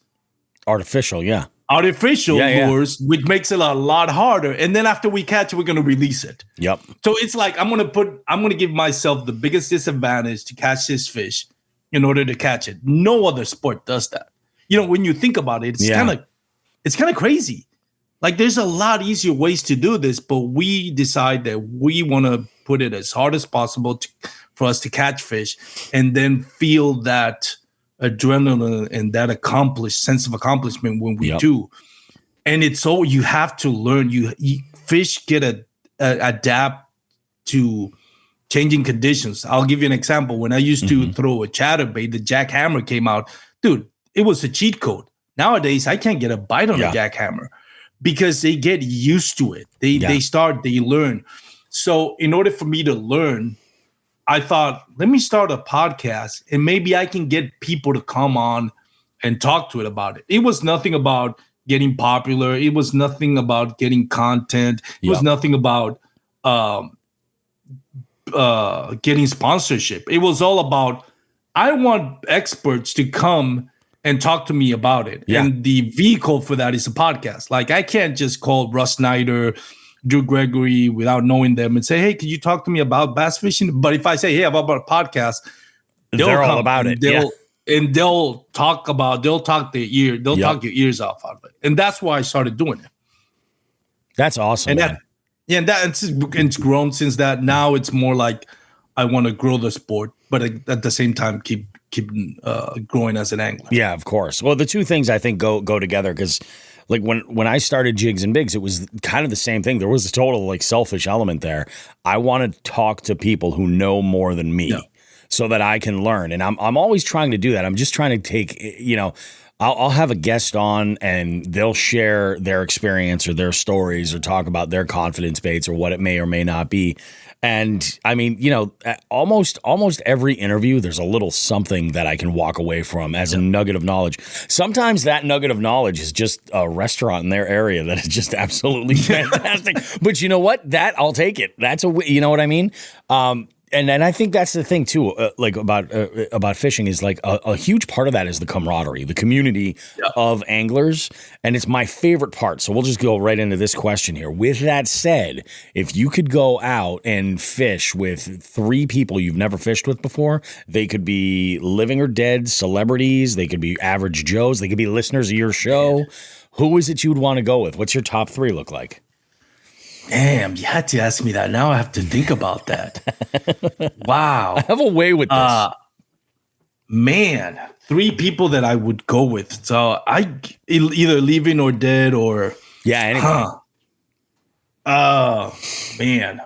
artificial lures, which makes it a lot harder. And then after we catch it, we're going to release it. So it's like I'm going to give myself the biggest disadvantage to catch this fish in order to catch it. No other sport does that. When you think about it, it's kind of crazy. Like there's a lot easier ways to do this, but we decide that we want to put it as hard as possible for us to catch fish and then feel that adrenaline and that sense of accomplishment when we do. And it's so you have to learn. Fish get adapt to changing conditions. I'll give you an example. When I used to throw a chatterbait, the jackhammer came out. Dude, it was a cheat code. Nowadays, I can't get a bite on a jackhammer because they get used to it. They learn. So in order for me to learn, I thought, let me start a podcast and maybe I can get people to come on and talk to it about it. It was nothing about getting popular. It was nothing about getting content. It was nothing about getting sponsorship. It was all about, I want experts to come and talk to me about it. And the vehicle for that is a podcast. Like I can't just call Russ Snyder, Drew Gregory without knowing them and say, hey, can you talk to me about bass fishing? But if I say, hey, I'm about a podcast, they're all about it. They'll talk your ears off out of it. And that's why I started doing it. That's awesome. And it's grown since that. Now it's more like I want to grow the sport, but at the same time, keep growing as an angler. Yeah, of course. Well, the two things I think go together because like when I started Jigs and Bigs, it was kind of the same thing. There was a total like selfish element there. I want to talk to people who know more than me so that I can learn. And I'm always trying to do that. I'm just trying to take, I'll have a guest on and they'll share their experience or their stories or talk about their confidence baits or what it may or may not be. And I mean, almost every interview, there's a little something that I can walk away from as a nugget of knowledge. Sometimes that nugget of knowledge is just a restaurant in their area that is just absolutely fantastic. But you know what? I'll take it. You know what I mean? And I think that's the thing too, about fishing is like a huge part of that is the camaraderie, the community of anglers, and it's my favorite part. So we'll just go right into this question here. With that said, if you could go out and fish with 3 people you've never fished with before, they could be living or dead celebrities, they could be average Joes, they could be listeners of your show. Who is it you'd want to go with? What's your top 3 look like? Damn, you had to ask me that. Now I have to think about that. Wow. I have a way with this. Man, 3 people that I would go with. So I either living or dead or... Yeah, anyway. Oh, man.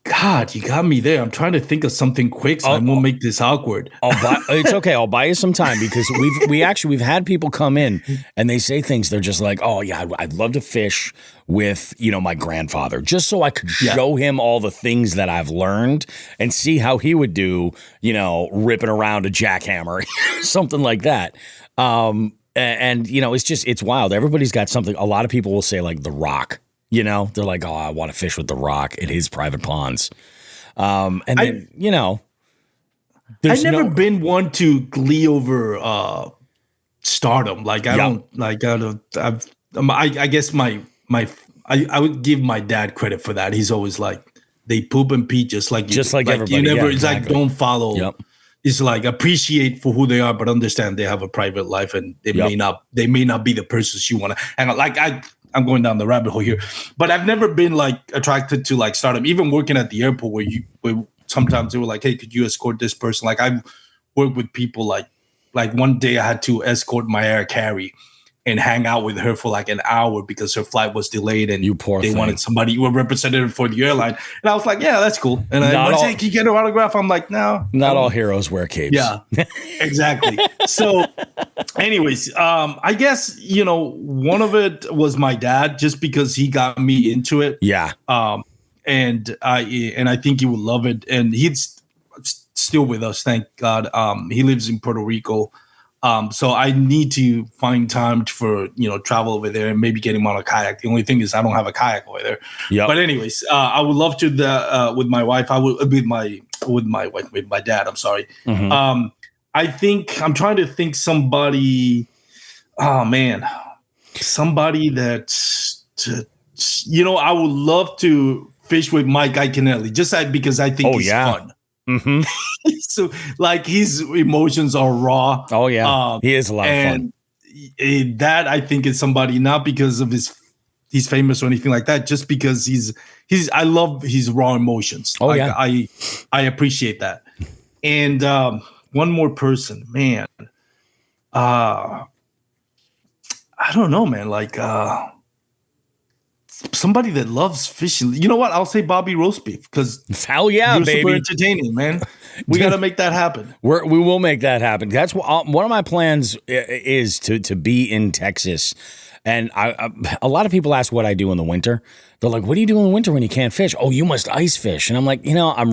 God, you got me there. I'm trying to think of something quick so I won't make this awkward. It's okay. I'll buy you some time because we've had people come in and they say things. They're just like, oh yeah, I'd love to fish with, my grandfather just so I could show him all the things that I've learned and see how he would do, ripping around a jackhammer, something like that. And it's wild. Everybody's got something. A lot of people will say like The Rock. You know, they're like, oh, I want to fish with The Rock at his private ponds. And then, you know, I've never been one to glee over stardom. Like I guess I would give my dad credit for that. He's always like, they poop and pee just like everybody. You never, yeah, it's like, don't follow. Yep. It's like appreciate for who they are, but understand they have a private life and they may not be the persons you want to hang out. Like I'm going down the rabbit hole here, but I've never been like attracted to like stardom. Even working at the airport where sometimes they were like, hey, could you escort this person? Like I work with people like one day I had to escort my air carry and hang out with her for like an hour because her flight was delayed and they wanted somebody who representative for the airline. And I was like, yeah, that's cool. And I said, can you get her autograph? I'm like, no. Not all heroes wear capes. Yeah, exactly. So anyways, I guess, you know, one of it was my dad just because he got me into it. Yeah. And I think he would love it. And he's still with us, thank God. He lives in Puerto Rico. So I need to find time for, you know, travel over there and maybe get him on a kayak. The only thing is I don't have a kayak over there. Yep. But anyways, I would love to with my wife. I would with my dad. I'm sorry. Mm-hmm. I think I'm trying to think somebody. Oh man, somebody that you know, I would love to fish with Mike Iaconelli just because I think he's fun. Mm-hmm. So like his emotions are raw. Oh yeah, he is a lot of fun. That I think is somebody not because of he's famous or anything like that, just because he's I love his raw emotions. Oh like, yeah, I appreciate that. And one more person, man. I don't know, man. Like somebody that loves fishing. You know what? I'll say Bobby Roast Beef because hell yeah, you're baby, super entertaining, man. We got to make that happen. We will make that happen. That's what one of my plans is to be in Texas. And a lot of people ask what I do in the winter. They're like, what do you do in the winter when you can't fish? Oh, you must ice fish. And I'm like, you know, I'm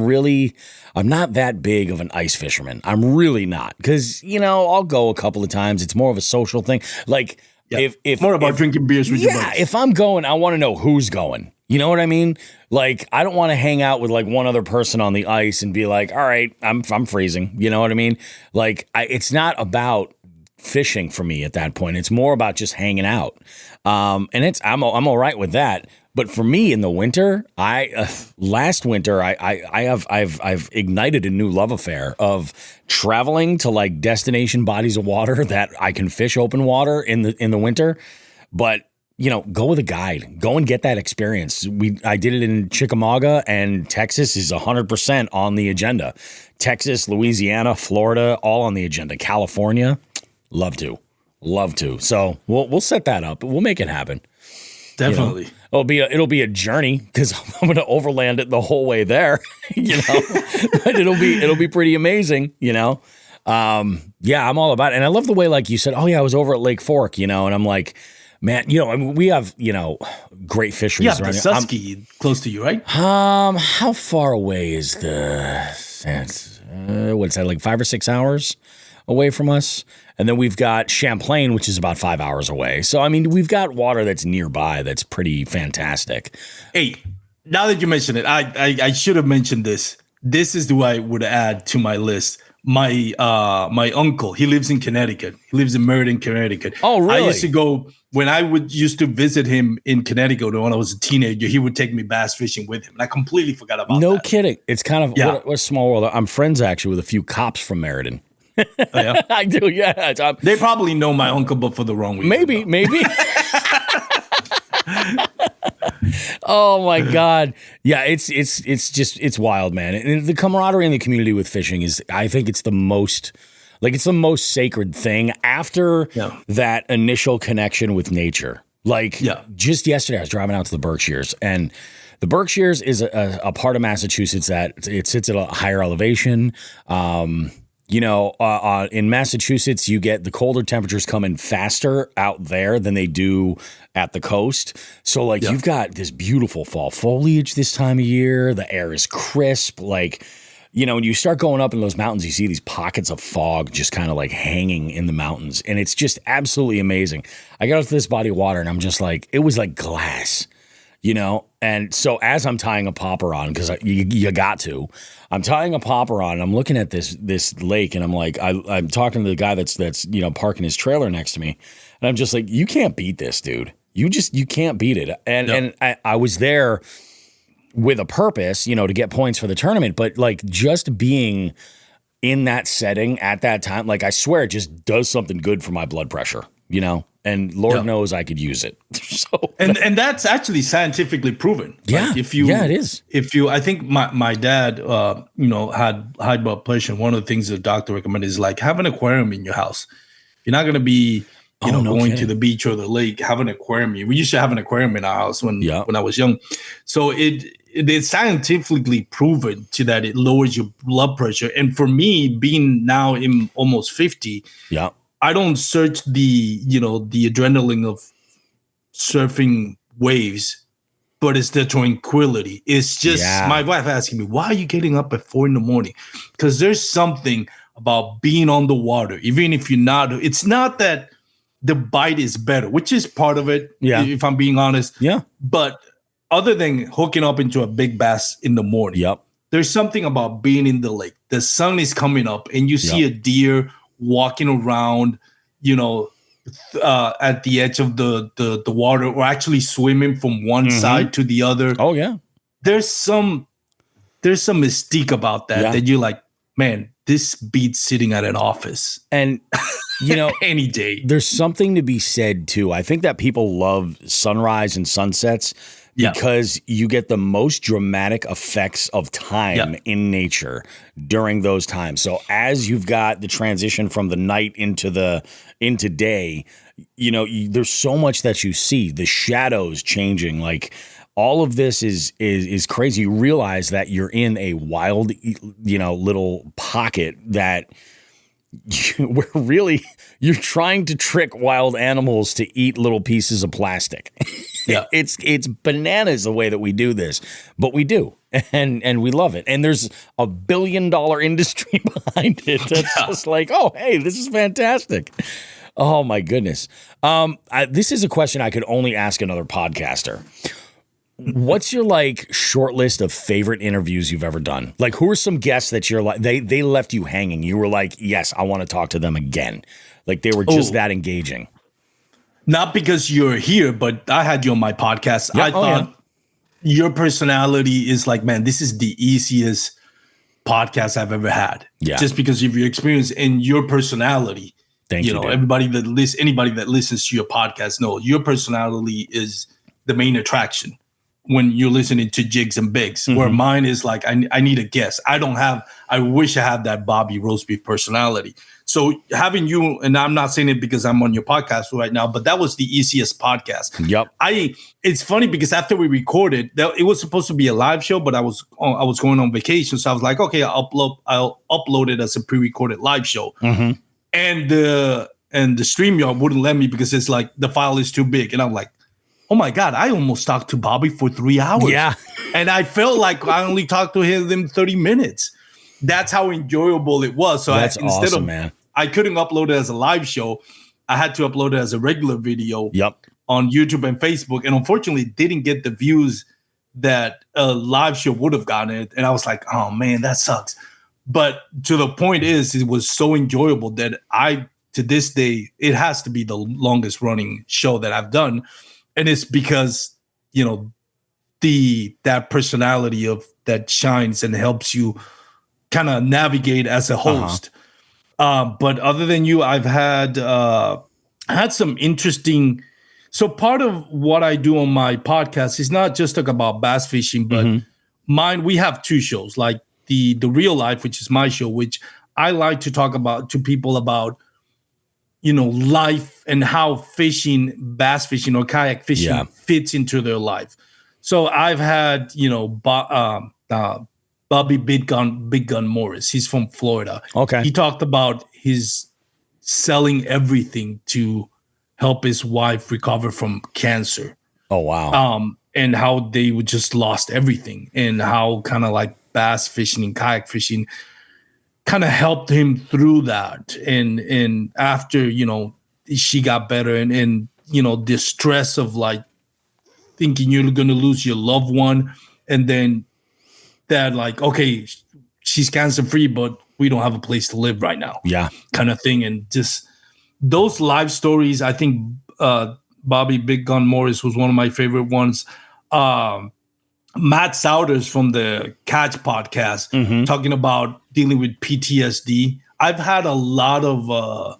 not that big of an ice fisherman. I'm really not. Because, you know, I'll go a couple of times. It's more of a social thing. Like, if more about drinking beers with your buddies. If I'm going, I want to know who's going. You know what I mean? Like, I don't want to hang out with like one other person on the ice and be like, all right, I'm freezing. You know what I mean? Like, it's not about fishing for me at that point. It's more about just hanging out. And I'm all right with that. But for me in the winter, last winter I've ignited a new love affair of traveling to like destination bodies of water that I can fish open water in the winter. But you know, go with a guide. Go and get that experience. I did it in Chickamauga, and Texas is 100% on the agenda. Texas, Louisiana, Florida, all on the agenda. California, love to. So we'll set that up. We'll make it happen. Definitely. You know, it'll be a journey because I'm going to overland it the whole way there. You know, but it'll be pretty amazing. You know, yeah, I'm all about it, and I love the way like you said, oh yeah, I was over at Lake Fork. You know, and I'm like, man, you know, I mean, we have, you know, great fisheries. Yeah, the Susky close to you, right? How far away is what's that, like 5 or 6 hours away from us? And then we've got Champlain, which is about 5 hours away. So, I mean, we've got water that's nearby that's pretty fantastic. Hey, now that you mention it, I should have mentioned this. This is who I would add to my list. My uncle, he lives in Connecticut. He lives in Meriden, Connecticut. Oh, really? I used to go when I used to visit him in Connecticut when I was a teenager. He would take me bass fishing with him, and I completely forgot about that. No kidding. It's kind of what a small world. I'm friends actually with a few cops from Meriden. Oh, yeah? I do. Yeah, they probably know my uncle, but for the wrong reason. Maybe. Oh my God. Yeah, it's wild, man. And the camaraderie in the community with fishing is, I think it's the most sacred thing after that initial connection with nature. Like just yesterday I was driving out to the Berkshires, and the Berkshires is a part of Massachusetts that it sits at a higher elevation. You know, in Massachusetts, you get the colder temperatures coming faster out there than they do at the coast. So, like, you've got this beautiful fall foliage this time of year. The air is crisp. Like, you know, when you start going up in those mountains, you see these pockets of fog just kind of like hanging in the mountains. And it's just absolutely amazing. I got up to this body of water, and I'm just like, it was like glass. you know? And so as I'm tying a popper on, because you got to, I'm tying a popper on, and I'm looking at this lake, and I'm like, I'm talking to the guy that's you know, parking his trailer next to me, and I'm just like, you can't beat this, dude. You can't beat it. And I was there with a purpose, you know, to get points for the tournament, but like just being in that setting at that time, like I swear it just does something good for my blood pressure, you know? And Lord knows I could use it. So and that's actually scientifically proven. Yeah. Like if you, it is. If you, I think my dad, you know, had high blood pressure. One of the things the doctor recommended is like have an aquarium in your house. You're not going to be, you know, going to the beach or the lake, have an aquarium. We used to have an aquarium in our house when I was young. So it is scientifically proven to that it lowers your blood pressure. And for me, being now in almost 50, I don't search the adrenaline of surfing waves, but it's the tranquility. It's just my wife asking me, why are you getting up at 4 a.m? Because there's something about being on the water, even if you're not. It's not that the bite is better, which is part of it, if I'm being honest. Yeah. But other than hooking up into a big bass in the morning, there's something about being in the lake. The sun is coming up, and you see a deer walking around, you know, at the edge of the water, or actually swimming from one side to the other. Oh yeah. There's some mystique about that you're like, man, this beats sitting at an office. And you know, any day. There's something to be said too. I think that people love sunrise and sunsets because you get the most dramatic effects of time in nature during those times. So as you've got the transition from the night into day, you know, there's so much that you see, the shadows changing, like all of this is crazy. You realize that you're in a wild, you know, little pocket that you're trying to trick wild animals to eat little pieces of plastic. Yeah. It's bananas the way that we do this, but we do. And we love it. And there's a $1 billion industry behind it. That's just like, oh, hey, this is fantastic. Oh my goodness. This is a question I could only ask another podcaster. What's your like short list of favorite interviews you've ever done? Like, who are some guests that you're like, they left you hanging? You were like, yes, I want to talk to them again. Like they were just that engaging. Not because you're here, but I had you on my podcast. Yeah, I thought your personality is like, man, this is the easiest podcast I've ever had. Yeah. Just because of your experience and your personality. Thank you. You know, anybody that listens to your podcast knows your personality is the main attraction when you're listening to Jigs and Bigs, where mine is like, I need a guest. I wish I had that Bobby roast beef personality. So having you, and I'm not saying it because I'm on your podcast right now, but that was the easiest podcast. Yep. It's funny because after we recorded, it was supposed to be a live show, but I was going on vacation. So I was like, okay, I'll upload it as a pre-recorded live show. And the StreamYard wouldn't let me because it's like the file is too big. And I'm like, oh my God, I almost talked to Bobby for 3 hours. Yeah. And I felt like I only talked to him 30 minutes. That's how enjoyable it was. So That's instead awesome, of, man. I couldn't upload it as a live show. I had to upload it as a regular video on YouTube and Facebook. And unfortunately, didn't get the views that a live show would have gotten it. And I was like, oh man, that sucks. But to the point is, it was so enjoyable that to this day, it has to be the longest running show that I've done. And it's because, you know, that personality of that shines and helps you kind of navigate as a host. But other than you, I've had some interesting. So part of what I do on my podcast is not just talk about bass fishing, but mine. We have two shows, like the Real Life, which is my show, which I like to talk to people about, you know, life and how fishing, bass fishing or kayak fishing fits into their life. So I've had, you know, Bobby Big Gun Morris. He's from Florida. Okay. He talked about his selling everything to help his wife recover from cancer. Oh, wow. And how they would just lost everything, and how kind of like bass fishing and kayak fishing kind of helped him through that. And after, you know, she got better and you know, the stress of like thinking you're going to lose your loved one, and then that like, okay, she's cancer free, but we don't have a place to live right now. Yeah. Kind of thing. And just those live stories, I think Bobby Big Gun Morris was one of my favorite ones. Matt Souders from the Catch podcast talking about dealing with PTSD. I've had a lot of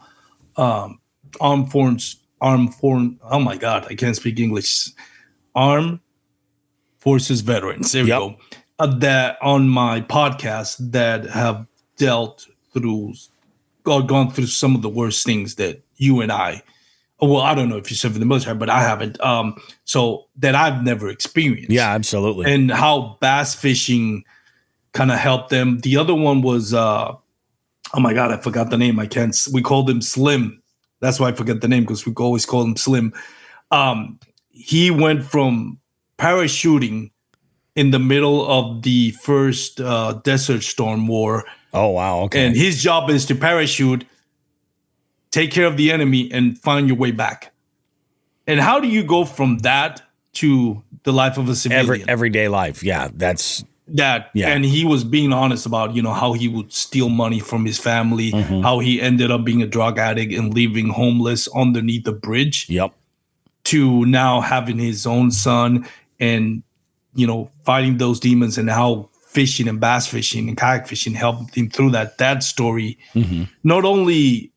armed forces. Oh my God, I can't speak English. Armed forces veterans. There we go. That on my podcast that have dealt through or gone through some of the worst things that you and I. Well, I don't know if you served in the military, but I haven't. So that I've never experienced. Yeah, absolutely. And how bass fishing kind of helped them. The other one was, oh my God, I forgot the name. We called him Slim. That's why I forget the name, because we always call him Slim. He went from parachuting in the middle of the first Desert Storm war. Oh, wow. Okay. And his job is to parachute, take care of the enemy, and find your way back. And how do you go from that to the life of a civilian? Everyday life. Yeah, that's that. Yeah. And he was being honest about, how he would steal money from his family, how he ended up being a drug addict and living homeless underneath the bridge. Yep. To now having his own son and, fighting those demons, and how fishing and bass fishing and kayak fishing helped him through that. That story not only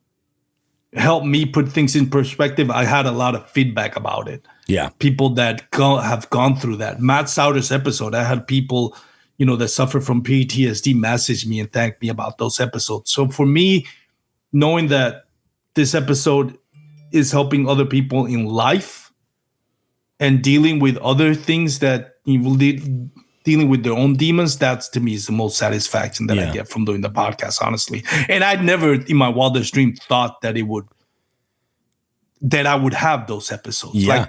helped me put things in perspective, I had a lot of feedback about it. Yeah. People that have gone through that. Matt Souders episode, I had people, that suffer from PTSD message me and thank me about those episodes. So for me, knowing that this episode is helping other people in life and dealing with other things that dealing with their own demons, that's to me is the most satisfaction that I get from doing the podcast, honestly. And I'd never in my wildest dream thought that I would have those episodes. Yeah.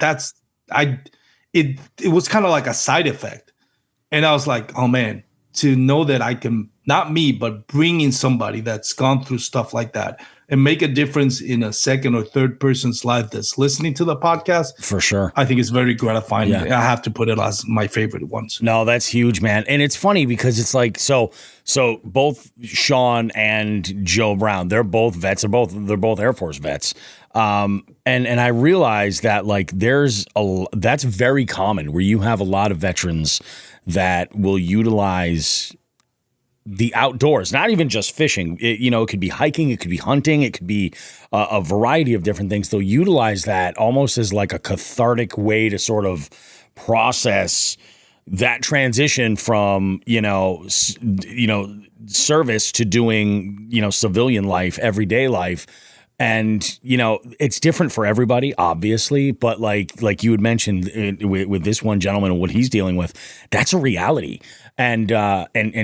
Like it was kind of like a side effect. And I was like, oh man, to know that I can, not me, but bring in somebody that's gone through stuff like that and make a difference in a second or third person's life that's listening to the podcast. For sure. I think it's very gratifying. Yeah. I have to put it as my favorite ones. No, that's huge, man. And it's funny because it's like, so both Sean and Joe Brown, they're both vets. They're both Air Force vets. And I realized that like that's very common where you have a lot of veterans that will utilize the outdoors, not even just fishing. It could be hiking, it could be hunting, it could be a variety of different things. They'll utilize that almost as like a cathartic way to sort of process that transition from, service to doing, civilian life, everyday life. And, it's different for everybody, obviously, but like you had mentioned with this one gentleman and what he's dealing with, that's a reality. And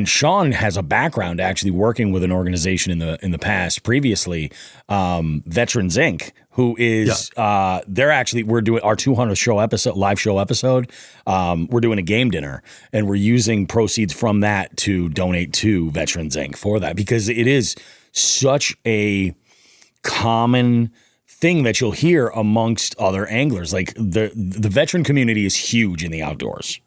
Sean has a background actually working with an organization in the past previously, Veterans Inc., who is we're doing our 200th live show episode. We're doing a game dinner, and we're using proceeds from that to donate to Veterans Inc. for that, because it is such a common thing that you'll hear amongst other anglers. Like the veteran community is huge in the outdoors.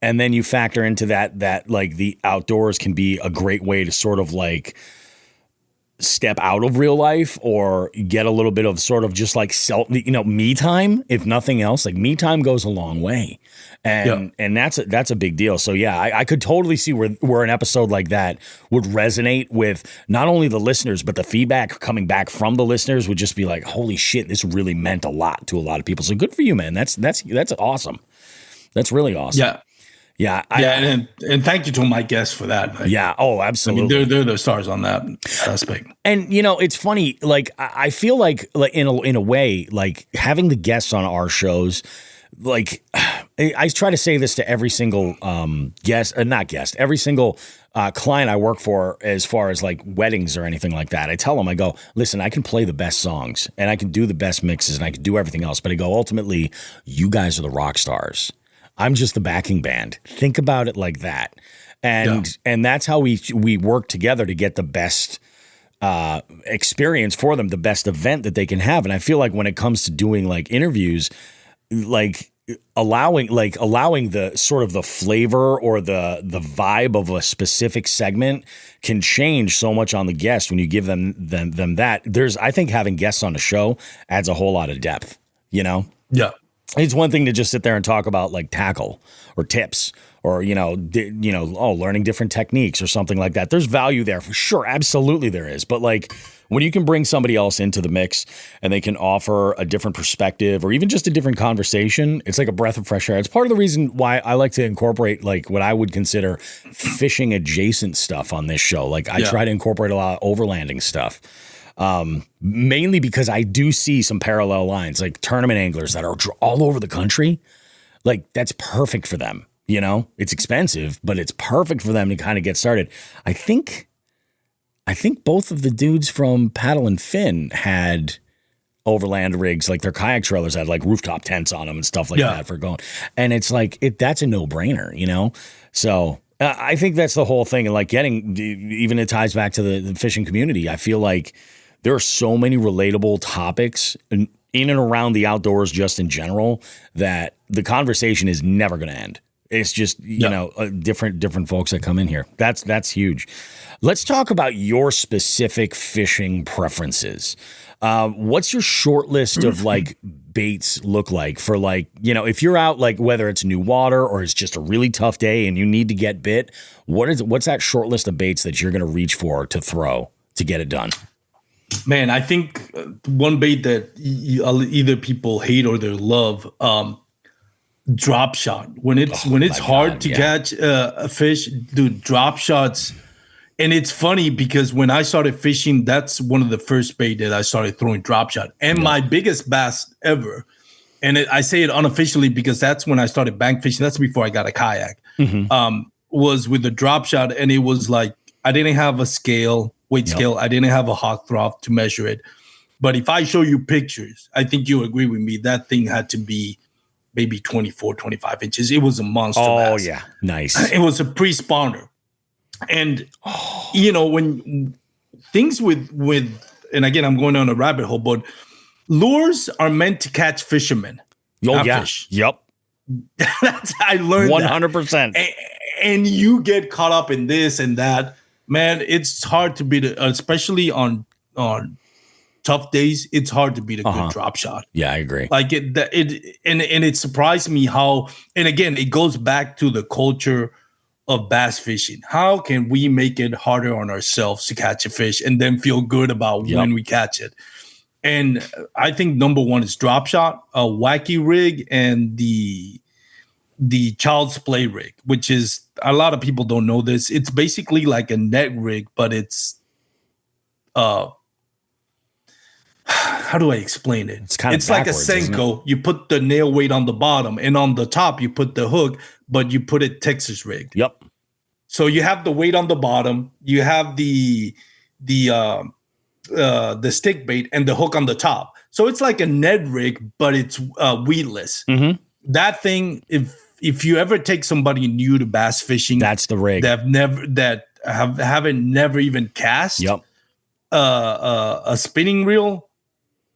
And then you factor into that like the outdoors can be a great way to sort of like step out of real life or get a little bit of sort of just like me time, if nothing else. Like me time goes a long way. And that's a big deal. So yeah, I could totally see where an episode like that would resonate with not only the listeners, but the feedback coming back from the listeners would just be like, holy shit, this really meant a lot to a lot of people. So good for you, man. That's awesome. That's really awesome. Yeah. Yeah. And thank you to my guests for that. Like, yeah. Oh, absolutely. I mean, they're the stars on that aspect. And, it's funny. Like, I feel like in a way, like having the guests on our shows, like I try to say this to every single every single client I work for as far as like weddings or anything like that. I tell them, I go, listen, I can play the best songs and I can do the best mixes and I can do everything else. But I go, ultimately, you guys are the rock stars. I'm just the backing band. Think about it like that. And that's how we work together to get the best experience for them, the best event that they can have. And I feel like when it comes to doing like interviews, like allowing the sort of the flavor or the vibe of a specific segment can change so much on the guest when you give them that. I think having guests on the show adds a whole lot of depth, you know? Yeah. It's one thing to just sit there and talk about like tackle or tips or, learning different techniques or something like that. There's value there for sure. Absolutely there is. But like when you can bring somebody else into the mix and they can offer a different perspective or even just a different conversation, it's like a breath of fresh air. It's part of the reason why I like to incorporate like what I would consider fishing adjacent stuff on this show. Like I try to incorporate a lot of overlanding stuff. Mainly because I do see some parallel lines, like tournament anglers that are all over the country. Like that's perfect for them. You know, it's expensive, but it's perfect for them to kind of get started. I think both of the dudes from Paddle and Fin had overland rigs, like their kayak trailers had like rooftop tents on them and stuff like that for going. And it's like, that's a no brainer, you know? So I think that's the whole thing. And like even it ties back to the fishing community. I feel like there are so many relatable topics in and around the outdoors, just in general, that the conversation is never going to end. It's just, different folks that come in here. That's huge. Let's talk about your specific fishing preferences. What's your short list of like baits look like for like, if you're out, like whether it's new water or it's just a really tough day and you need to get bit, what's that short list of baits that you're going to reach for to throw to get it done? Man, I think one bait that either people hate or they love, drop shot. When it's hard to catch a fish, dude, drop shots. And it's funny because when I started fishing, that's one of the first bait that I started throwing drop shot. And my biggest bass ever, and I say it unofficially because that's when I started bank fishing. That's before I got a kayak. Was with the drop shot, and it was like I didn't have a weight scale. I didn't have a hawk trough to measure it. But if I show you pictures, I think you agree with me. That thing had to be maybe 24, 25 inches. It was a monster bass. Oh, yeah. Nice. It was a pre-spawner. And, when things with, and again, I'm going down a rabbit hole, but lures are meant to catch fishermen. Oh, yeah. Fish. Yep. I learned 100%. And you get caught up in this and that. Man, it's hard to beat it, especially on tough days. It's hard to beat a good drop shot. Yeah, I agree. Like it surprised me how, and again, it goes back to the culture of bass fishing. How can we make it harder on ourselves to catch a fish and then feel good about when we catch it? And I think number one is drop shot, a wacky rig, and the child's play rig, which is, a lot of people don't know this. It's basically like a net rig, but it's how do I explain it? It's like a Senko. You put the nail weight on the bottom, and on the top you put the hook, but you put it Texas rigged. Yep. So you have the weight on the bottom, you have the stick bait and the hook on the top. So it's like a Ned rig, but it's weedless. That thing, if you ever take somebody new to bass fishing, that's the rig. Haven't never even cast a spinning reel,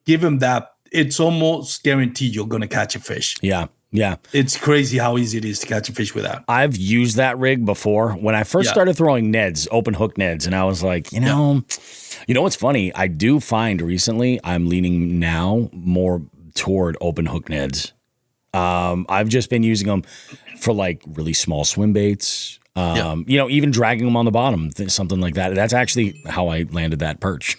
give him that. It's almost guaranteed you're going to catch a fish. Yeah. Yeah. It's crazy how easy it is to catch a fish with that. I've used that rig before when I first started throwing Neds, open hook Neds. And I was like, you know what's funny? I do find recently I'm leaning now more toward open hook Neds. I've just been using them for like really small swim baits. Even dragging them on the bottom, something like that. That's actually how I landed that perch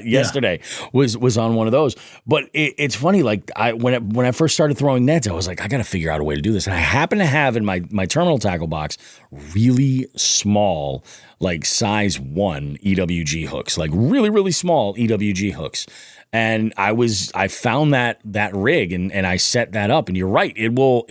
yesterday. Was on one of those. But it's funny. Like when I first started throwing nets, I was like, I got to figure out a way to do this. And I happen to have in my terminal tackle box really small, like size 1 EWG hooks, like really really small EWG hooks. And I found that rig and I set that up, and you're right. It'll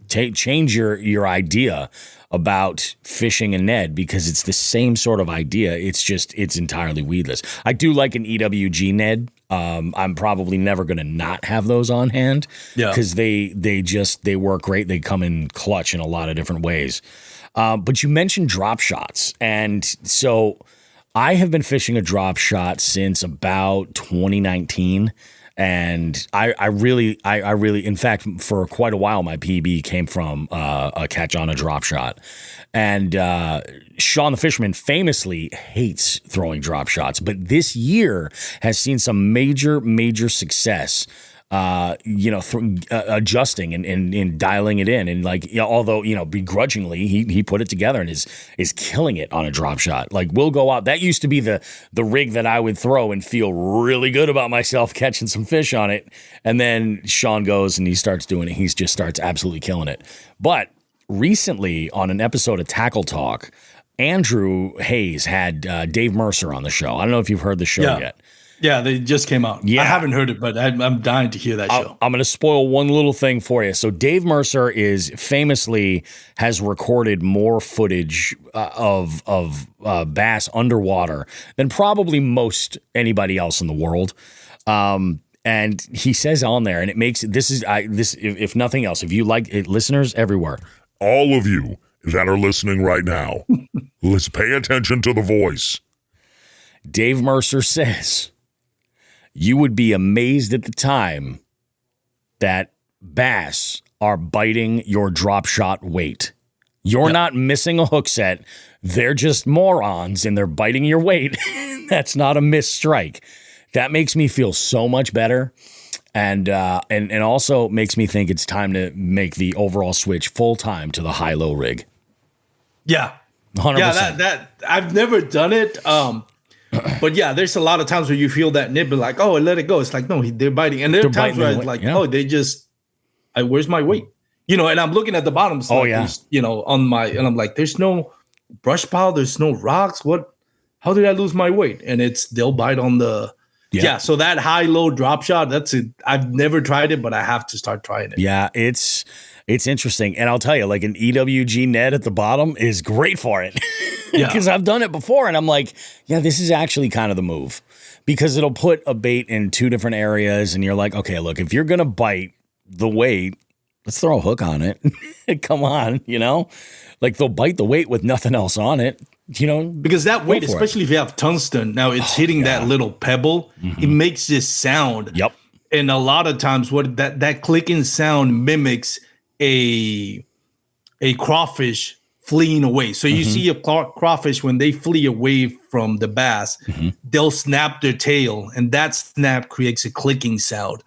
change your idea about fishing a Ned because it's the same sort of idea. It's entirely weedless. I do like an EWG Ned. I'm probably never going to not have those on hand because they work great. They come in clutch in a lot of different ways. But you mentioned drop shots, and so I have been fishing a drop shot since about 2019. And I really, in fact, for quite a while, my PB came from a catch on a drop shot. And Sean the Fisherman famously hates throwing drop shots, but this year has seen some major success. Adjusting and dialing it in, and although begrudgingly he put it together and is killing it on a drop shot. Like, we'll go out. That used to be the rig that I would throw and feel really good about myself catching some fish on it, and then Sean goes and he starts doing it. He just starts absolutely killing it. But recently, on an episode of Tackle Talk, Andrew Hayes had Dave Mercer on the show. I don't know if you've heard the show yet. Yeah, they just came out. Yeah. I haven't heard it, but I'm dying to hear that show. I'm going to spoil one little thing for you. So Dave Mercer has recorded more footage of bass underwater than probably most anybody else in the world. And he says on there, and it makes if nothing else, if you like it, listeners everywhere, All of you that are listening right now, let's pay attention to the voice. Dave Mercer says, you would be amazed at the time that bass are biting your drop shot weight. You're not missing a hook set. They're just morons and they're biting your weight. That's not a missed strike. That makes me feel so much better. And also makes me think it's time to make the overall switch full time to the high-low rig. Yeah. 100%. Yeah, that I've never done it. But yeah, there's a lot of times where you feel that nip and like, oh, let it go. It's like, no, they're biting. And there are times where it's like, they just, where's my weight? And I'm looking at the bottom. So on and I'm like, there's no brush pile. There's no rocks. How did I lose my weight? And they'll bite on the, so that high-low drop shot, that's it. I've never tried it, but I have to start trying it. Yeah, it's interesting. And I'll tell you, like an EWG net at the bottom is great for it. Because I've done it before and I'm like, yeah, this is actually kind of the move. Because it'll put a bait in two different areas and you're like, okay, look, if you're going to bite the weight, let's throw a hook on it. Come on, Like they'll bite the weight with nothing else on it. Because that weight, especially if you have tungsten, now it's hitting that little pebble. Mm-hmm. It makes this sound. Yep. And a lot of times what that clicking sound mimics a crawfish fleeing away. So you see a crawfish, when they flee away from the bass, they'll snap their tail, and that snap creates a clicking sound.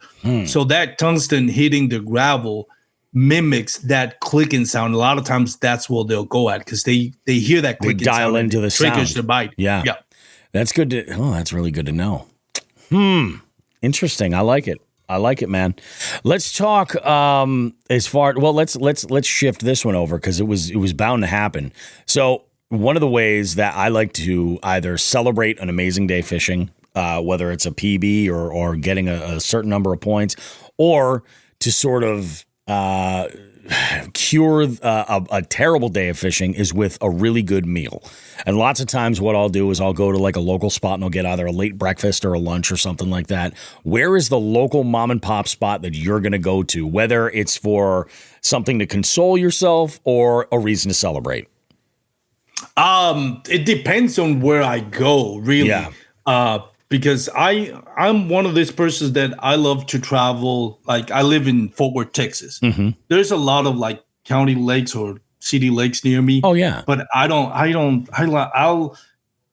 So that tungsten hitting the gravel mimics that clicking sound. A lot of times that's what they'll go at because they hear that clicking sound. They dial into the sound. Triggers the bite. Yeah. That's good that's really good to know. Interesting. I like it. Man. Let's talk let's shift this one over because it was bound to happen. So one of the ways that I like to either celebrate an amazing day fishing, whether it's a PB or getting a certain number of points, or to sort of cure a terrible day of fishing, is with a really good meal. And lots of times what I'll do is I'll go to like a local spot and I'll get either a late breakfast or a lunch or something like that. Where is the local mom and pop spot that you're going to go to, whether it's for something to console yourself or a reason to celebrate? It depends on where I go, really. Yeah. Because I'm one of these persons that I love to travel. Like I live in Fort Worth, Texas. Mm-hmm. There's a lot of like county lakes or city lakes near me. Oh yeah. But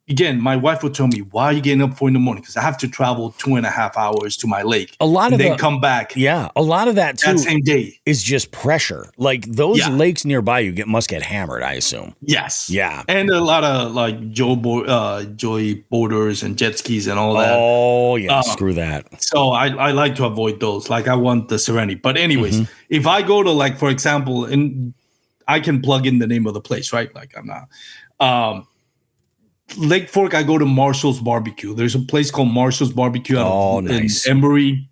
again, my wife would tell me, why are you getting up 4 a.m? Because I have to travel 2.5 hours to my lake. Then come back. Yeah. A lot of that too that same day is just pressure. Like those lakes nearby you must get hammered, I assume. Yes. Yeah. And a lot of like joy boarders and jet skis and all that. Oh yeah. Screw that. So I like to avoid those. Like I want the serenity. But anyways, if I go to like, for example, and I can plug in the name of the place, right? Like I'm not, Lake Fork, I go to Marshall's Barbecue. There's a place called Marshall's Barbecue in Emory.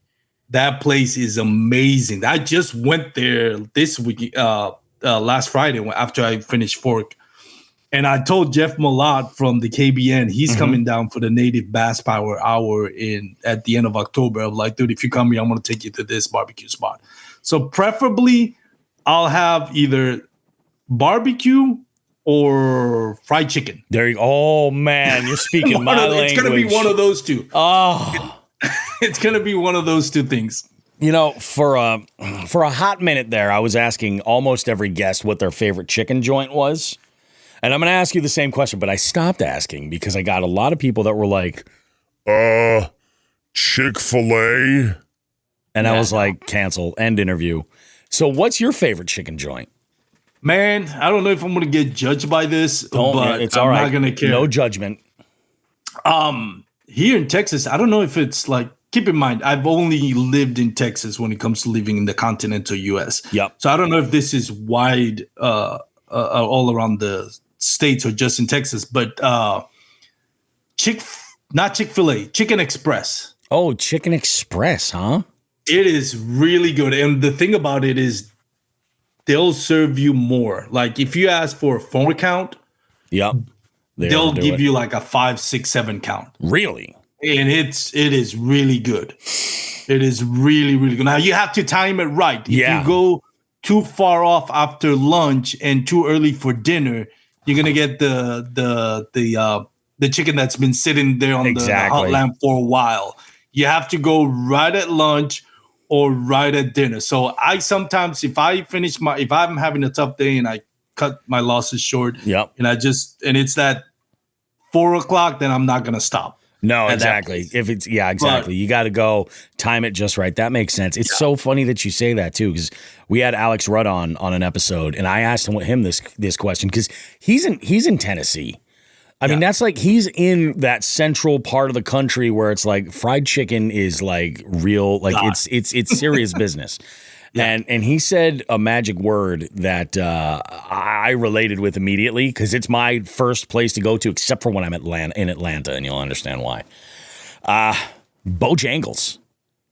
That place is amazing. I just went there this week, last Friday after I finished Fork. And I told Jeff Malott from the KBN, he's coming down for the Native Bass Power Hour at the end of October. I'm like, dude, if you come here, I'm going to take you to this barbecue spot. So preferably, I'll have either barbecue or fried chicken. There you go. Oh man, you're speaking my language. It's gonna be one of those two. Oh, It's gonna be one of those two things. You know, for a hot minute there, I was asking almost every guest what their favorite chicken joint was. And I'm going to ask you the same question, but I stopped asking because I got a lot of people that were like, Chick-fil-A. And I was like, cancel, end interview. So what's your favorite chicken joint? Man, I don't know if I'm going to get judged by this, but it's I'm all right. not going to care. No judgment. Here in Texas, I don't know if it's like, keep in mind, I've only lived in Texas when it comes to living in the continental U.S. Yep. So I don't know if this is wide all around the states or just in Texas, but not Chick-fil-A, Chicken Express. Oh, Chicken Express, huh? It is really good. And the thing about it is they'll serve you more. Like if you ask for a 4 count, yep, they'll give you like a 5, 6, 7 count. Really? And it is really good. It is really, really good. Now you have to time it right. If you go too far off after lunch and too early for dinner, you're gonna get the chicken that's been sitting there on the hot lamp for a while. You have to go right at lunch or right at dinner. So I sometimes, if I'm having a tough day and I cut my losses short, and it's that 4 o'clock, then I'm not gonna stop. No, exactly. If it's exactly. You got to go time it just right. That makes sense. It's so funny that you say that too, because we had Alex Rudd on an episode, and I asked him this question because he's in Tennessee. I mean, that's like he's in that central part of the country where it's like fried chicken is like real, like it's serious business. And he said a magic word that I related with immediately because it's my first place to go to, except for when I'm in Atlanta, and you'll understand why. Bojangles.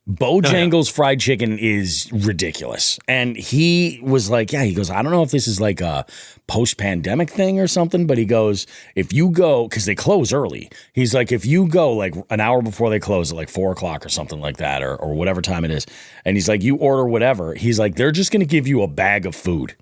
Bojangles fried chicken is ridiculous. And he was like, he goes, I don't know if this is like a post-pandemic thing or something, but he goes, if you go, because they close early, he's like, if you go like an hour before they close at like 4 o'clock or something like that, or whatever time it is, and he's like, you order whatever, he's like, they're just going to give you a bag of food.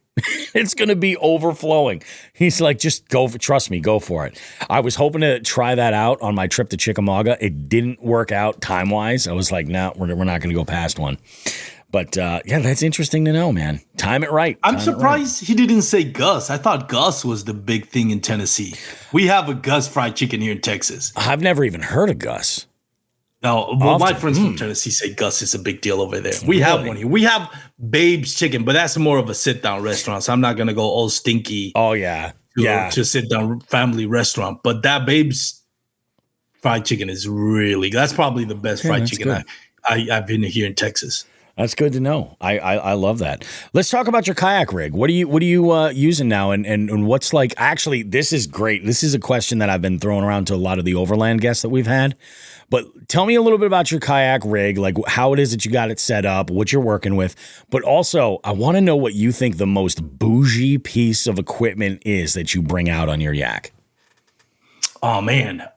It's going to be overflowing. He's like, just trust me, go for it. I was hoping to try that out on my trip to Chickamauga. It didn't work out time-wise. I was like, no, we're not going to go past one. But that's interesting to know, man. Time it right. I'm surprised he didn't say Gus. I thought Gus was the big thing in Tennessee. We have a Gus fried chicken here in Texas. I've never even heard of Gus. No, well, my friends from Tennessee say Gus is a big deal over there. We have one here. We have Babe's Chicken, but that's more of a sit-down restaurant, so I'm not going to go all stinky. Oh, yeah. To sit-down family restaurant. But that Babe's fried chicken is really good. That's probably the best fried chicken I've been here in Texas. That's good to know. I love that. Let's talk about your kayak rig. What are you using now? And what's like, actually, this is great. This is a question that I've been throwing around to a lot of the overland guests that we've had. But tell me a little bit about your kayak rig, like how it is that you got it set up, what you're working with. But also, I want to know what you think the most bougie piece of equipment is that you bring out on your yak. Oh, man.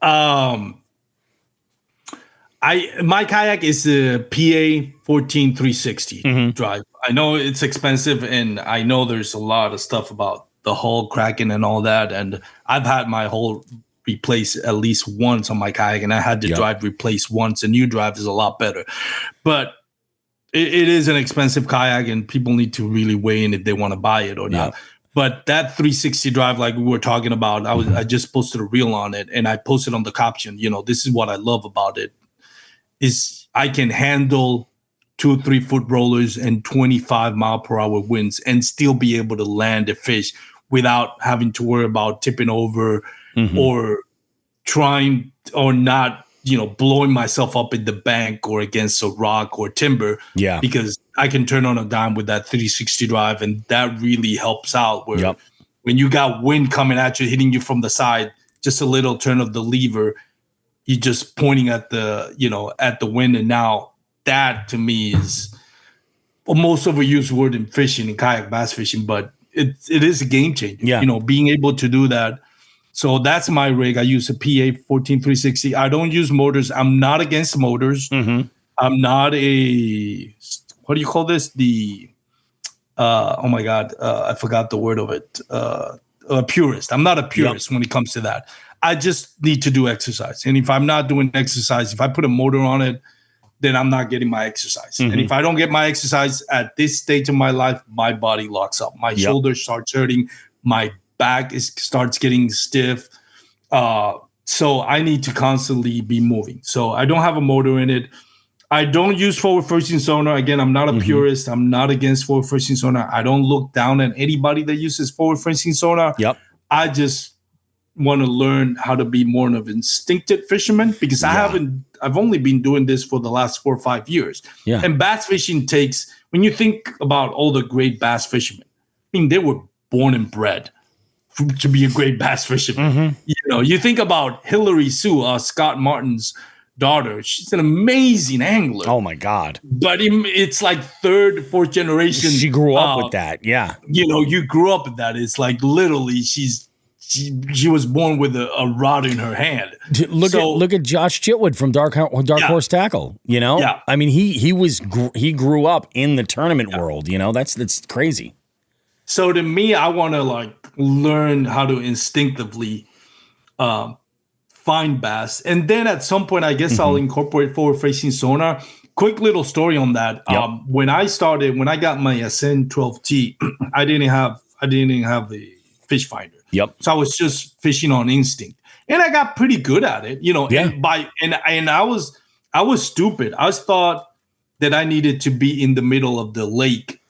My kayak is a PA 14360 drive. I know it's expensive, and I know there's a lot of stuff about the hull cracking and all that. And I've had my hull replaced at least once on my kayak, and I had the drive replaced once. A new drive is a lot better, but it is an expensive kayak, and people need to really weigh in if they want to buy it or not. But that 360 drive, like we were talking about, I just posted a reel on it, and I posted on the caption, this is what I love about it, is I can handle 2 or 3 foot rollers and 25 mile per hour winds and still be able to land a fish without having to worry about tipping over or trying or not, blowing myself up in the bank or against a rock or timber. Yeah. Because I can turn on a dime with that 360 drive, and that really helps out where when you got wind coming at you, hitting you from the side, just a little turn of the lever, you're just pointing at the wind. And now that to me is a most overused word in fishing, in kayak bass fishing, but it is a game changer. Yeah. Being able to do that. So that's my rig. I use a PA 14360. I don't use motors. I'm not against motors. I'm not what do you call this? Oh my God, I forgot the word of it. A purist. I'm not a purist when it comes to that. I just need to do exercise. And if I'm not doing exercise, if I put a motor on it, then I'm not getting my exercise. And if I don't get my exercise at this stage of my life, my body locks up. My shoulders starts hurting. My back starts getting stiff. So I need to constantly be moving. So I don't have a motor in it. I don't use forward-facing sonar. Again, I'm not a purist. I'm not against forward-facing sonar. I don't look down at anybody that uses forward-facing sonar. I just want to learn how to be more of an instinctive fisherman because I've only been doing this for the last 4 or 5 years. And bass fishing takes, when you think about all the great bass fishermen, I mean, they were born and bred to be a great bass fisherman. You know, you think about Hillary Sue, Scott Martin's daughter. She's an amazing angler. Oh my God. But it's like third, fourth generation. She grew up with that. Yeah. You know, you grew up with that. It's like literally she was born with a rod in her hand. Look at Josh Chitwood from Dark Horse Tackle. You know, I mean, he grew up in the tournament world. You know, that's crazy. So to me, I want to like learn how to instinctively find bass, and then at some point, I guess I'll incorporate forward-facing sonar. Quick little story on that. When I got my Ascend 12T, I didn't have a fish finder. So I was just fishing on instinct, and I got pretty good at it, you know. And I was stupid. I thought that I needed to be in the middle of the lake,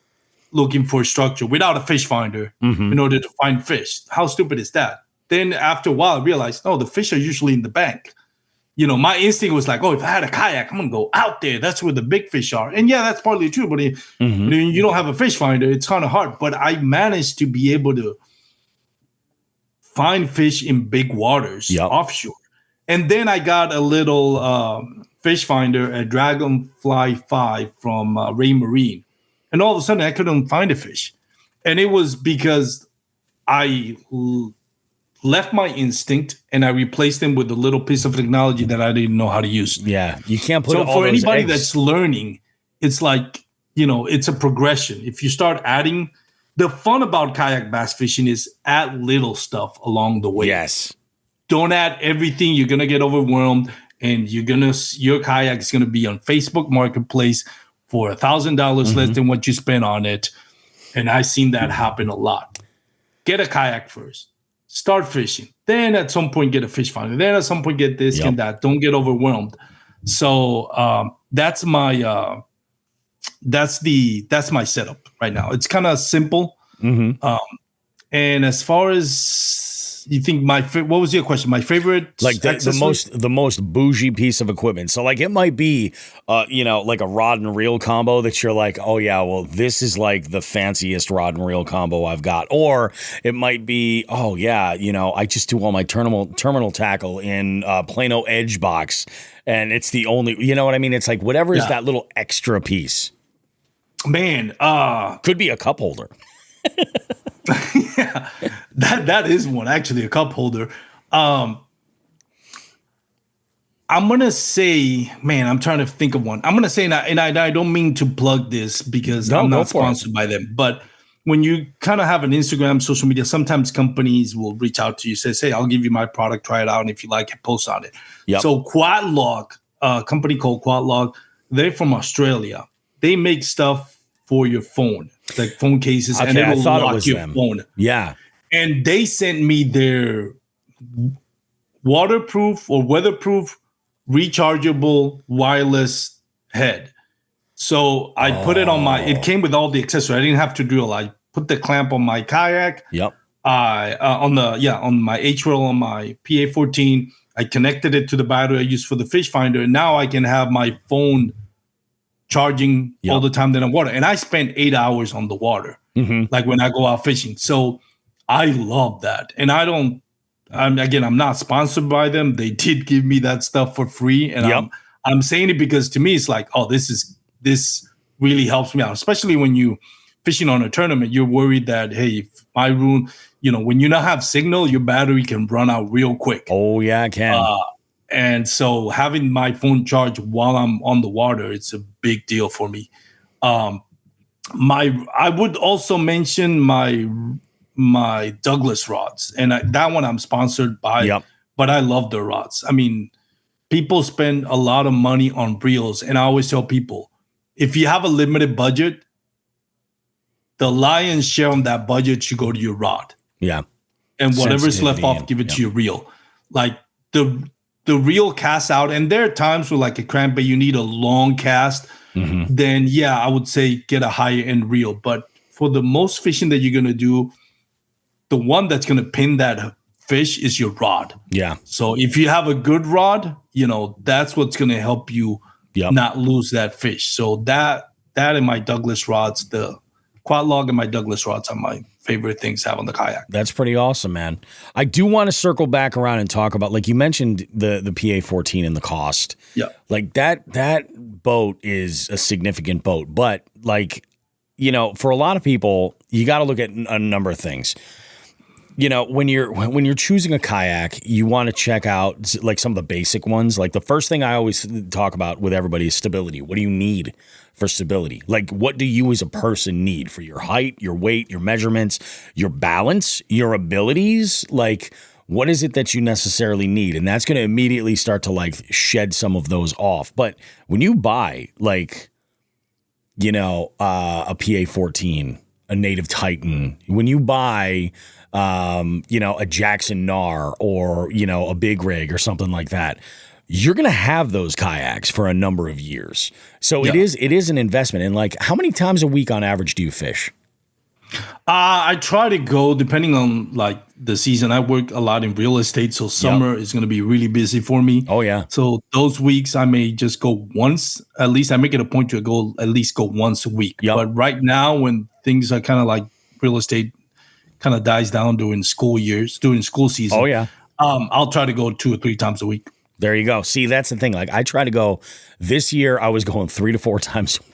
looking for structure without a fish finder in order to find fish. How stupid is that? Then after a while, I realized, the fish are usually in the bank. You know, my instinct was like, if I had a kayak, I'm gonna go out there. That's where the big fish are. And yeah, that's partly true. But if you don't have a fish finder, it's kind of hard. But I managed to be able to find fish in big waters offshore. And then I got a little fish finder, a Dragonfly 5 from Ray Marine. And all of a sudden, I couldn't find a fish. And it was because I left my instinct and I replaced them with a little piece of technology that I didn't know how to use. Yeah, you can't put so all for those anybody eggs. That's learning, it's like, it's a progression. If you start adding, the fun about kayak bass fishing is add little stuff along the way. Yes. Don't add everything. You're gonna get overwhelmed, and your kayak is gonna be on Facebook Marketplace for $1,000 less than what you spent on it. And I've seen that happen a lot. Get a kayak first. Start fishing. Then at some point get a fish finder. Then at some point get this and that. Don't get overwhelmed. So that's my that's my setup right now. It's kind of simple. And as far as you think, what was your question? My favorite, like the most bougie piece of equipment. So like it might be, like a rod and reel combo that you're like, oh yeah, well this is like the fanciest rod and reel combo I've got. Or it might be, oh yeah, I just do all my terminal tackle in Plano Edge box, and it's the only, you know what I mean? It's like whatever is that little extra piece. Man, could be a cup holder. Yeah, that is one, actually, a cup holder. I'm gonna say, man, I'm trying to think of one. I'm gonna say, and I don't mean to plug this because I'm not sponsored by them, but when you kind of have an Instagram, social media, sometimes companies will reach out to you, say, hey, I'll give you my product, try it out, and if you like it, post on it. So Quadlog, a company called Quadlog, they're from Australia. They make stuff for your phone, like phone cases, and it will lock your phone. Yeah. And they sent me their waterproof or weatherproof rechargeable wireless head. So I put it on it came with all the accessories. I didn't have to drill. I put the clamp on my kayak. On my H-Rail on my PA-14. I connected it to the battery I use for the fish finder. And now I can have my phone charging all the time that I'm water. And I spend 8 hours on the water, like when I go out fishing. So I love that. And I'm not sponsored by them. They did give me that stuff for free. And I'm saying it because to me, it's like, this really helps me out, especially when you fishing on a tournament. You're worried that, hey, if my room, when you not have signal, your battery can run out real quick. Oh yeah, it can. And so having my phone charged while I'm on the water, it's a big deal for me. I would also mention my Douglas rods, and that one I'm sponsored by, but I love the rods. I mean, people spend a lot of money on reels, and I always tell people, if you have a limited budget, the lion's share on that budget should go to your rod. Yeah. And whatever's left Sensitivity off, give it yeah. to your reel. Like the reel cast out, and there are times where like a crankbait, you need a long cast. Then yeah, I would say get a higher end reel. But for the most fishing that you're gonna do, the one that's gonna pin that fish is your rod. Yeah. So if you have a good rod, you know, that's what's gonna help you not lose that fish. So that and my Douglas rods, the quad log and my Douglas rods are my favorite things to have on the kayak. That's pretty awesome, man. I do want to circle back around and talk about, like you mentioned, the PA-14 and the cost. Yeah. Like that boat is a significant boat, but like, you know, for a lot of people, you got to look at a number of things. You know, when you're choosing a kayak, you want to check out like some of the basic ones. Like the first thing I always talk about with everybody is stability. What do you need for stability? Like what do you as a person need for your height, your weight, your measurements, your balance, your abilities? Like what is it that you necessarily need? And that's going to immediately start to like shed some of those off. But when you buy like, you know, a PA-14, a Native Titan, when you buy you know, a Jackson Nar or, you know, a big rig or something like that, you're going to have those kayaks for a number of years. So it is an investment. And like, how many times a week on average do you fish? I try to go, depending on like the season. I work a lot in real estate, so summer is going to be really busy for me. Oh yeah. So those weeks I may just go once. At least I make it a point to at least go once a week. But right now, when things are kind of like real estate kind of dies down during school season. Oh yeah. I'll try to go 2 or 3 times a week. There you go. See, that's the thing. Like I try to go this year. I was going 3 to 4 times a week.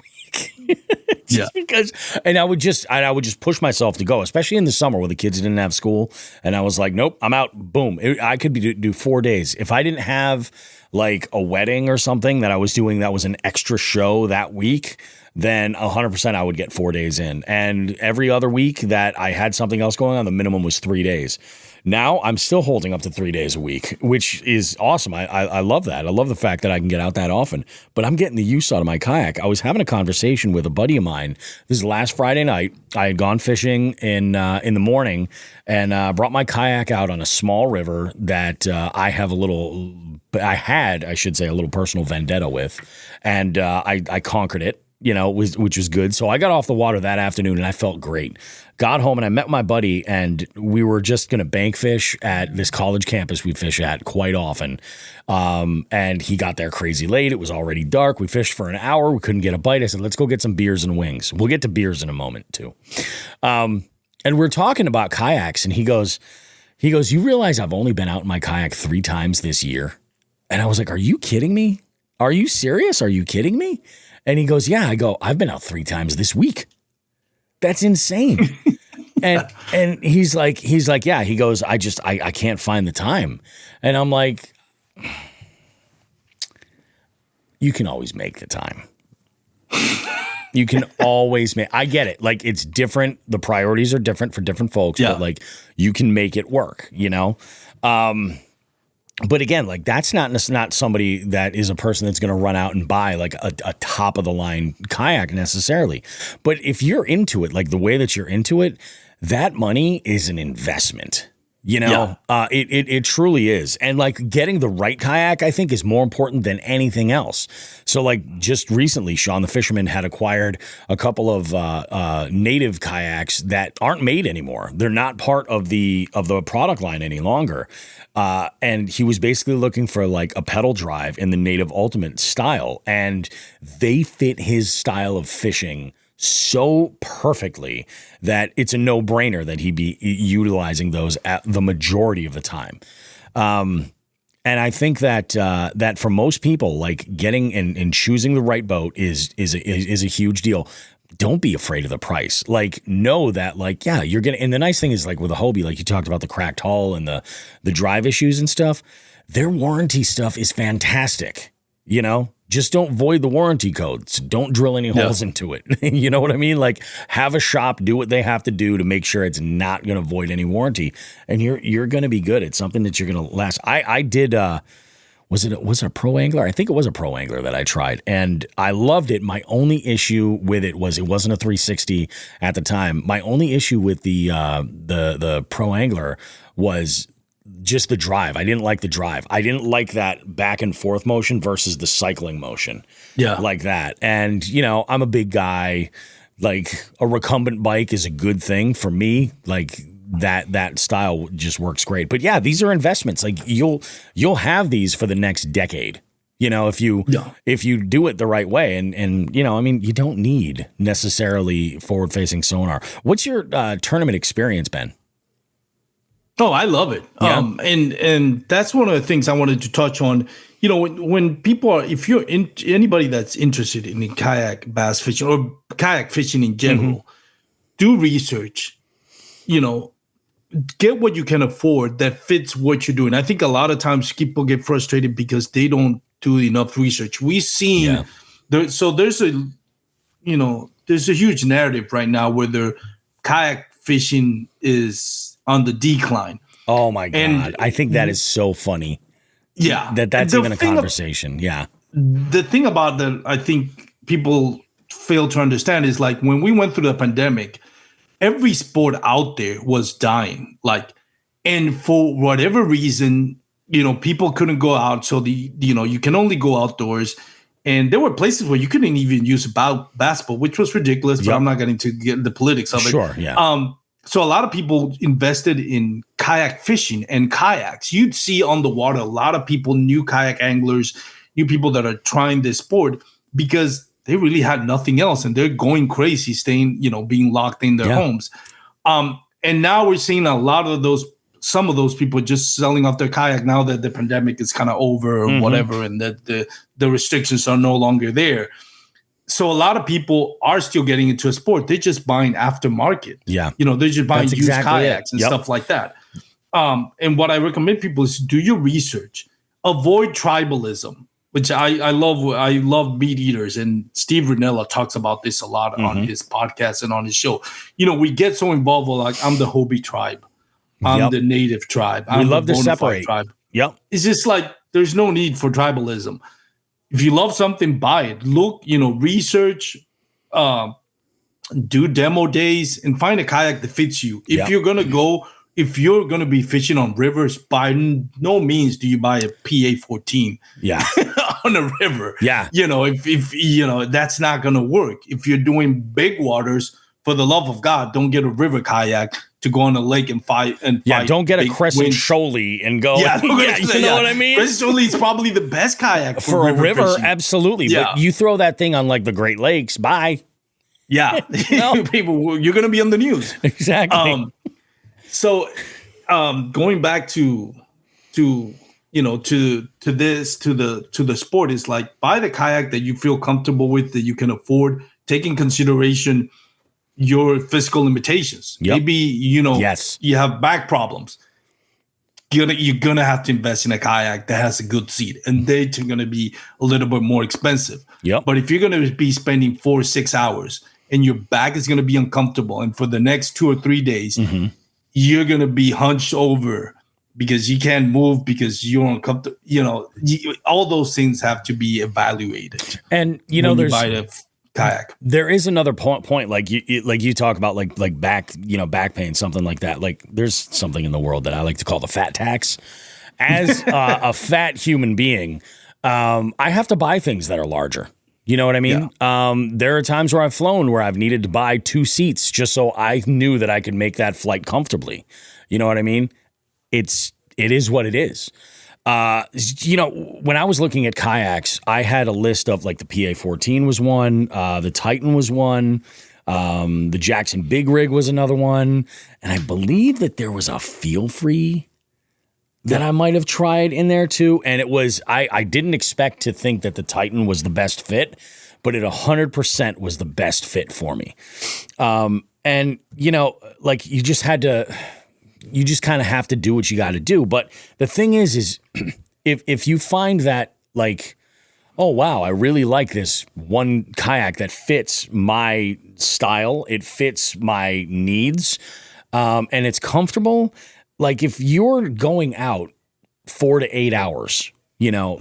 Because I would just push myself to go, especially in the summer when the kids didn't have school. And I was like, nope, I'm out. Boom. I could do 4 days. If I didn't have like a wedding or something that I was doing that was an extra show that week, then 100% I would get 4 days in. And every other week that I had something else going on, the minimum was 3 days. Now I'm still holding up to 3 days a week, which is awesome. I love that. I love the fact that I can get out that often, but I'm getting the use out of my kayak. I was having a conversation with a buddy of mine. This is last Friday night. I had gone fishing in the morning and brought my kayak out on a small river that I had, I should say, a little personal vendetta with. And I conquered it. You know, which was good. So I got off the water that afternoon and I felt great. Got home and I met my buddy and we were just going to bank fish at this college campus we fish at quite often. And he got there crazy late. It was already dark. We fished for an hour. We couldn't get a bite. I said, let's go get some beers and wings. We'll get to beers in a moment too. And we're talking about kayaks and he goes, you realize I've only been out in my kayak 3 times this year? And I was like, are you kidding me? Are you serious? Are you kidding me? And he goes, yeah. I go, I've been out 3 times this week. That's insane. and he's like, yeah. He goes, I can't find the time. And I'm like, you can always make the time. You can always make, I get it. Like it's different. The priorities are different for different folks, but like you can make it work, you know? But again, like that's not somebody that is a person that's going to run out and buy like a top of the line kayak necessarily. But if you're into it, like the way that you're into it, that money is an investment. You know, it truly is. And like getting the right kayak, I think, is more important than anything else. So like just recently, Sean the Fisherman had acquired a couple of native kayaks that aren't made anymore. They're not part of the product line any longer. And he was basically looking for like a pedal drive in the Native Ultimate style. And they fit his style of fishing so perfectly that it's a no-brainer that he'd be utilizing those at the majority of the time. And I think that that for most people, like getting and choosing the right boat is a huge deal. Don't be afraid of the price. Like know that like, yeah, you're going to, and the nice thing is like with a Hobie, like you talked about the cracked hull and the drive issues and stuff, their warranty stuff is fantastic. You know, just don't void the warranty codes. Don't drill any holes into it. You know what I mean? Like have a shop do what they have to do to make sure it's not going to void any warranty. And you're going to be good. It's something that you're going to last. I did was it a pro angler? I think it was a pro angler that I tried, and I loved it. My only issue with it was it wasn't a 360 at the time. My only issue with the pro angler was just the drive. I didn't like the drive. I didn't like that back and forth motion versus the cycling motion. Yeah. Like that. And, you know, I'm a big guy. Like a recumbent bike is a good thing for me. Like that style just works great. But yeah, these are investments. Like you'll have these for the next decade. You know, if you do it the right way, and you know, I mean, you don't need necessarily forward facing sonar. What's your tournament experience been? Oh, I love it. Yeah. And that's one of the things I wanted to touch on. You know, when people are, if you're anybody that's interested in kayak bass fishing or kayak fishing in general, do research. You know, get what you can afford that fits what you're doing. I think a lot of times people get frustrated because they don't do enough research. We've seen there's a huge narrative right now where the kayak fishing is on the decline. Oh my God. And I think that is so funny. Yeah. That's even a conversation. The thing about that I think people fail to understand is like when we went through the pandemic, every sport out there was dying. Like, and for whatever reason, you know, people couldn't go out. So you can only go outdoors. And there were places where you couldn't even use basketball, which was ridiculous, but I'm not getting to get the politics of it. Sure, yeah. So a lot of people invested in kayak fishing and kayaks. You'd see on the water a lot of people, new kayak anglers, new people that are trying this sport because they really had nothing else and they're going crazy, being locked in their homes. And now we're seeing a lot of some of those people just selling off their kayak now that the pandemic is kind of over or whatever, and that the restrictions are no longer there. So a lot of people are still getting into a sport. They're just buying aftermarket. Yeah. You know, they're just buying used kayaks and stuff like that. And what I recommend people is do your research. Avoid tribalism, which I love. I love meat eaters. And Steve Rinella talks about this a lot on his podcast and on his show. You know, we get so involved with like, I'm the Hobie tribe. I'm the native tribe. We love to separate. Tribe. Yep. It's just like, there's no need for tribalism. If you love something, buy it. Look, research, do demo days, and find a kayak that fits you. If you're gonna be fishing on rivers, by no means do you buy a PA-14. Yeah, on a river. Yeah, if that's not gonna work. If you're doing big waters, for the love of God, don't get a river kayak to go on a lake and fight. Don't get a Crescent Shoaly and go. Yeah, you know what I mean? Crescent Shoaly is probably the best kayak for a river. Fishing. Absolutely. Yeah. But you throw that thing on like the Great Lakes, bye. Yeah. People, you're going to be on the news. Exactly. So going back to the sport is like, buy the kayak that you feel comfortable with, that you can afford, take in consideration your physical limitations. Maybe, you have back problems. You're gonna have to invest in a kayak that has a good seat, and they're gonna be a little bit more expensive. But if you're gonna be spending 4 or 6 hours and your back is gonna be uncomfortable, and for the next 2 or 3 days, you're gonna be hunched over because you can't move because you're uncomfortable. All those things have to be evaluated. And there's kayak. There is another point, like you talk about, like back pain, something like that. Like there's something in the world that I like to call the fat tax. As a fat human being, I have to buy things that are larger. You know what I mean? Yeah. There are times where I've flown where I've needed to buy 2 seats just so I knew that I could make that flight comfortably. You know what I mean? It is what it is. When I was looking at kayaks, I had a list of like the PA-14 was one, the Titan was one, the Jackson Big Rig was another one, and I believe that there was a Feel Free that I might have tried in there too. And it was, I didn't expect to think that the Titan was the best fit, but it 100% was the best fit for me. And like you just had to. You just kind of have to do what you got to do. But the thing is if you find that like, oh, wow, I really like this one kayak that fits my style, it fits my needs, and it's comfortable. Like if you're going out 4 to 8 hours,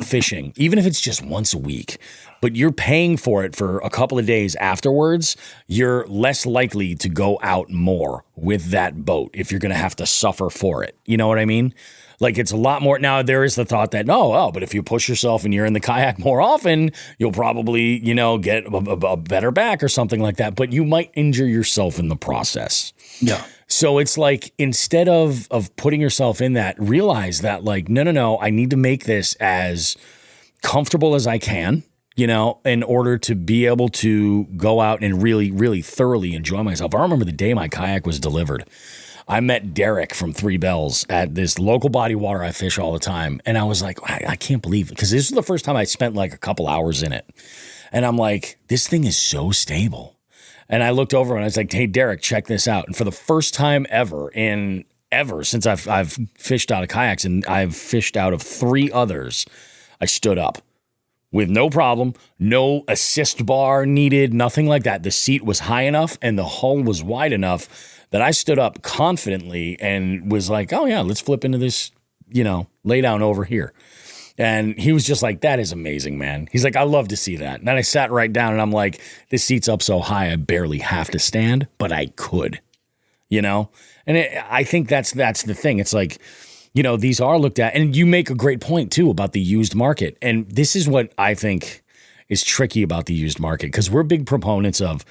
fishing, even if it's just once a week, but you're paying for it for a couple of days afterwards, you're less likely to go out more with that boat if you're going to have to suffer for it. You know what I mean? Like, it's a lot more. Now, there is the thought that, but if you push yourself and you're in the kayak more often, you'll probably, get a better back or something like that, but you might injure yourself in the process. Yeah. So it's like, instead of putting yourself in that, realize that, like, no, I need to make this as comfortable as I can, in order to be able to go out and really, really thoroughly enjoy myself. I remember the day my kayak was delivered. I met Derek from Three Bells at this local body of water I fish all the time. And I was like, I can't believe it. Because this was the first time I spent like a couple hours in it. And I'm like, this thing is so stable. And I looked over and I was like, hey, Derek, check this out. And for the first time ever since I've fished out of kayaks, and I've fished out of 3 others, I stood up with no problem, no assist bar needed, nothing like that. The seat was high enough and the hull was wide enough that I stood up confidently and was like, oh yeah, let's flip into this, lay down over here. And he was just like, that is amazing, man. He's like, I love to see that. And then I sat right down and I'm like, this seat's up so high I barely have to stand, but I could, And I think that's the thing. It's like, these are looked at. And you make a great point, too, about the used market. And this is what I think is tricky about the used market, because we're big proponents of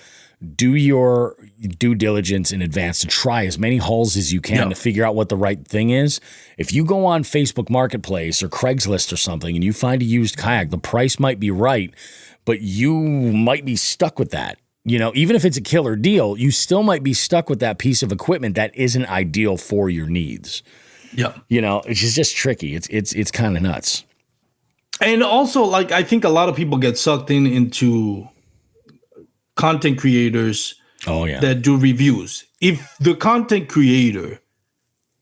do your due diligence in advance to try as many hulls as you can to figure out what the right thing is. If you go on Facebook Marketplace or Craigslist or something and you find a used kayak, the price might be right, but you might be stuck with that. Even if it's a killer deal, you still might be stuck with that piece of equipment that isn't ideal for your needs. Yeah. It's just tricky. It's kind of nuts. And also, like, I think a lot of people get sucked into content creators that do reviews. If the content creator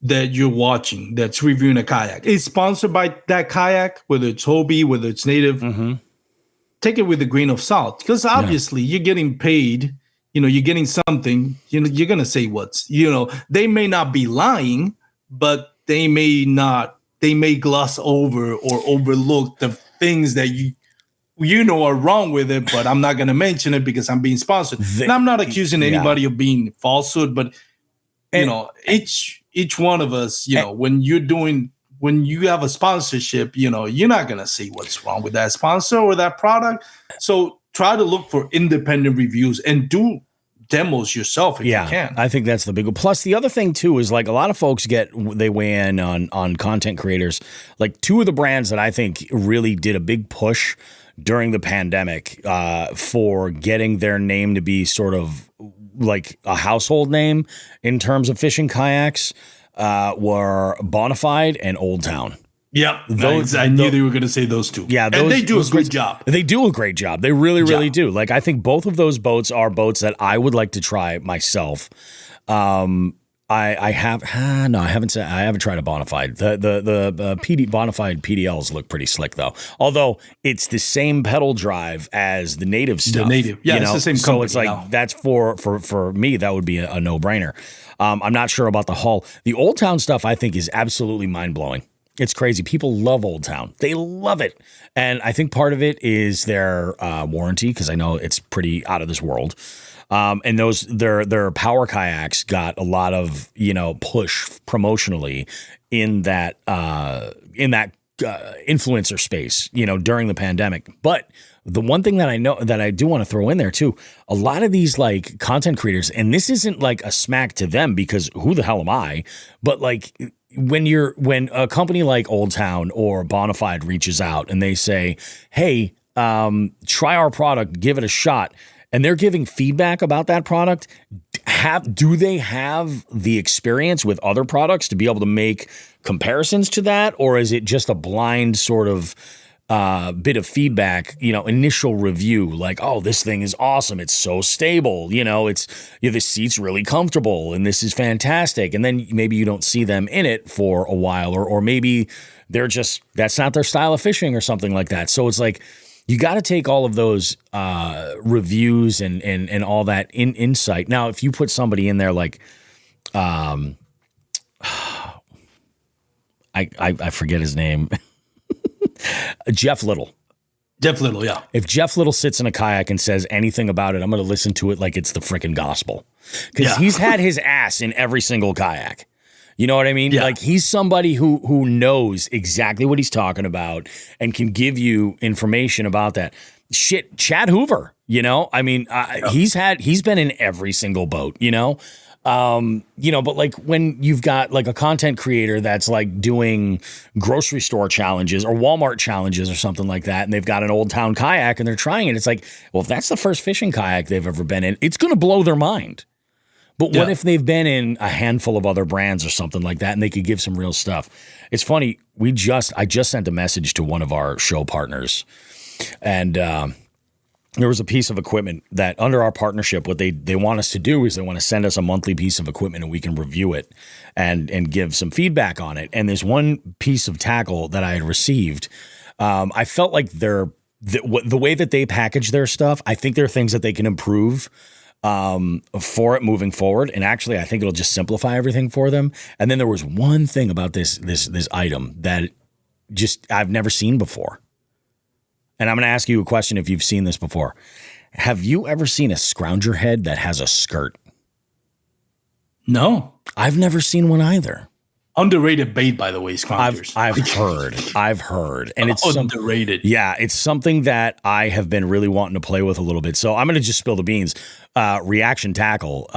that you're watching that's reviewing a kayak is sponsored by that kayak, whether it's Hobie, whether it's native, take it with a grain of salt, because obviously you're getting paid, you're getting something, you're going to say they may not be lying, but they may gloss over or overlook the things that are wrong with it, but I'm not going to mention it because I'm being sponsored. And I'm not accusing anybody of being falsehood, but each one of us, when you have a sponsorship, you're not going to see what's wrong with that sponsor or that product. So try to look for independent reviews and do demos yourself if you can. I think that's the big one. Plus, the other thing too is, like, a lot of folks they weigh in on content creators. Like, 2 of the brands that I think really did a big push during the pandemic for getting their name to be sort of like a household name in terms of fishing kayaks were Bonafide and Old Town. Yeah, I knew they were going to say those 2. Yeah, and they do a good job. They do a great job. They really, really do. Like, I think both of those boats are boats that I would like to try myself. I haven't tried a Bonafide. The Bonafide PDLs look pretty slick though. Although it's the same pedal drive as the native stuff. The native, it's the same company. So it's like that's for me that would be a no brainer. I'm not sure about the hull. The Old Town stuff I think is absolutely mind blowing. It's crazy. People love Old Town. They love it, and I think part of it is their warranty, because I know it's pretty out of this world. And their power kayaks got a lot of push promotionally in that influencer space during the pandemic. But the one thing that I know that I do want to throw in there too, a lot of these like content creators, and this isn't like a smack to them because who the hell am I? But like when a company like Old Town or Bonafide reaches out and they say, hey, try our product, give it a shot, and they're giving feedback about that product, do they have the experience with other products to be able to make comparisons to that? Or is it just a blind sort of bit of feedback, initial review, like, oh, this thing is awesome. It's so stable. The seat's really comfortable and this is fantastic. And then maybe you don't see them in it for a while, or maybe that's not their style of fishing or something like that. So it's like, you got to take all of those reviews and all that insight. Now, if you put somebody in there like, I forget his name. Jeff Little. Jeff Little, yeah. If Jeff Little sits in a kayak and says anything about it, I'm going to listen to it like it's the freaking gospel. Because he's had his ass in every single kayak. You know what I mean? Yeah. Like, he's somebody who knows exactly what he's talking about and can give you information about that. Shit, Chad Hoover, you know? I mean, he's been in every single boat, you know? But like when you've got like a content creator that's like doing grocery store challenges or Walmart challenges or something like that, and they've got an Old Town kayak and they're trying it, it's like, well, if that's the first fishing kayak they've ever been in, it's going to blow their mind. But what if they've been in a handful of other brands or something like that and they could give some real stuff? It's funny. I just sent a message to one of our show partners, and there was a piece of equipment that under our partnership, what they want us to do is they want to send us a monthly piece of equipment and we can review it and give some feedback on it. And there's one piece of tackle that I had received. I felt like the way that they package their stuff, I think there are things that they can improve for it moving forward. And actually, I think it'll just simplify everything for them. And then there was one thing about this item that just I've never seen before. And I'm going to ask you a question if you've seen this before. Have you ever seen a scrounger head that has a skirt? No. I've never seen one either. Underrated bait, by the way, scroungers. I've heard. And it's underrated. It's something that I have been really wanting to play with a little bit. So I'm going to just spill the beans. Reaction Tackle.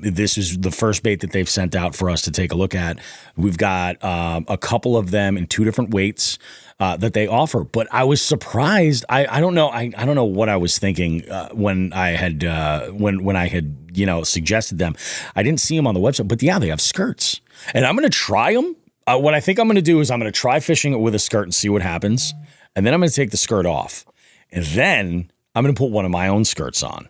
This is the first bait that they've sent out for us to take a look at. We've got a couple of them in two different weights that they offer. But I was surprised. I don't know. I don't know what I was thinking when I had when I had suggested them. I didn't see them on the website. But yeah, they have skirts. And I'm going to try them. What I think I'm going to do is I'm going to try fishing it with a skirt and see what happens. And then I'm going to take the skirt off. And then I'm going to put one of my own skirts on.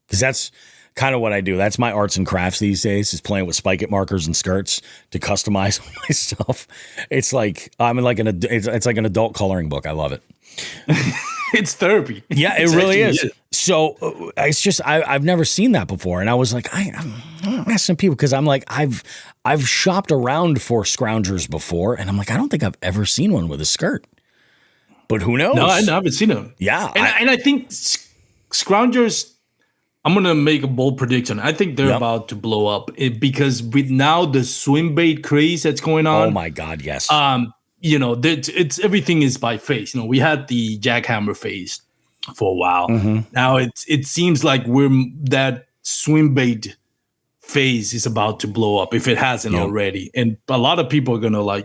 Because that's kind of what I do. That's my arts and crafts these days, is playing with Spike-It markers and skirts to customize my stuff. It's like I'm in like it's like an adult coloring book. I love it. It's therapy. Yeah, it really is. So it's just I've never seen that before, and I was like, I'm asking people because I'm like I've shopped around for scroungers before, and I'm like I don't think I've ever seen one with a skirt. But who knows? No, I haven't seen them. Yeah, and I think scroungers. I'm gonna make a bold prediction. I think they're about to blow up because with now the swim bait craze that's going on. Oh my God, yes. It's everything is by phase. We had the jackhammer phase for a while. Mm-hmm. Now it seems like that swim bait phase is about to blow up if it hasn't already. And a lot of people are gonna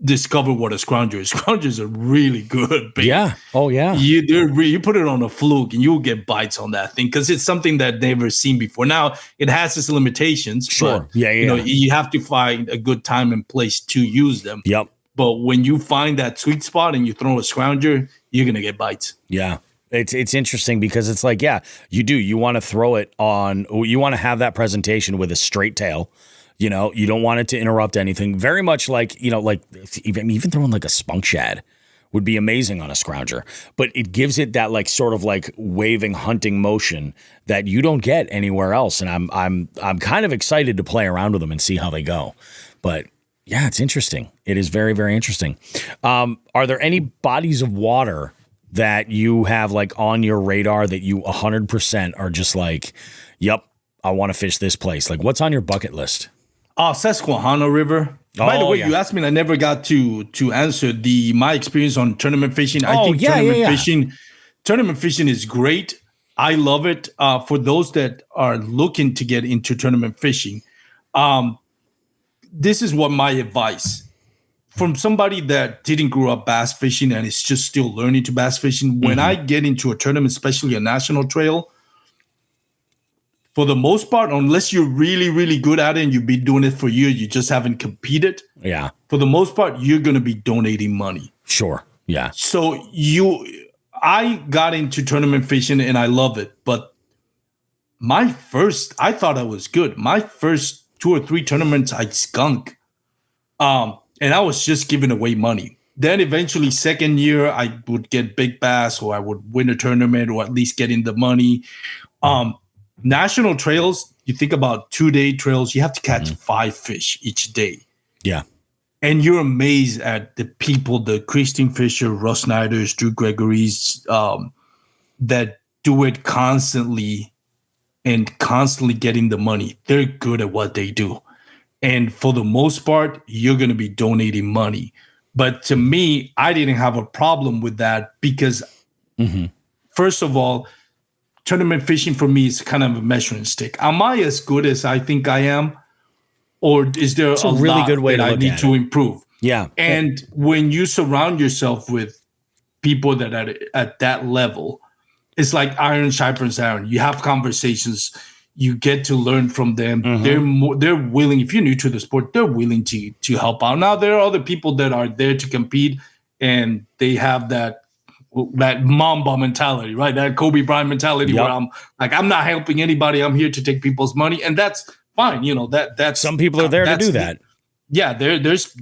discover what a scrounger is. Scroungers are really good bait. Yeah. Oh yeah. You put it on a fluke and you'll get bites on that thing because it's something that they've never seen before. Now it has its limitations. Sure. But, yeah. You have to find a good time and place to use them. Yep. But when you find that sweet spot and you throw a scrounger, you're gonna get bites. Yeah. It's interesting because it's like, you want to throw it on. You want to have that presentation with a straight tail. You don't want it to interrupt anything. Very much like, even throwing like a spunk shad would be amazing on a scrounger. But it gives it that like sort of like waving hunting motion that you don't get anywhere else. And I'm kind of excited to play around with them and see how they go. But yeah, it's interesting. It is very, very interesting. Are there any bodies of water that you have like on your radar that you 100% are just like, yep, I want to fish this place? Like what's on your bucket list? Susquehanna River. By the way, you asked me and I never got to answer my experience on tournament fishing. I think tournament fishing is great. I love it. For those that are looking to get into tournament fishing, this is what my advice from somebody that didn't grow up bass fishing and is just still learning to bass fishing. When I get into a tournament, especially a national trail, for the most part, unless you're really, really good at it and you've been doing it for years, you just haven't competed. Yeah. For the most part, you're going to be donating money. Sure. Yeah. So I got into tournament fishing and I love it. But I thought I was good. My first 2 or 3 tournaments, I skunk. And I was just giving away money. Then eventually, second year, I would get big bass or I would win a tournament or at least get in the money. National trails, you think about 2-day trails, you have to catch 5 fish each day. Yeah. And you're amazed at the people, the Christian Fisher, Russ Snyder's, Drew Gregory's, that do it constantly and constantly getting the money. They're good at what they do. And for the most part, you're going to be donating money. But to me, I didn't have a problem with that because, first of all, tournament fishing for me is kind of a measuring stick. Am I as good as I think I am? Or is there a really lot good way that to I look need at to it. improve? Yeah. And when you surround yourself with people that are at that level, it's like iron sharpens iron. You have conversations. You get to learn from them. They're willing. If you're new to the sport, they're willing to help out. Now there are other people that are there to compete, and they have that Mamba mentality, right? That Kobe Bryant mentality, where I'm like, I'm not helping anybody. I'm here to take people's money, and that's fine. That's some people are there to do that. There's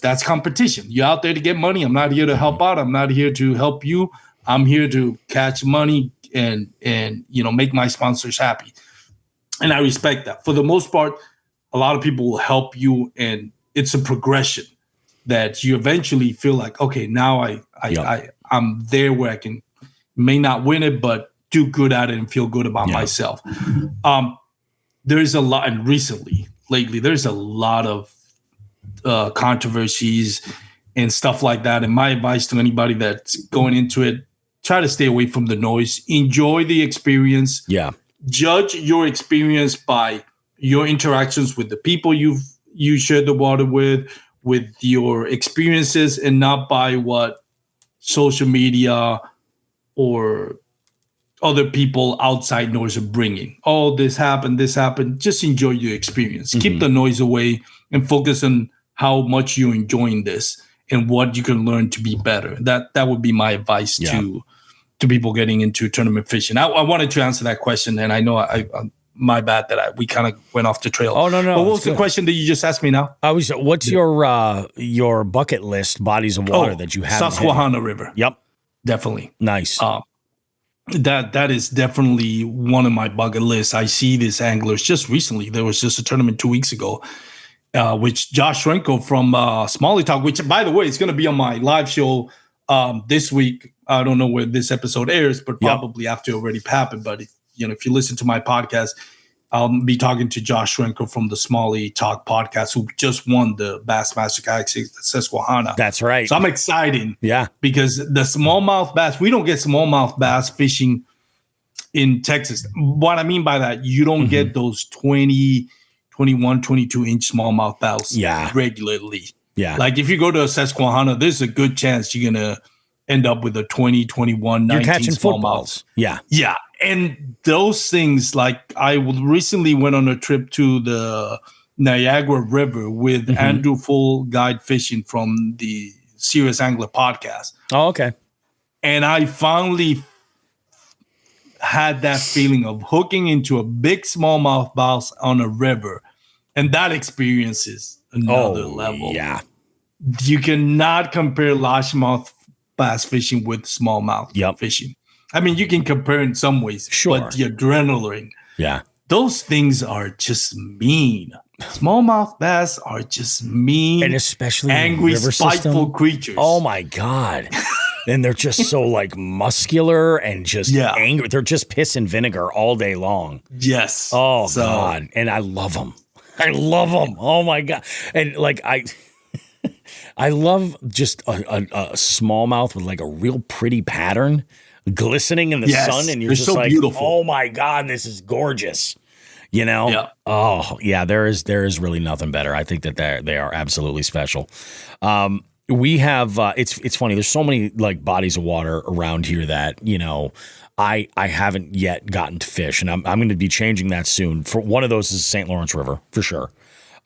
that's competition. You're out there to get money. I'm not here to help out. I'm not here to help you. I'm here to catch money and make my sponsors happy. And I respect that. For the most part, a lot of people will help you, and it's a progression that you eventually feel like, okay, now I'm there where I may not win it, but do good at it and feel good about myself. There's a lot, and lately, there's a lot of controversies and stuff like that. And my advice to anybody that's going into it, try to stay away from the noise. Enjoy the experience. Yeah. Judge your experience by your interactions with the people you shared the water with your experiences, and not by what social media or other people outside noise are bringing. Oh, this happened. Just enjoy your experience. Keep the noise away and focus on how much you're enjoying this and what you can learn to be better. That would be my advice to people getting into tournament fishing. I wanted to answer that question, and I know my bad that we kind of went off the trail. Oh, no. But what was the question that you just asked me now? What's your bucket list bodies of water that you have? Susquehanna River. Yep. Definitely. Nice. That is definitely one of my bucket lists. I see these anglers just recently. There was just a tournament 2 weeks ago, which Josh Renko from Smalley Talk, which, by the way, is going to be on my live show this week. I don't know where this episode airs, but probably after it already happened. But if you listen to my podcast, I'll be talking to Josh Renko from the Smalley Talk podcast, who just won the Bassmaster Kayak Susquehanna. That's right. So I'm excited. Yeah. Because the smallmouth bass, we don't get smallmouth bass fishing in Texas. What I mean by that, you don't get those 20, 21, 22-inch smallmouth bass regularly. Yeah. Like if you go to a Susquehanna, there's a good chance you're going to end up with a 20, 21, 19 You're catching smallmouth. footballs. Yeah. Yeah. And those things, like I recently went on a trip to the Niagara River with Andrew Full Guide Fishing from the Serious Angler podcast. Oh, okay. And I finally had that feeling of hooking into a big smallmouth bass on a river. And that experience is another level. Yeah. You cannot compare largemouth bass fishing with smallmouth fishing. I mean, you can compare in some ways, but the adrenaline, those things are just mean. Smallmouth bass are just mean, and especially angry, river spiteful creatures. Oh my god! And they're just so like muscular and just angry. They're just piss and vinegar all day long. Yes. Oh god! And I love them. I love them. Oh my god! And like I love just a smallmouth with like a real pretty pattern, glistening in the sun, and you're just so like, beautiful. Oh my god, this is gorgeous. Oh yeah, there is really nothing better. I think that they are absolutely special. We have it's funny. There's so many like bodies of water around here that I haven't yet gotten to fish, and I'm going to be changing that soon. For one of those is St. Lawrence River for sure.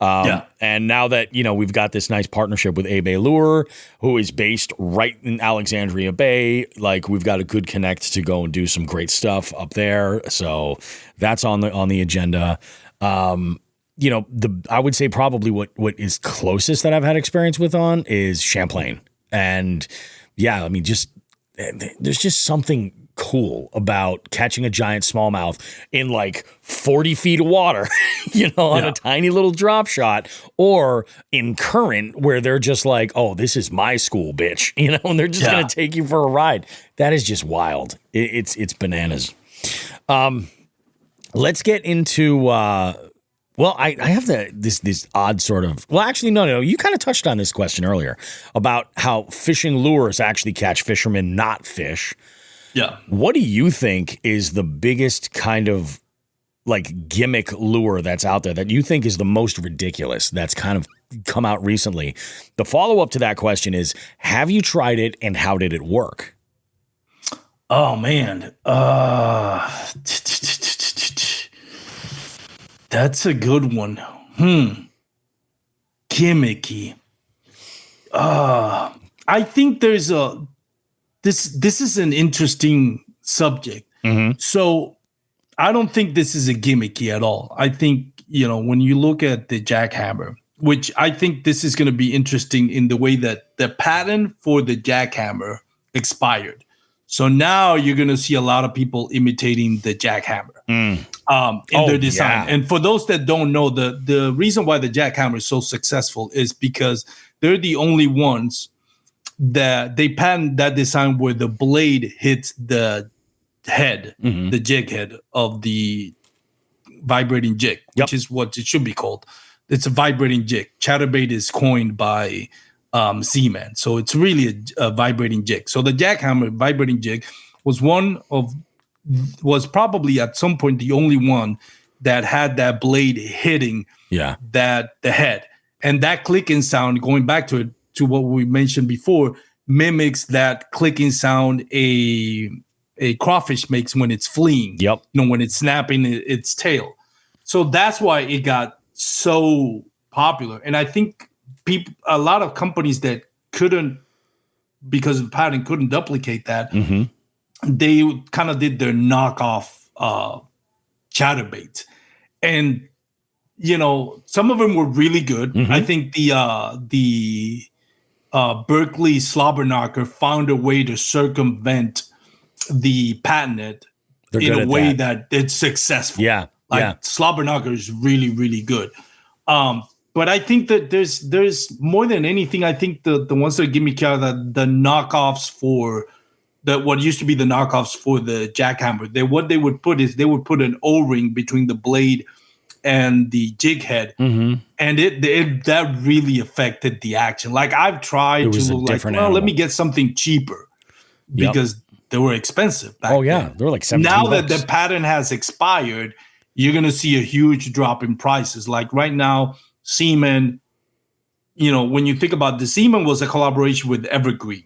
And now that, we've got this nice partnership with A-Bay Lure, who is based right in Alexandria Bay, like we've got a good connect to go and do some great stuff up there. So that's on the agenda. I would say probably what is closest that I've had experience with on is Champlain. And yeah, I mean, there's just something cool about catching a giant smallmouth in like 40 feet of water, on a tiny little drop shot, or in current where they're just like, oh, this is my school, bitch, and they're just going to take you for a ride. That is just wild. It's bananas. Let's get into, I have this odd sort of, well, actually, no, you kind of touched on this question earlier about how fishing lures actually catch fishermen, not fish. Yeah. What do you think is the biggest kind of like gimmick lure that's out there that you think is the most ridiculous that's kind of come out recently? The follow-up to that question is, have you tried it and how did it work? Oh, man. That's a good one. Gimmicky. I think there's this is an interesting subject. So I don't think this is a gimmicky at all. I think, when you look at the jackhammer, which I think this is going to be interesting in the way that the patent for the jackhammer expired. So now you're going to see a lot of people imitating the jackhammer in their design. Yeah. And for those that don't know, the reason why the jackhammer is so successful is because they're the only ones that they patent that design where the blade hits the head, the jig head of the vibrating jig, which is what it should be called. It's a vibrating jig. Chatterbait is coined by Seaman. So it's really a vibrating jig. So the jackhammer vibrating jig was probably at some point the only one that had that blade hitting the head. And that clicking sound, going back to what we mentioned before, mimics that clicking sound a crawfish makes when it's fleeing. When it's snapping its tail. So that's why it got so popular. And I think a lot of companies that couldn't, because of the patent, couldn't duplicate that, they kind of did their knockoff chatterbait. And, some of them were really good. I think the Berkeley slobber knocker found a way to circumvent the patent in a way that it's successful. Slobber knocker is really, really good. But I think that there's more than anything. I think the ones that give me care that the knockoffs for what used to be the knockoffs for the jackhammer. What they would put is they would put an O-ring between the blade and the jig head, and that really affected the action. Like I've tried to let me get something cheaper because they were expensive back then. They were like $17. Now that the patent has expired, you're gonna see a huge drop in prices. Like right now, Seaman, when you think about the Seaman was a collaboration with Evergreen.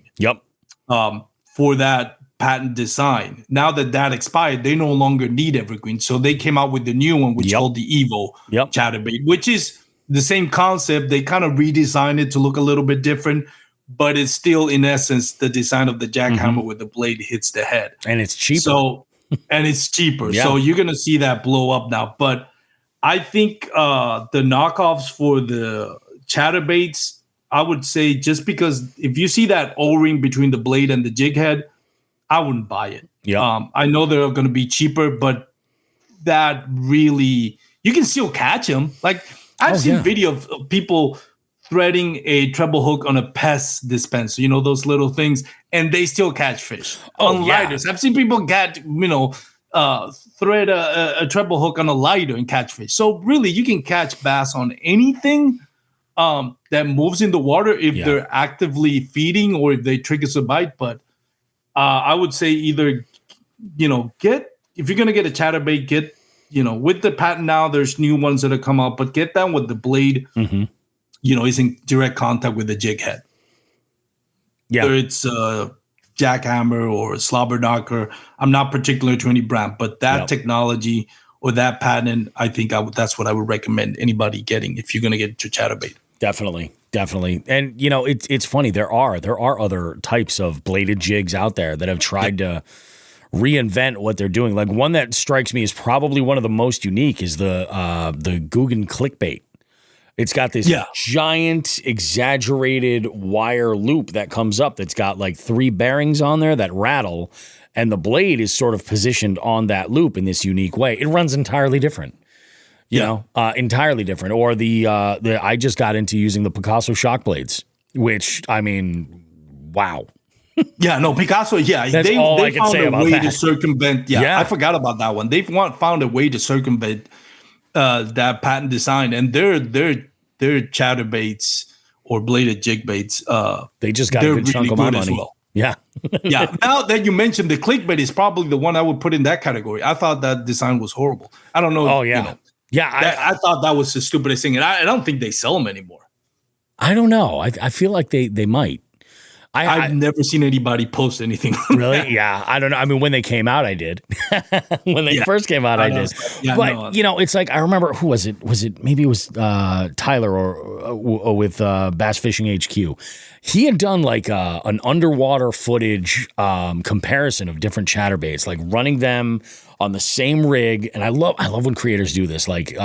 For that patent design. Now that expired, they no longer need Evergreen. So they came out with the new one, which is called the Evo chatterbait, which is the same concept. They kind of redesigned it to look a little bit different, but it's still, in essence, the design of the jackhammer where the blade hits the head. And it's cheaper. So you're going to see that blow up now. But I think the knockoffs for the chatterbaits, I would say just because if you see that O-ring between the blade and the jig head, I wouldn't buy it. I know they're going to be cheaper, but that really, you can still catch them. Like I've seen video of people threading a treble hook on a pest dispenser, those little things, and they still catch fish on lighters. I've seen people thread a treble hook on a lighter and catch fish. So really, you can catch bass on anything that moves in the water if they're actively feeding or if they trigger a bite. But I would say either, if you're going to get a chatterbait, get, with the patent now, there's new ones that have come out, but get that with the blade, is in direct contact with the jig head. Whether it's a jackhammer or a slobber knocker, I'm not particular to any brand, but that technology or that patent, I think that's what I would recommend anybody getting if you're going to get into chatterbait. Definitely. And, it's funny. There are other types of bladed jigs out there that have tried to reinvent what they're doing. Like one that strikes me as probably one of the most unique is the Guggen clickbait. It's got this giant, exaggerated wire loop that comes up that's got like 3 bearings on there that rattle, and the blade is sort of positioned on that loop in this unique way. It runs entirely different. You know, entirely different. Or I just got into using the Picasso shock blades, which, I mean, wow. Yeah, no, Picasso, That's all I can say about that. To circumvent, I forgot about that one. They've found a way to circumvent that patent design, and their chatterbaits or bladed jig baits, they just got a good chunk of my money. Well. Yeah. Yeah. Now that you mentioned the clickbait is probably the one I would put in that category. I thought that design was horrible. I don't know. Oh, yeah. You know, yeah. I thought that was the stupidest thing. And I don't think they sell them anymore. I don't know. I feel like they might. I've never seen anybody post anything. Really? Yeah. I don't know. I mean, when they came out, I did. When they first came out, I did. But, you know, it's like, I remember, who was it? Maybe it was Tyler or with Bass Fishing HQ. He had done like an underwater footage comparison of different chatterbaits, like running them on the same rig. And I love when creators do this. Like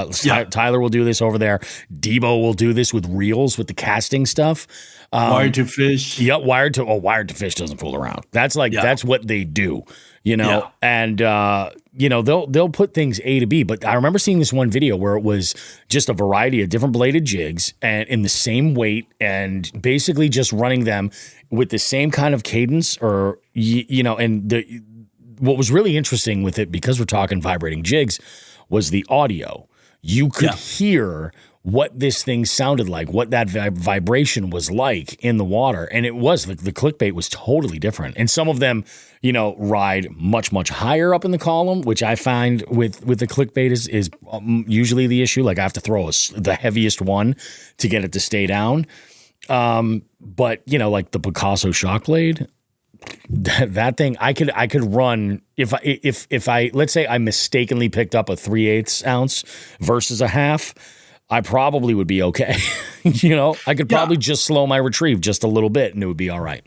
Tyler will do this over there. Debo will do this with reels, with the casting stuff. Wired to fish. Yeah, wired to fish doesn't fool around. That's like that's what they do, you know. And you know, they'll put things A to B. But I remember seeing this one video where it was just a variety of different bladed jigs and in the same weight, and basically just running them with the same kind of cadence, or you know. And what was really interesting with it, because we're talking vibrating jigs, was the audio. You could hear what this thing sounded like, what that vibration was like in the water. And it was, the clickbait was totally different. And some of them, you know, ride much, much higher up in the column, which I find with the clickbait is usually the issue. Like I have to throw the heaviest one to get it to stay down. But, you know, like the Picasso shock blade, that thing, I could run if I let's say I mistakenly picked up a 3/8 ounce versus a half, I probably would be okay. You know, I could probably just slow my retrieve just a little bit and it would be all right.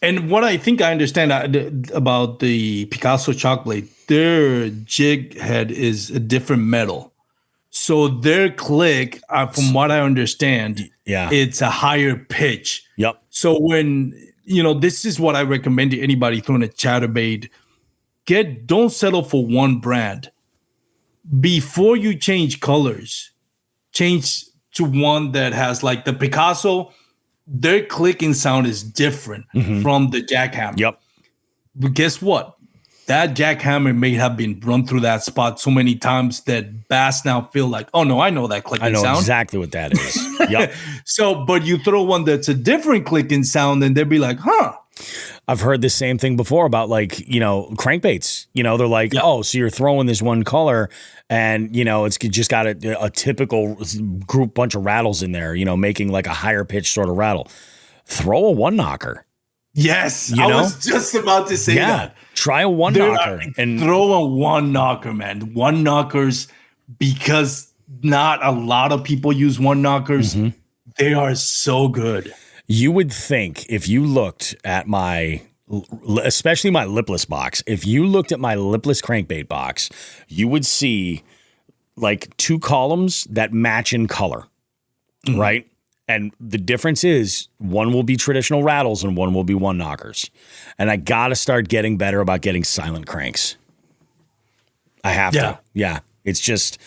And what I think I understand about the Picasso shock blade, their jig head is a different metal. So their click, from what I understand, it's a higher pitch. Yep. So when, you know, this is what I recommend to anybody throwing a chatterbait. Don't settle for one brand. Before you change colors, change to one that has, like the Picasso, their clicking sound is different from the jackhammer. Yep. But guess what? That jackhammer may have been run through that spot so many times that bass now feel like, oh no, I know that clicking sound. I know exactly what that is. Yep. So, but you throw one that's a different clicking sound and they'll be like, huh. I've heard the same thing before about, like, you know, crankbaits. You know, they're like, oh, so you're throwing this one color and, you know, it's just got a typical group bunch of rattles in there, you know, making like a higher pitch sort of rattle. Throw a one knocker. Yes. I was just about to say that. Try a one knocker. And throw a one knocker, man. One knockers, because not a lot of people use one knockers. They are so good. You would think if you looked at especially my lipless box, if you looked at my lipless crankbait box, you would see like 2 columns that match in color, right? And the difference is one will be traditional rattles and one will be one knockers. And I got to start getting better about getting silent cranks. I have to. Yeah. It's just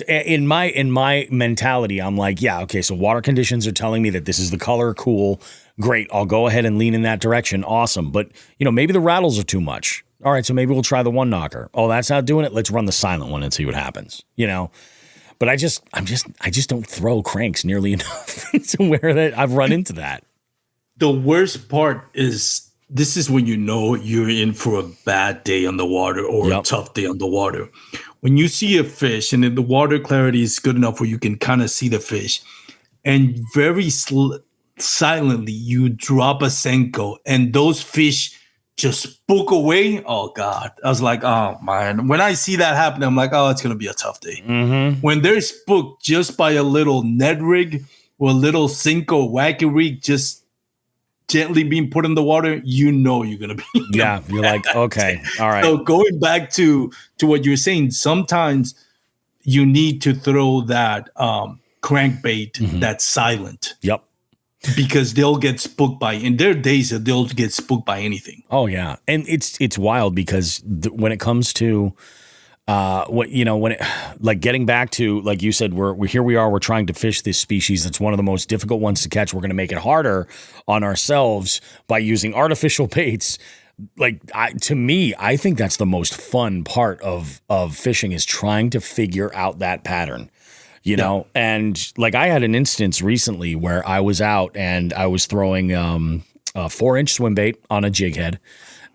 in my mentality, I'm like, yeah, okay, so water conditions are telling me that this is the color, cool, great. I'll go ahead and lean in that direction. Awesome. But, you know, maybe the rattles are too much. All right, so maybe we'll try the one knocker. Oh, that's not doing it. Let's run the silent one and see what happens, you know? But I just don't throw cranks nearly enough to where that I've run into that. The worst part is, this is when you know you're in for a bad day on the water or a tough day on the water. When you see a fish and the water clarity is good enough where you can kind of see the fish, and very silently you drop a Senko and those fish just spook away. Oh God. I was like, oh man. When I see that happen, I'm like, oh, it's going to be a tough day. When they're spooked just by a little Ned rig or a little Senko wacky rig just gently being put in the water, you know you're going to be. Yeah, you're like, okay, all right. So going back to what you're saying, sometimes you need to throw that crankbait that's silent. Yep. Because they'll get spooked by, in their days, they'll get spooked by anything. Oh yeah, and it's wild because when it comes to like getting back to, like you said, we're here, we're trying to fish this species that's one of the most difficult ones to catch. We're going to make it harder on ourselves by using artificial baits. Like to me, I think that's the most fun part of fishing, is trying to figure out that pattern. You know, and like I had an instance recently where I was out and I was throwing a 4-inch swim bait on a jig head,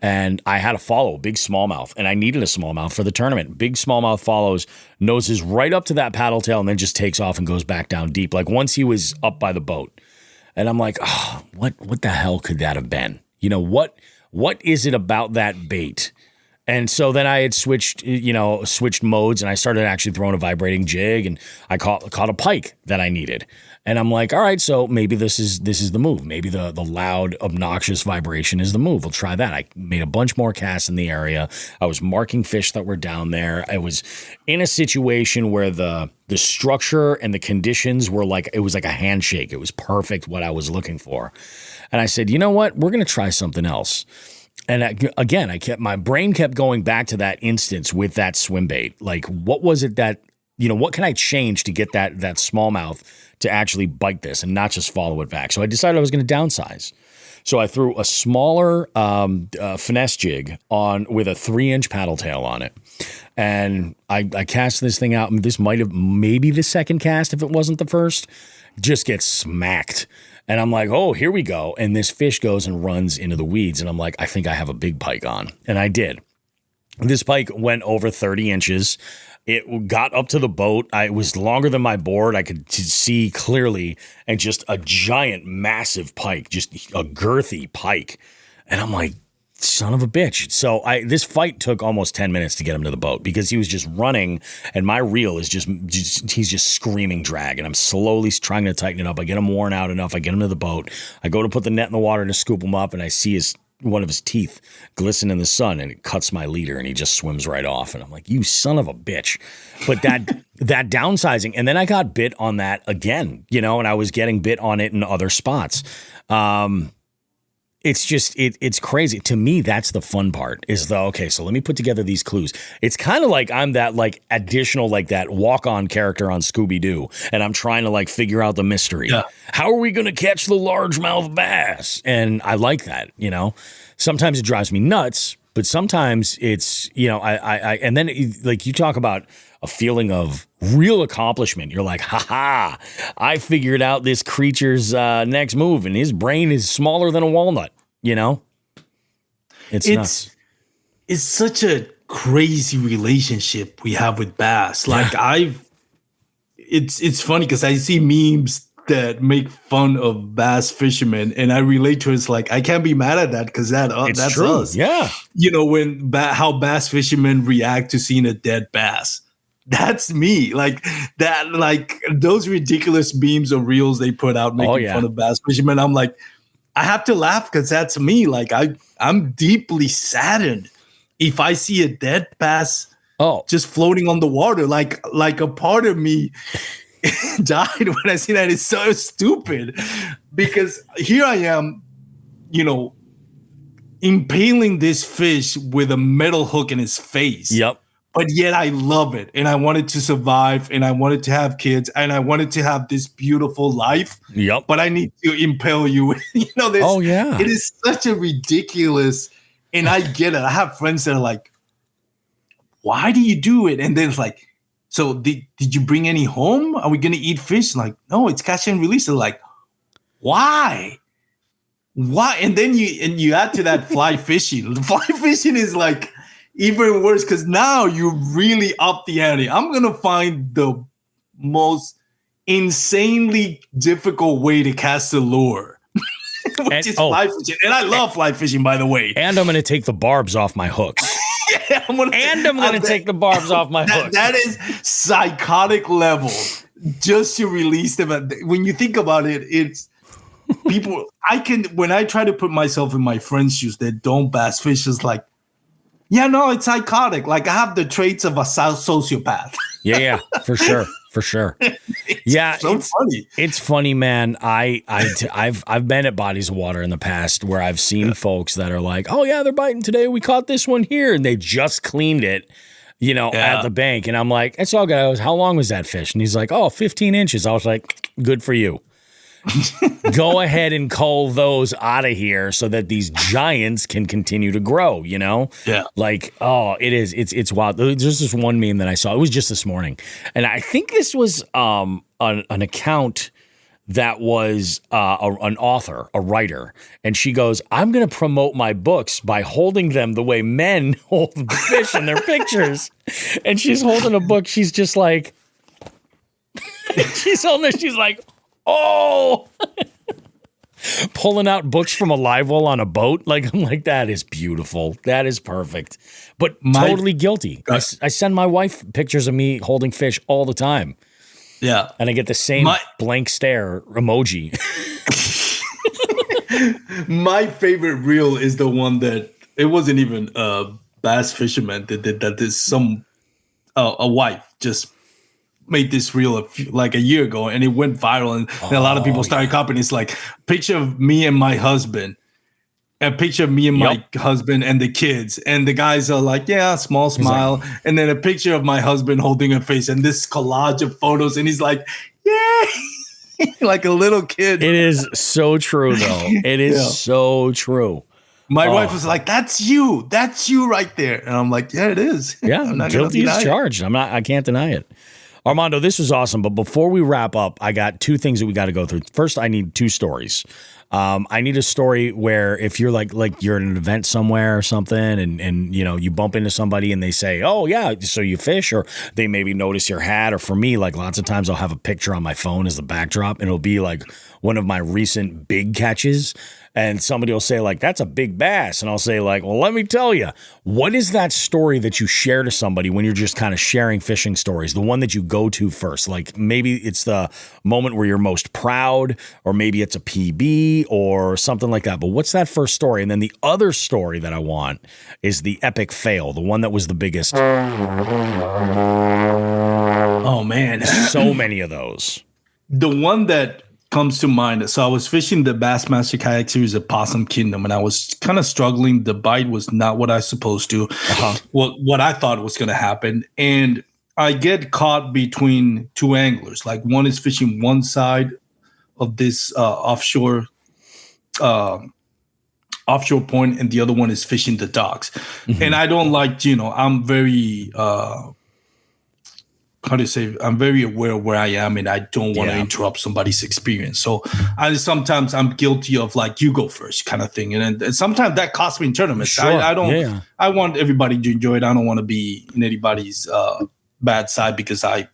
and I had to follow a big smallmouth, and I needed a smallmouth for the tournament. Big smallmouth follows, noses right up to that paddle tail, and then just takes off and goes back down deep. Like once he was up by the boat, and I'm like, oh, what the hell could that have been? You know, what is it about that bait? And so then I had switched modes, and I started actually throwing a vibrating jig, and I caught a pike that I needed. And I'm like, all right, so maybe this is the move. Maybe the loud, obnoxious vibration is the move. We'll try that. I made a bunch more casts in the area. I was marking fish that were down there. I was in a situation where the structure and the conditions were like, it was like a handshake. It was perfect, what I was looking for. And I said, you know what? We're going to try something else. And again, my brain kept going back to that instance with that swim bait. Like, what was it that, what can I change to get that smallmouth to actually bite this and not just follow it back? So I decided I was going to downsize. So I threw a smaller finesse jig on with a 3-inch paddle tail on it. And I cast this thing out, and this might have maybe the second cast, if it wasn't the first, just gets smacked. And I'm like, oh, here we go. And this fish goes and runs into the weeds. And I'm like, I think I have a big pike on. And I did. This pike went over 30 inches. It got up to the boat. It was longer than my board. I could see clearly. And just a giant, massive pike, just a girthy pike. And I'm like, son of a bitch. So this fight took almost 10 minutes to get him to the boat, because he was just running, and my reel is he's just screaming drag, and I'm slowly trying to tighten it up. I get him worn out enough. I get him to the boat. I go to put the net in the water to scoop him up, and I see one of his teeth glisten in the sun, and it cuts my leader, and he just swims right off. And I'm like, you son of a bitch. But that downsizing, and then I got bit on that again, and I was getting bit on it in other spots. It's just, it's crazy. To me, that's the fun part, is okay, so let me put together these clues. It's kind of like I'm that additional, that walk-on character on Scooby-Doo, and I'm trying to figure out the mystery. Yeah. How are we going to catch the largemouth bass? And I like that, Sometimes it drives me nuts, but sometimes it's, and then you talk about a feeling of real accomplishment. You're like, ha, I figured out this creature's next move, and his brain is smaller than a walnut, It's nuts. It's such a crazy relationship we have with bass. It's funny because I see memes that make fun of bass fishermen, and I relate to it. It's like, I can't be mad at that, because that's true. us. Yeah. How bass fishermen react to seeing a dead bass. That's me. Those ridiculous memes or reels they put out making fun of bass fishermen. I'm like, I have to laugh, because that's me. I'm deeply saddened if I see a dead bass just floating on the water. Like a part of me died when I see that. It's so stupid, because here I am, impaling this fish with a metal hook in his face. Yep. But yet I love it, and I wanted to survive, and I wanted to have kids, and I wanted to have this beautiful life. Yep. But I need to impale you. It is such a ridiculous, and I get it. I have friends that are like, why do you do it? And then it's like, so did you bring any home? Are we going to eat fish? Like, no, it's catch and release. They're like, why? Why? And then you add to that fly fishing. Fly fishing is even worse, because now you really up the ante. I'm going to find the most insanely difficult way to cast a lure, which is fly fishing. And I love fly fishing, by the way. And I'm going to take the barbs off my hooks. I'm going to take the barbs off my hooks. That is psychotic level, just to release them. When you think about it, it's people. When I try to put myself in my friends' shoes that don't bass fish, is like, yeah, no, it's psychotic. I have the traits of a sociopath. Yeah, for sure. Yeah, so funny. It's funny, man. I've been at bodies of water in the past where I've seen folks that are like, oh yeah, they're biting today. We caught this one here, and they just cleaned it, at the bank. And I'm like, it's all good. I was, how long was that fish? And he's like, oh, 15 inches. I was like, good for you. Go ahead and cull those out of here so that these giants can continue to grow, Yeah. Like, oh, it's wild. There's this one meme that I saw. It was just this morning. And I think this was an account that was an author, a writer. And she goes, I'm going to promote my books by holding them the way men hold fish in their pictures. And she's holding a book. She's just like, she's holding it. She's like, oh, pulling out books from a live well on a boat. Like, I'm like, that is beautiful. That is perfect. But totally guilty. I send my wife pictures of me holding fish all the time. Yeah. And I get the same blank stare emoji. My favorite reel is the one that it wasn't even a bass fisherman that did that. There's a wife just made this reel like a year ago, and it went viral, and a lot of people started copying. It's like picture of me and my husband, a picture of me and my husband and the kids, and the guys are like, yeah, small smile, and then a picture of my husband holding a face, and this collage of photos, and he's like, yay, like a little kid. It is so true, though. It is so true. My wife was like, that's you right there, and I'm like, yeah, it is. Yeah, I'm not guilty as charged. I can't deny it. Armando, this was awesome, but before we wrap up, I got two things that we got to go through. First, I need two stories. I need a story where if you're like you're at an event somewhere or something, and you bump into somebody and they say, oh yeah, so you fish, or they maybe notice your hat, or for me, like lots of times I'll have a picture on my phone as the backdrop, and it'll be like one of my recent big catches. And somebody will say, like, that's a big bass. And I'll say, like, well, let me tell you, what is that story that you share to somebody when you're just kind of sharing fishing stories? The one that you go to first. Like, maybe it's the moment where you're most proud, or maybe it's a PB or something like that. But what's that first story? And then the other story that I want is the epic fail, the one that was the biggest. Oh, man. So many of those. The one that comes to mind. So I was fishing the Bassmaster Kayak Series at Possum Kingdom, and I was kind of struggling. The bite was not what I was supposed to. What I thought was going to happen, and I get caught between two anglers. Like one is fishing one side of this offshore point, and the other one is fishing the docks. Mm-hmm. And I don't like, I'm very I'm very aware of where I am, and I don't want to interrupt somebody's experience. So sometimes I'm guilty of like, you go first kind of thing. And sometimes that costs me in tournaments. Sure. I want everybody to enjoy it. I don't want to be in anybody's bad side because I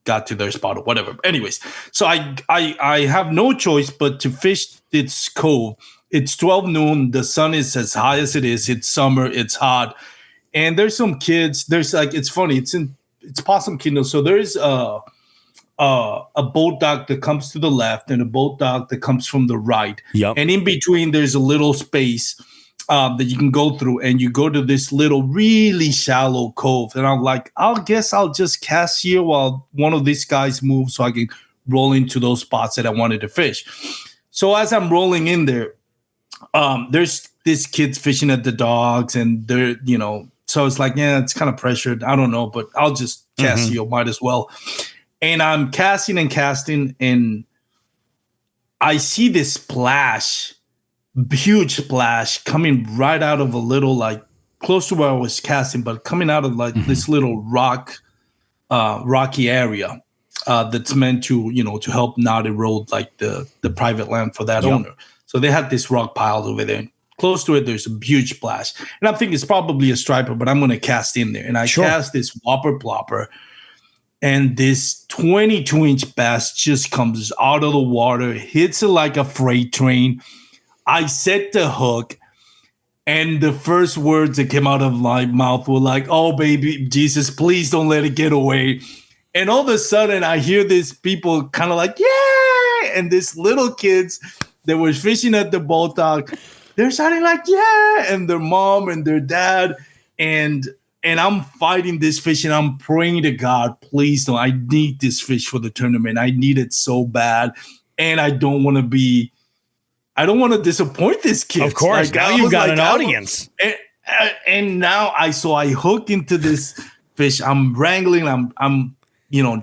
got to their spot or whatever. Anyways, so I have no choice but to fish this cove. It's 12 noon. The sun is as high as it is. It's summer. It's hot. And there's some kids. It's funny. It's Possum Kingdom. So there's a boat dock that comes to the left and a boat dock that comes from the right. Yep. And in between, there's a little space that you can go through, and you go to this little really shallow cove. And I'm like, I'll just cast here while one of these guys moves so I can roll into those spots that I wanted to fish. So as I'm rolling in there, there's this kid's fishing at the dogs, and they're, so it's like, yeah, it's kind of pressured. I don't know, but I'll just cast you. Might as well. And I'm casting, and I see this splash, huge splash coming right out of a little, like close to where I was casting, but coming out of like this little rocky area that's meant to, to help not erode like the private land for that owner. So they had this rock pile over there. Close to it, there's a huge splash. And I'm thinking it's probably a striper, but I'm going to cast in there. And I cast this whopper plopper, and this 22-inch bass just comes out of the water, hits it like a freight train. I set the hook, and the first words that came out of my mouth were like, oh, baby, Jesus, please don't let it get away. And all of a sudden, I hear these people kind of like, yeah! And these little kids that were fishing at the boat dock, they're shouting like, yeah, and their mom and their dad. And and I'm fighting this fish, and I'm praying to God, please don't. I need this fish for the tournament. I need it so bad, and I don't want to disappoint this kid. Of course, now you've got an audience. And now I hook into this fish. I'm wrangling. I'm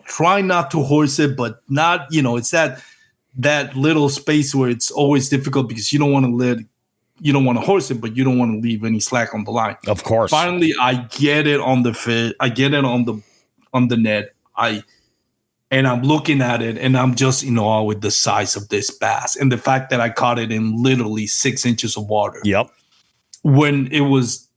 trying not to horse it, but not, it's that little space where it's always difficult because you don't want to horse it, but you don't want to leave any slack on the line. Of course. Finally, I get it on the fish. I get it on the net. And I'm looking at it, and I'm just in awe with the size of this bass and the fact that I caught it in literally 6 inches of water. Yep. When it was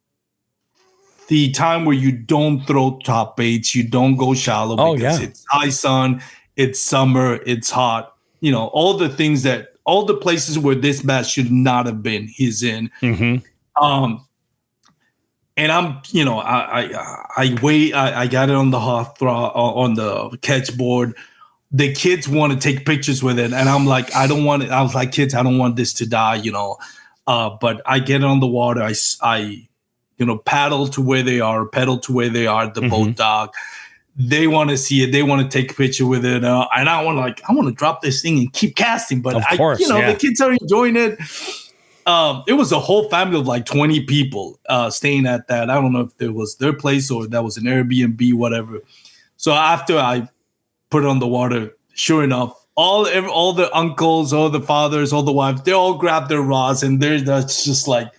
the time where you don't throw top baits, you don't go shallow because it's high sun, it's summer, it's hot. All the places where this bass should not have been, he's in. Mm-hmm. And I'm, I wait. I got it on the on the catch board. The kids want to take pictures with it, and I'm like, I don't want it. I was like, kids, I don't want this to die, But I get it on the water. I paddle to where they are, pedal to where they are. The boat dock. They want to see it. They want to take a picture with it, and I want to drop this thing and keep casting. But of course, the kids are enjoying it. It was a whole family of like 20 people staying at that. I don't know if it was their place or that was an Airbnb, whatever. So after I put it on the water, sure enough, all the uncles, all the fathers, all the wives, they all grabbed their rods and that's just like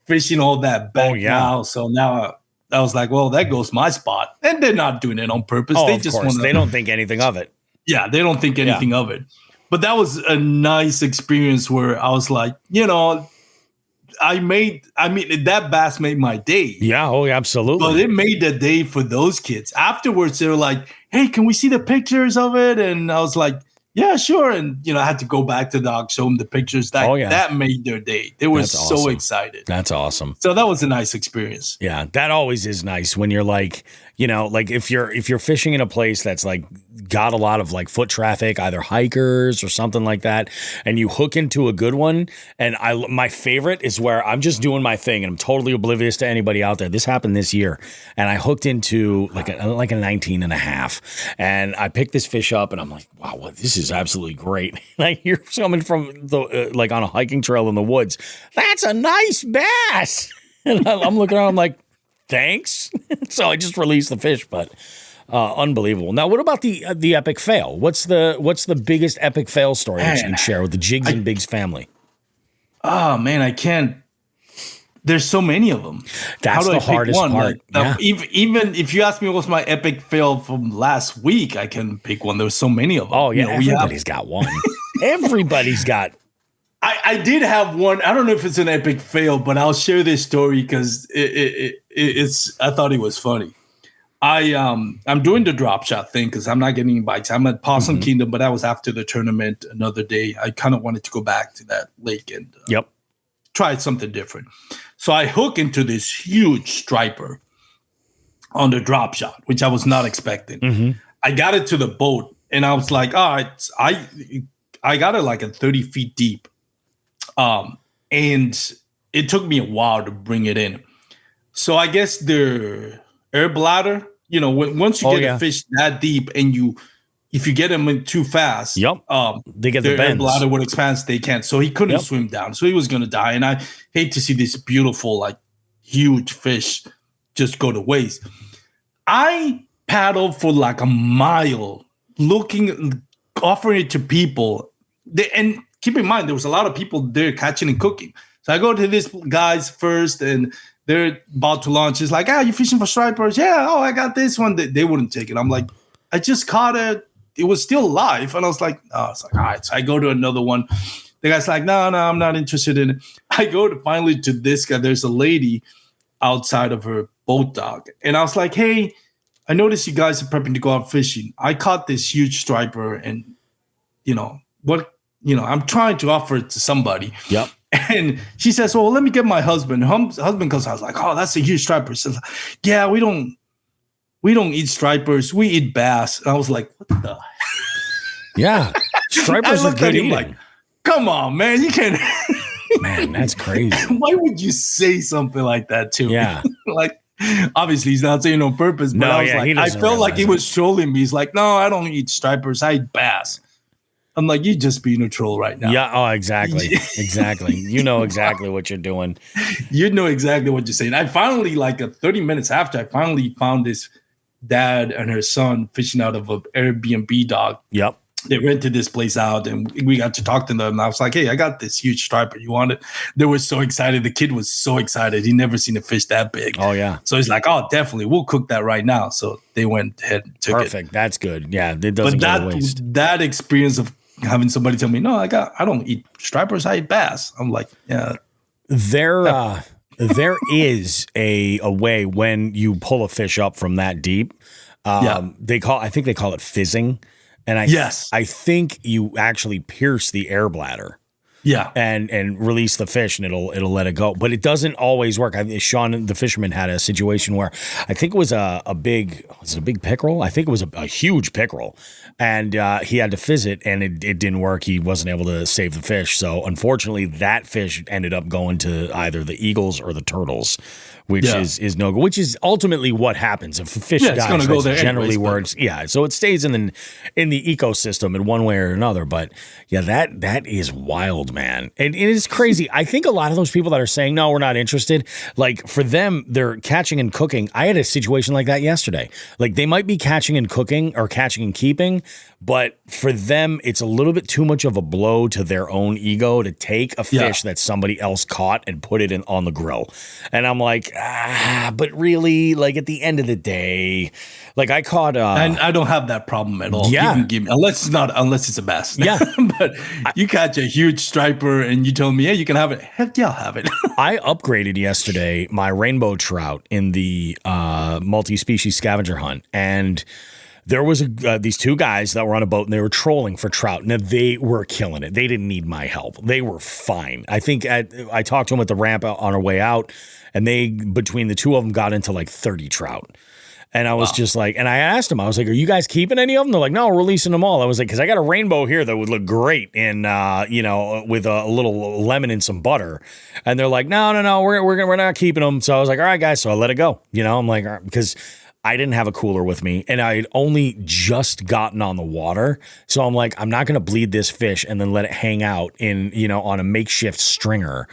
fishing all that back now. So now I was like, well, that goes my spot. And they're not doing it on purpose. Oh, they of just course. They don't think anything of it. Yeah, they don't think anything of it. But that was a nice experience where I was like, that bass made my day. Yeah, absolutely. But it made the day for those kids. Afterwards, they were like, hey, can we see the pictures of it? And I was like, yeah, sure. And, I had to go back to the dock, show them the pictures. That made their day. They were so excited. That's awesome. So that was a nice experience. Yeah, that always is nice when you're like, like if you're fishing in a place that's like got a lot of like foot traffic, either hikers or something like that, and you hook into a good one. And my favorite is where I'm just doing my thing and I'm totally oblivious to anybody out there. This happened this year, and I hooked into like a 19 and a half, and I picked this fish up, and I'm like, wow, this is absolutely great. Like you're coming from the like on a hiking trail in the woods. That's a nice bass. And I'm looking around, I'm like, thanks. So I just released the fish, but unbelievable. Now, what about the epic fail? What's the biggest epic fail story that you can share with the Jigs and Bigs family? Oh man, I can't. There's so many of them. That's the hardest part. Even if you ask me what's my epic fail from last week, I can pick one. There's so many of them. Oh yeah, everybody's got one. Everybody's got. I did have one. I don't know if it's an epic fail, but I'll share this story because it's. I thought it was funny. I'm doing the drop shot thing because I'm not getting any bites. I'm at Possum Kingdom, but that was after the tournament. Another day, I kind of wanted to go back to that lake and try something different. So I hook into this huge striper on the drop shot, which I was not expecting. I got it to the boat, and I was like, all right, I got it like at 30 feet deep. And it took me a while to bring it in. So I guess the air bladder, once you get a fish that deep and if you get them in too fast, they get the bends. Air bladder would expand, they can't. So he couldn't swim down. So he was going to die. And I hate to see this beautiful, like huge fish just go to waste. I paddled for like a mile offering it to people. And keep in mind, there was a lot of people there catching and cooking. So I go to this guy's first, and they're about to launch. It's like, you fishing for stripers? Yeah. Oh, I got this one. They wouldn't take it. I'm like, I just caught it. It was still alive. And I was like, all right. So I go to another one. The guy's like, no, I'm not interested in it. I go finally to this guy. There's a lady outside of her boat dock. And I was like, hey, I noticed you guys are prepping to go out fishing. I caught this huge striper, and I'm trying to offer it to somebody. Yep. And she says, well, let me get my husband. Husband goes, I was like, oh, that's a huge striper. She says, yeah, we don't eat stripers. We eat bass. And I was like, what the? Yeah. Stripers are good eating. Like, come on, man. You can't. Man, that's crazy. Why would you say something like that to me? Yeah. Like, Obviously, he's not saying on purpose, but No, I was yeah, he like, I doesn't felt like he realize was trolling me. He's like, no, I don't eat stripers, I eat bass. I'm like, you just being a troll right now. Yeah. Oh, exactly. Exactly. You know exactly what you're doing. You know exactly what you're saying. I finally, like 30 minutes after, I finally found this dad and her son fishing out of an Airbnb dock. Yep. They rented this place out and we got to talk to them. And I was like, hey, I got this huge striper. You want it? They were so excited. The kid was so excited. He never seen a fish that big. Oh, yeah. So he's like, oh, definitely. We'll cook that right now. So they went ahead and took it. Perfect. That's good. Yeah. It doesn't But go to waste. that experience of having somebody tell me, no, I don't eat stripers, I eat bass. I'm like, yeah. There is a way when you pull a fish up from that deep. I think they call it fizzing. And I think you actually pierce the air bladder. Yeah. And release the fish and it'll let it go. But it doesn't always work. Sean, the fisherman, had a situation where I think it was a big pickerel? I think it was a huge pickerel. And he had to fizz it and it didn't work. He wasn't able to save the fish. So unfortunately, that fish ended up going to either the eagles or the turtles, which is no good, which is ultimately what happens. If a fish dies, gonna go there generally anyways, so it stays in the ecosystem in one way or another. But yeah, that is wild, man. And it is crazy. I think a lot of those people that are saying, no, we're not interested, like for them, they're catching and cooking. I had a situation like that yesterday. Like they might be catching and cooking or catching and keeping, but for them, it's a little bit too much of a blow to their own ego to take a fish that somebody else caught and put it on the grill. And I'm like, but really, like at the end of the day, like I caught and I don't have that problem at all. Yeah. You can give me, unless it's a bass. Yeah. But you catch a huge striper and you tell me, yeah, you can have it. Heck yeah, I'll have it. I upgraded yesterday my rainbow trout in the multi-species scavenger hunt, and there was these two guys that were on a boat and they were trolling for trout. Now they were killing it. They didn't need my help. They were fine. I think I talked to them at the ramp on our way out, and between the two of them got into like 30 trout. And I was just like, and I asked them, I was like, are you guys keeping any of them? They're like, no, we're releasing them all. I was like, because I got a rainbow here that would look great in, with a little lemon and some butter. And they're like, no, we're not keeping them. So I was like, all right, guys. So I let it go. I'm like, all right, because I didn't have a cooler with me and I had only just gotten on the water. So I'm like, I'm not going to bleed this fish and then let it hang out on a makeshift stringer.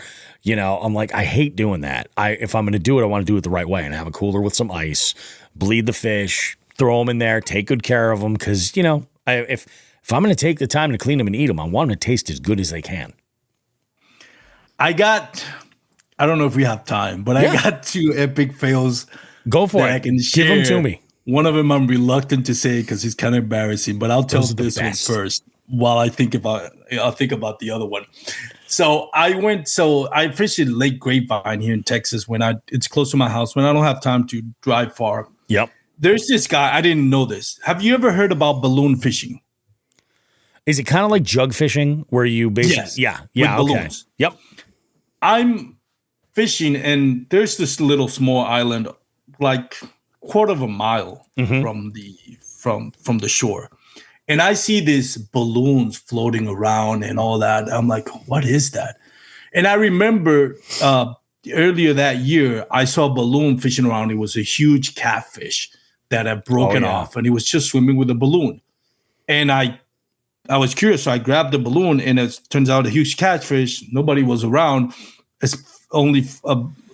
I'm like, I hate doing that. If I'm going to do it, I want to do it the right way and have a cooler with some ice, bleed the fish, throw them in there, take good care of them. Because, if I'm going to take the time to clean them and eat them, I want them to taste as good as they can. I don't know if we have time, but I got two epic fails. Go for it. I can share. Give them to me. One of them I'm reluctant to say because it's kind of embarrassing, but I'll tell this one first while I think about the other one. So I fished at Lake Grapevine here in Texas it's close to my house when I don't have time to drive far. Yep. There's this guy, I didn't know this. Have you ever heard about balloon fishing? Is it kind of like jug fishing where you basically, with okay. balloons. Yep. I'm fishing and there's this little small island, like quarter of a mile from the shore. And I see these balloons floating around and all that. I'm like, what is that? And I remember earlier that year, I saw a balloon fishing around. It was a huge catfish that had broken off, and he was just swimming with a balloon. And I was curious, so I grabbed the balloon, and it turns out a huge catfish. Nobody was around. It's only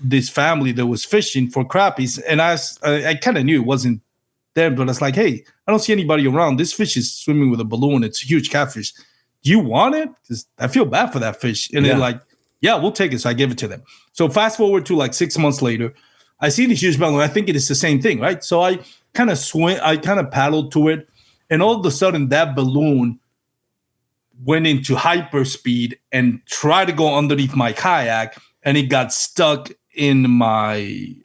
this family that was fishing for crappies. And I kind of knew it wasn't them, but I was like, hey, I don't see anybody around. This fish is swimming with a balloon. It's a huge catfish. Do you want it? Because I feel bad for that fish. And they're like, yeah, we'll take it. So I gave it to them. So fast forward to like 6 months later, I see the huge balloon. I think it is the same thing, right? So I kind of paddled to it. And all of a sudden that balloon went into hyperspeed and tried to go underneath my kayak, and it got stuck in my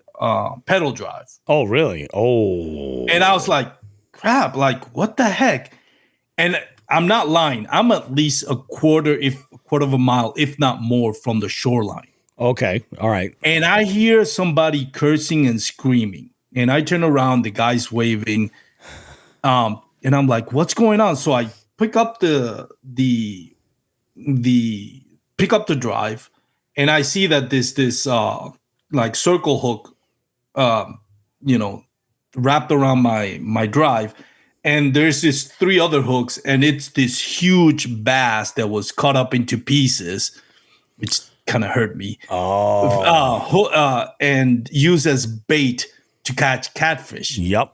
pedal drive. Oh, really? Oh. And I was like, crap, like, what the heck? And I'm not lying. I'm at least a quarter of a mile, if not more, from the shoreline. Okay. All right. And I hear somebody cursing and screaming. And I turn around, the guy's waving. And I'm like, what's going on? So I pick up the drive, and I see that this like circle hook wrapped around my drive. And there's this 3 other hooks, and it's this huge bass that was cut up into pieces, which kind of hurt me. And used as bait to catch catfish. Yep.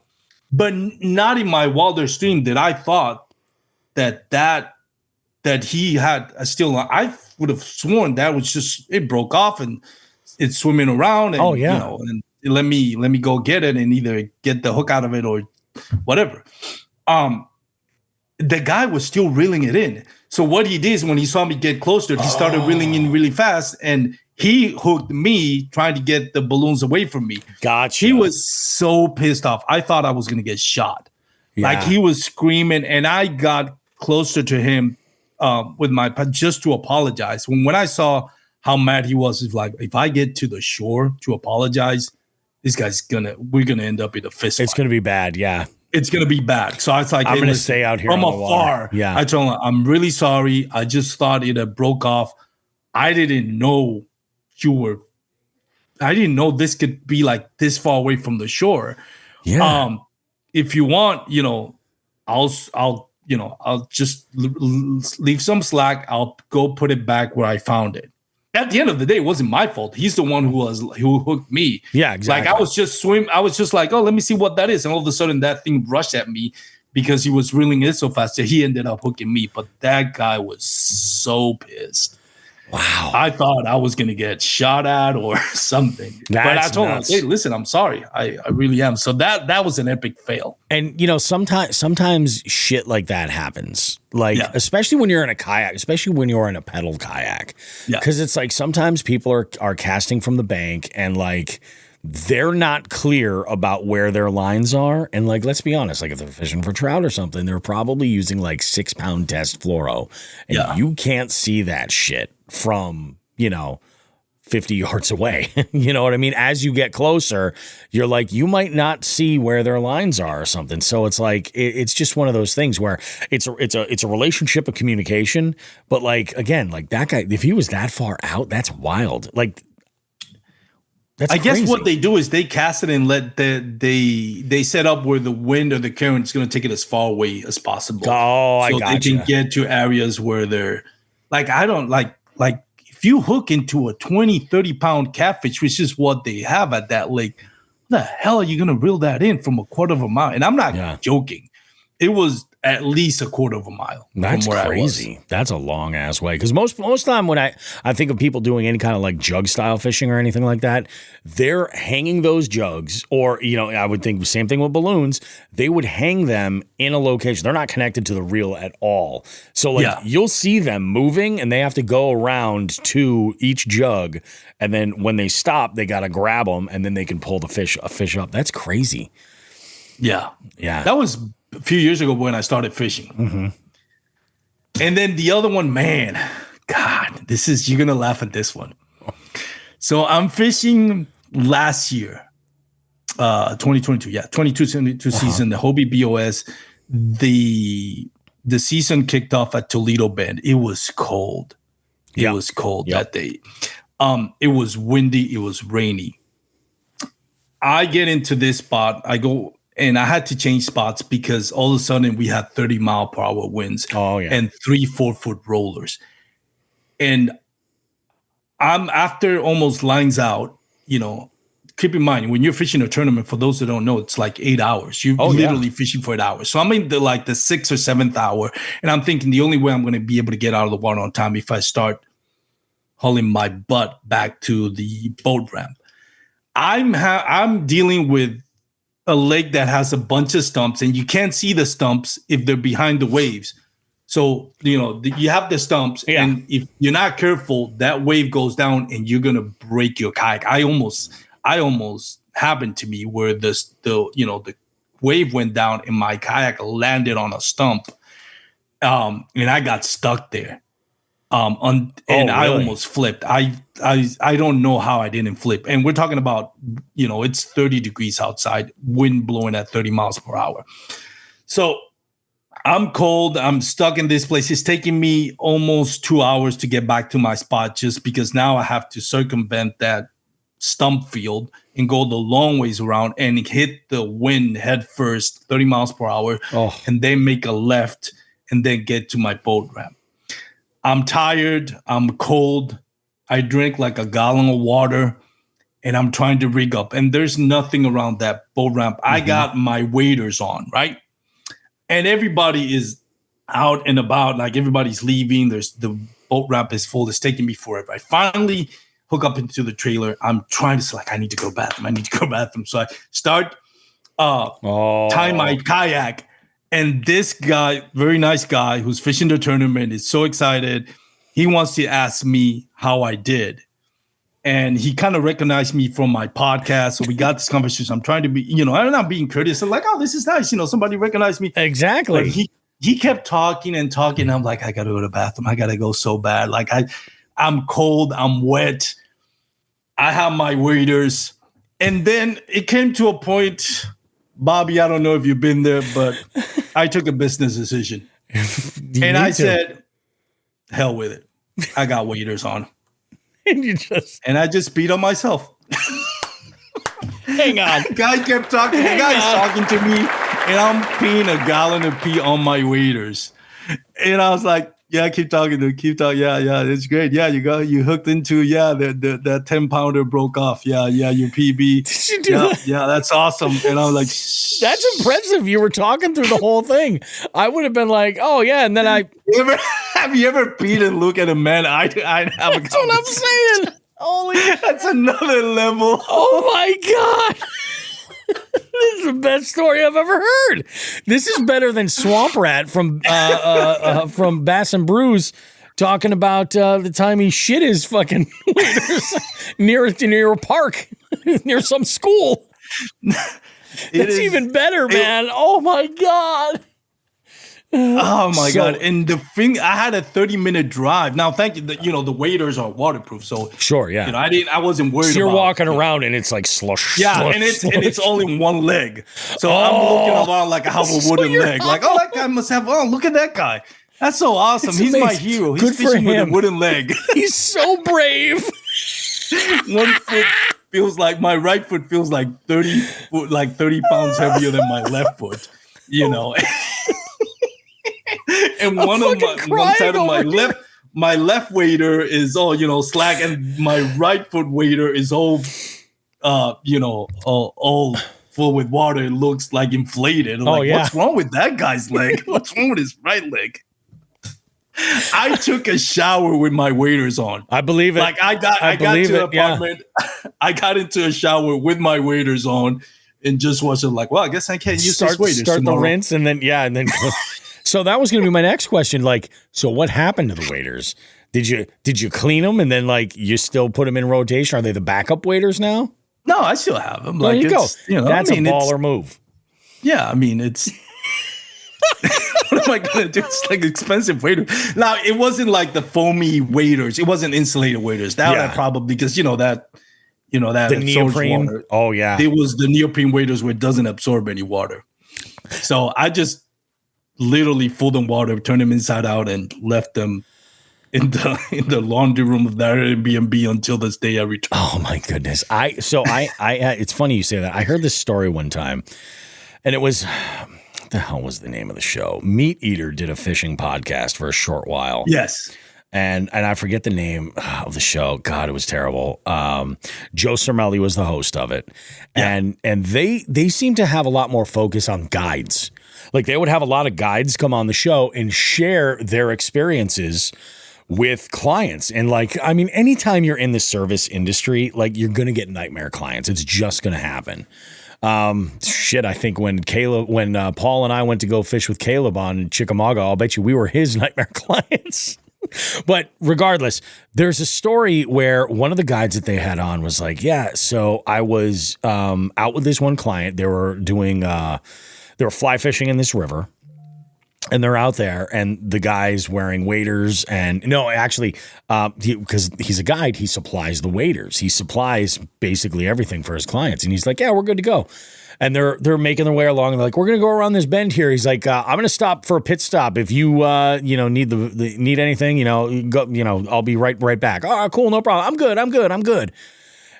But not in my wildest dream did I thought that he had a still. I would have sworn that was just it broke off and it's swimming around. And, and let me go get it and either get the hook out of it or whatever. The guy was still reeling it in. So what he did is when he saw me get closer, he started reeling in really fast, and he hooked me trying to get the balloons away from me. Gotcha. He was so pissed off. I thought I was going to get shot. Yeah. Like he was screaming, and I got closer to him with my just to apologize. When I saw how mad he was, it's like, if I get to the shore to apologize, this guy's we're gonna end up in a fist fight. It's gonna be bad, yeah. It's gonna be bad. So I was like, I'm gonna stay out here from on the afar. water. Yeah. I told him, I'm really sorry. I just thought it had broke off. I didn't know I didn't know this could be like this far away from the shore. Yeah. If you want, I'll just leave some slack. I'll go put it back where I found it. At the end of the day, it wasn't my fault. He's the one who hooked me. Yeah, exactly. Like I was just like, oh, let me see what that is. And all of a sudden that thing rushed at me because he was reeling it so fast that he ended up hooking me. But that guy was so pissed. Wow. I thought I was going to get shot at or something. But I told him, hey, listen, I'm sorry. I really am. So that was an epic fail. And, sometimes shit like that happens. Like, especially when you're in a kayak, especially when you're in a pedal kayak. Yeah. Because it's like sometimes people are casting from the bank and like they're not clear about where their lines are. And like, let's be honest, like if they're fishing for trout or something, they're probably using like 6-pound test fluoro. And you can't see that shit from, 50 yards away. You know what I mean? As you get closer, you're like, you might not see where their lines are or something. So it's like, it's just one of those things where it's a relationship of communication. But like, again, like that guy, if he was that far out, that's wild. Like, that's I crazy. guess what they do is they cast it and they set up where the wind or the current is going to take it as far away as possible. Oh, I so gotcha. They can get to areas where they're like, I don't like if you hook into a 20, 30-pound catfish, which is what they have at that lake, what the hell are you going to reel that in from a quarter of a mile? And I'm not joking. It was at least a quarter of a mile. That's from where crazy. That's a long ass way. Because most time when I think of people doing any kind of like jug style fishing or anything like that, they're hanging those jugs, or I would think the same thing with balloons. They would hang them in a location. They're not connected to the reel at all. So like you'll see them moving, and they have to go around to each jug, and then when they stop, they got to grab them, and then they can pull the fish up. That's crazy. Yeah. Yeah. That was a few years ago when I started fishing. Mm-hmm. And then the other one, man, God, you're going to laugh at this one. So I'm fishing last year, 2022. Yeah. 22 season, the Hobie BOS. The season kicked off at Toledo Bend. It was cold. It was cold that day. It was windy. It was rainy. I get into this spot. I go, and I had to change spots because all of a sudden we had 30-mile-per-hour winds and 3 4-foot rollers. And I'm after almost lines out, keep in mind, when you're fishing a tournament, for those that don't know, it's like 8 hours. You're literally fishing for 8 hours. So I'm in the 6th or 7th hour, and I'm thinking the only way I'm going to be able to get out of the water on time if I start hauling my butt back to the boat ramp. I'm dealing with a lake that has a bunch of stumps, and you can't see the stumps if they're behind the waves. So, you have the stumps, and if you're not careful, that wave goes down and you're going to break your kayak. I almost happened to me where the wave went down and my kayak landed on a stump. And I got stuck there. Really? I almost flipped. I don't know how I didn't flip. And we're talking about, it's 30 degrees outside, wind blowing at 30 miles per hour. So I'm cold. I'm stuck in this place. It's taking me almost 2 hours to get back to my spot just because now I have to circumvent that stump field and go the long ways around and hit the wind head first, 30 miles per hour, and then make a left and then get to my boat ramp. I'm tired. I'm cold. I drink like a gallon of water and I'm trying to rig up. And there's nothing around that boat ramp. I got my waders on, right? And everybody is out and about. Like everybody's leaving. The boat ramp is full. It's taking me forever. I finally hook up into the trailer. I'm trying to I need to go to the bathroom. So I start tying my kayak. And this guy, very nice guy who's fishing the tournament, is so excited. He wants to ask me how I did. And he kind of recognized me from my podcast. So we got this conversation. I'm trying to be, I'm not being courteous. I'm like, oh, this is nice. Somebody recognized me. Exactly. But he kept talking and talking. I'm like, I got to go to the bathroom. I got to go so bad. Like I'm cold. I'm wet. I have my waders. And then it came to a point, Bobby, I don't know if you've been there, but I took a business decision. And I said, hell with it. I got waders on. And I just beat on myself. Hang on. The guy kept talking. The guy's talking to me, and I'm peeing a gallon of pee on my waders. And I was like, yeah, keep talking. Yeah, it's great. Yeah, you hooked into, that 10-pounder broke off. Yeah, your PB. Did you do that? Yeah, that's awesome. And I was like, shh. That's impressive. You were talking through the whole thing. I would have been like, oh, yeah. And then have you ever peed and look at a man? I have a That's what I'm saying. Holy. That's another level. Oh, my God. This is the best story I've ever heard. This is better than Swamp Rat from Bass and Brews talking about the time he shit his fucking waders near a park, near some school. It's even better, man. Oh, my God. Oh my God. And the thing, I had a 30-minute drive. Now, thank you. The waders are waterproof. So sure, yeah. I wasn't worried so you're about walking around and it's like slush. Yeah, slush, and slush. it's only one leg. So I'm looking around like I have a wooden leg. Like, that guy must have, look at that guy. That's so awesome. It's He's amazing. my hero. He's Good for fishing with him. a wooden leg. He's so brave. One foot feels like, my right foot feels like 30 pounds heavier than my left foot, And one side of my left wader is all, slack, and my right foot wader is all full with water. It looks like inflated. What's wrong with that guy's leg? What's wrong with his right leg? I took a shower with my waders on. I believe it. Like I got to the apartment. Yeah. I got into a shower with my waders on and just wasn't like, well, I guess I can't use this waders Start tomorrow. the rinse and then So that was going to be my next question. Like, so what happened to the waders? Did you clean them and then you still put them in rotation? Are they the backup waders now? No, I still have them. There you go. That's a baller move. Yeah, it's. What am I gonna do? It's like expensive wader. Now it wasn't like the foamy waders. It wasn't insulated waders. That probably because that the neoprene. Water. Oh yeah, it was the neoprene waders where it doesn't absorb any water. So I just literally filled them water, turned them inside out, and left them in the laundry room of the Airbnb until this day I returned. Oh my goodness! I it's funny you say that. I heard this story one time, and it was. What the hell was the name of the show? Meat Eater did a fishing podcast for a short while. Yes. And I forget the name of the show. God, it was terrible. Joe Cermelli was the host of it. Yeah. And they seem to have a lot more focus on guides. Like they would have a lot of guides come on the show and share their experiences with clients. And anytime you're in the service industry, you're going to get nightmare clients. It's just going to happen. I think when Paul and I went to go fish with Caleb on Chickamauga, I'll bet you we were his nightmare clients. But regardless, there's a story where one of the guides that they had on was like, so I was out with this one client. They were fly fishing in this river. And they're out there, and the guy's wearing waders. And no, actually, because he's a guide, he supplies the waders. He supplies basically everything for his clients. And he's like, "Yeah, we're good to go." And they're making their way along. And they're like, "We're gonna go around this bend here." He's like, "I'm gonna stop for a pit stop. If you need anything, go. I'll be right back." "Oh, cool, no problem. I'm good."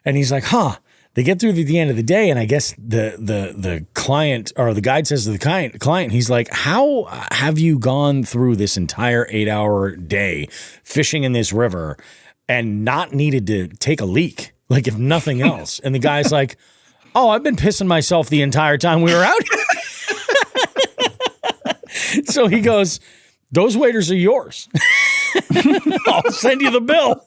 And he's like, huh. They get through to the end of the day, and I guess the client or the guide says to the client, he's like, how have you gone through this entire 8-hour day fishing in this river and not needed to take a leak, like if nothing else? And the guy's like, oh, I've been pissing myself the entire time we were out here. So he goes, those waders are yours. I'll send you the bill.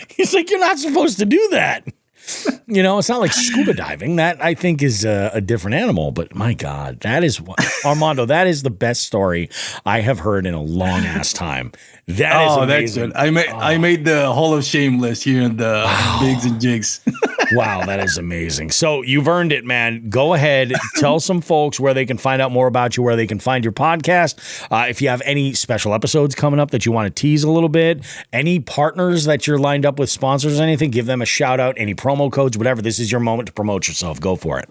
He's like, you're not supposed to do that. It's not like scuba diving. That I think is a different animal. But my God, that is Armando. That is the best story I have heard in a long ass time. That is amazing. That's good. I made the Hall of Shame list here in the Bigs and Jigs. Wow, that is amazing. So you've earned it, man. Go ahead, tell some folks where they can find out more about you, where they can find your podcast. If you have any special episodes coming up that you want to tease a little bit, any partners that you're lined up with, sponsors, anything, give them a shout out, any promo codes, whatever. This is your moment to promote yourself. Go for it.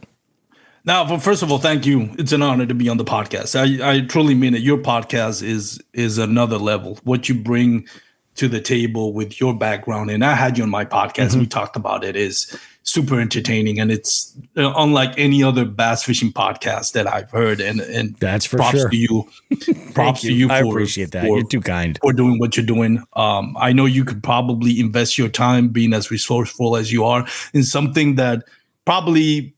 Now, first of all, thank you. It's an honor to be on the podcast. I truly mean it. Your podcast is another level. What you bring to the table with your background, and I had you on my podcast. We talked about it. Is super entertaining, and it's unlike any other bass fishing podcast that I've heard. And that's for props sure. to you. Props to you. I appreciate that. You're too kind for doing what you're doing. I know you could probably invest your time, being as resourceful as you are, in something that probably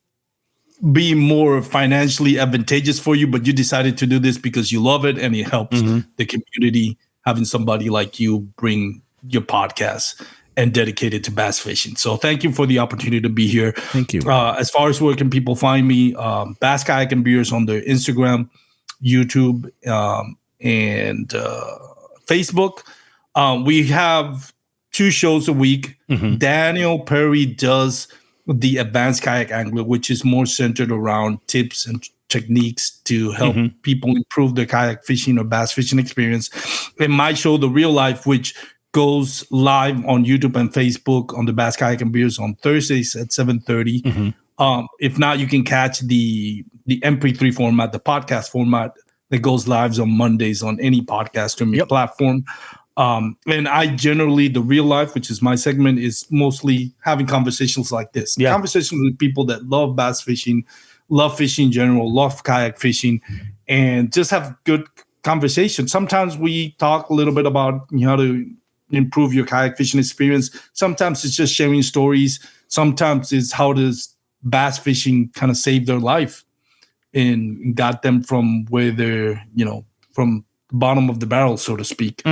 be more financially advantageous for you, but you decided to do this because you love it and it helps the community. Having somebody like you bring your podcast and dedicate it to bass fishing. So thank you for the opportunity to be here. Thank you. As far as where can people find me, Bass, Kayak, and Beers on their Instagram, YouTube, and Facebook. We have 2 shows a week. Daniel Perry does the Advanced Kayak Angler, which is more centered around tips and techniques to help people improve their kayak fishing or bass fishing experience. And my show, The Real Life, which goes live on YouTube and Facebook on the Bass, Kayak, and Beers on Thursdays at 7:30. If not, you can catch the MP3 format, the podcast format that goes live on Mondays on any podcast streaming platform. And I generally, The Real Life, which is my segment, is mostly having conversations like this. Conversations with people that love bass fishing, love fishing in general, love kayak fishing, and just have good conversation. Sometimes we talk a little bit about how to improve your kayak fishing experience. Sometimes it's just sharing stories. Sometimes it's how does bass fishing kind of save their life and got them from where they're, from the bottom of the barrel, so to speak.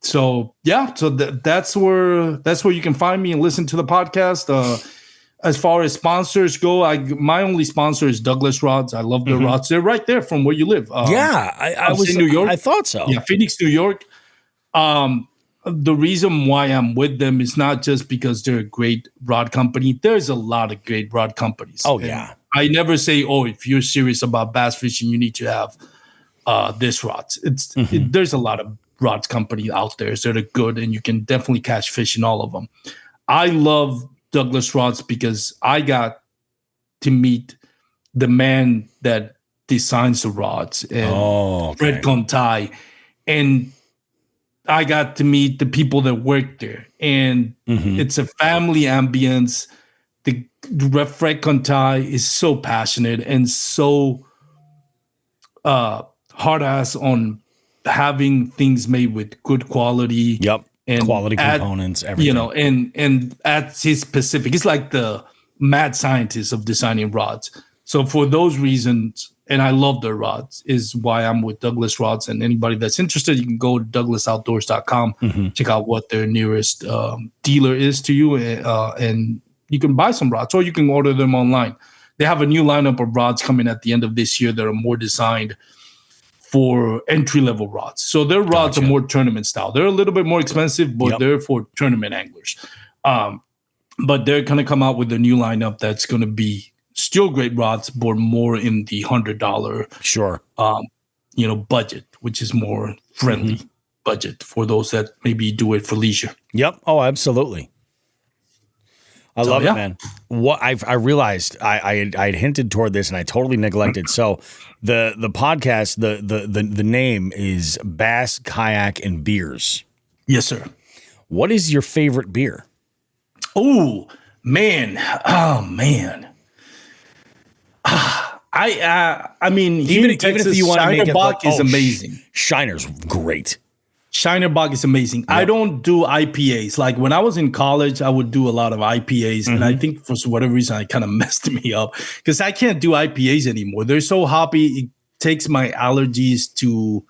So that's where you can find me and listen to the podcast. As far as sponsors go, my only sponsor is Douglas Rods. I love their rods. They're right there from where you live. I was in New York. I thought so. Yeah, Phoenix, New York. The reason why I'm with them is not just because they're a great rod company. There's a lot of great rod companies. Oh, and yeah. I never say, if you're serious about bass fishing, you need to have this rods. There's a lot of rods company out there that are good, and you can definitely catch fish in all of them. I love Douglas Rods because I got to meet the man that designs the rods, and Fred Contai, and I got to meet the people that work there, and it's a family ambience. The Fred Contai is so passionate and so hard ass on having things made with good quality. And quality components, everything. And at his specific, he's like the mad scientist of designing rods. So for those reasons, and I love their rods, is why I'm with Douglas Rods. And anybody that's interested, you can go to douglasoutdoors.com, check out what their nearest dealer is to you, and you can buy some rods, or you can order them online. They have a new lineup of rods coming at the end of this year that are more designed for entry-level rods. So their rods are more tournament style. They're a little bit more expensive, but they're for tournament anglers. But they're going to come out with a new lineup that's going to be still great rods, but more in the $100 budget, which is more friendly budget for those that maybe do it for leisure. Oh, absolutely. I love it, man. What I realized I had hinted toward this and I totally neglected. So the podcast, the name is Bass, Kayak, and Beers. Yes, sir. What is your favorite beer? Oh man. I mean, Even in Texas, if you want to make it Shiner Bock is amazing. Shiner's great. Shiner Bock is amazing. Yep. I don't do IPAs. Like when I was in college, I would do a lot of IPAs. And I think for whatever reason, it kind of messed me up because I can't do IPAs anymore. They're so hoppy. It takes my allergies to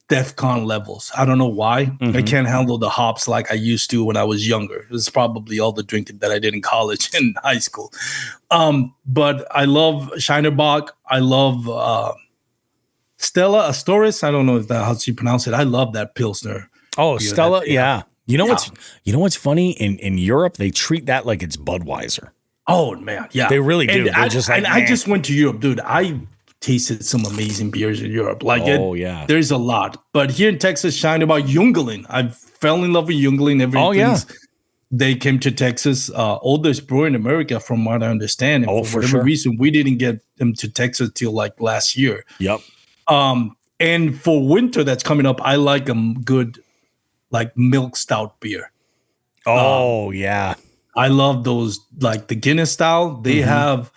DEFCON levels. I don't know why. I can't handle the hops like I used to when I was younger. It was probably all the drinking that I did in college and high school. But I love Shiner Bock. I love Stella Astores. I don't know if that's how you pronounce it. I love that Pilsner. Oh, Stella. Yeah. You know what's funny? In Europe, they treat that like it's Budweiser. Oh man. Yeah. They really do. And I just went to Europe, dude. I tasted some amazing beers in Europe. There's a lot. But here in Texas, Shiner Bock, Jungelin. I fell in love with Jungelin. They came to Texas, oldest brewer in America, from what I understand. And for whatever reason, we didn't get them to Texas till like last year. Yep. And for winter that's coming up, I like a good like milk stout beer. Oh yeah. I love those, like the Guinness style. They have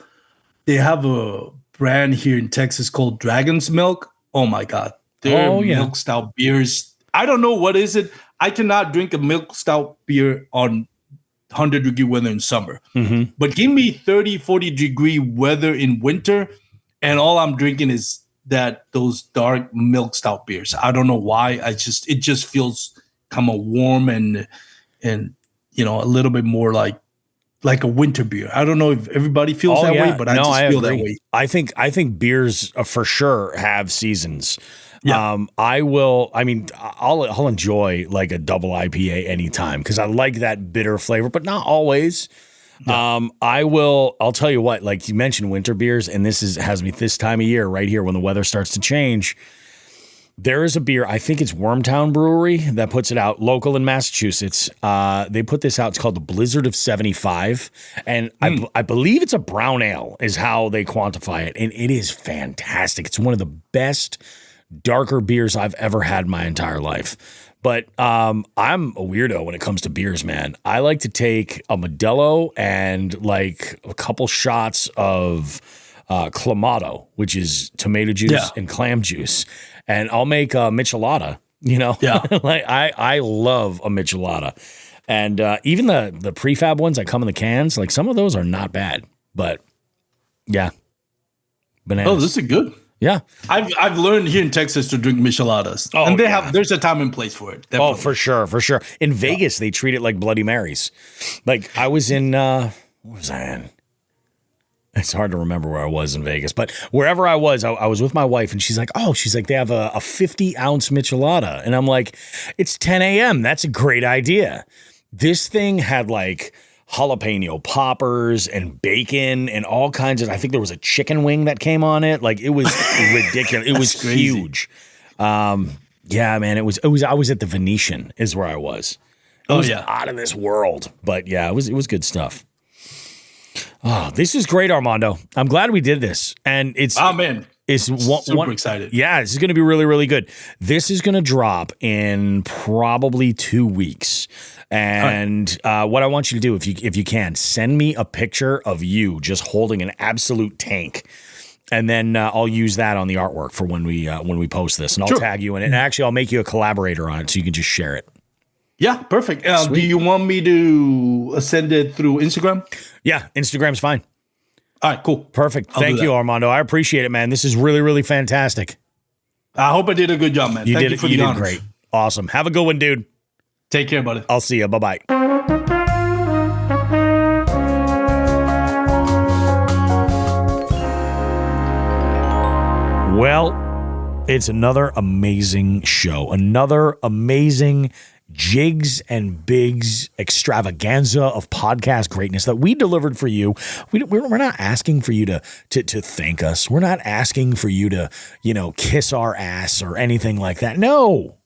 a brand here in Texas called Dragon's Milk. Oh my God. Their milk stout beers. I don't know what is it. I cannot drink a milk stout beer on 100-degree weather in summer. But give me 30, 40-degree weather in winter, and all I'm drinking is those dark milk stout beers. I don't know why. It just feels kind of warm and a little bit more like a winter beer. I don't know if everybody feels that way, but I feel that way. I think beers for sure have seasons. Yeah. I'll enjoy like a double IPA anytime because I like that bitter flavor, but not always. Yeah. I'll tell you what, like you mentioned winter beers, and has me this time of year right here when the weather starts to change. There is a beer, I think it's Wormtown Brewery that puts it out, local in Massachusetts. They put this out. It's called the Blizzard of 75. And I believe it's a brown ale is how they quantify it. And it is fantastic. It's one of the best darker beers I've ever had in my entire life. But I'm a weirdo when it comes to beers, man. I like to take a Modelo and like a couple shots of Clamato, which is tomato juice and clam juice. And I'll make a michelada, like I love a michelada. And even the prefab ones that come in the cans, like some of those are not bad, but yeah. Bananas. Oh, this is good. Yeah. I've learned here in Texas to drink micheladas. Oh, and there's a time and place for it. Definitely. Oh, for sure. In Vegas, they treat it like Bloody Marys. Like I was in, what was I in? It's hard to remember where I was in Vegas, but wherever I was with my wife, and she's like, they have a 50-ounce michelada. And I'm like, it's 10 a.m. That's a great idea. This thing had like jalapeno poppers and bacon and all kinds of, I think there was a chicken wing that came on it. Like it was ridiculous. It was huge. Yeah, man, it was, I was at the Venetian is where I was. It was out of this world, but yeah, it was good stuff. Oh, this is great, Armando. I'm glad we did this. And it's super excited. Yeah, this is going to be really, really good. This is going to drop in probably 2 weeks. And what I want you to do, if you can, send me a picture of you just holding an absolute tank. And then I'll use that on the artwork for when we post this. And I'll tag you in it. And actually, I'll make you a collaborator on it so you can just share it. Yeah, perfect. Do you want me to send it through Instagram? Yeah, Instagram's fine. All right, cool. Perfect. Thank you, Armando. I appreciate it, man. This is really, really fantastic. I hope I did a good job, man. You did great. Awesome. Have a good one, dude. Take care, buddy. I'll see you. Bye-bye. Well, it's another amazing show. Another amazing Jigs and Bigs extravaganza of podcast greatness that we delivered for you. We're not asking for you to thank us. We're not asking for you to, kiss our ass or anything like that. No.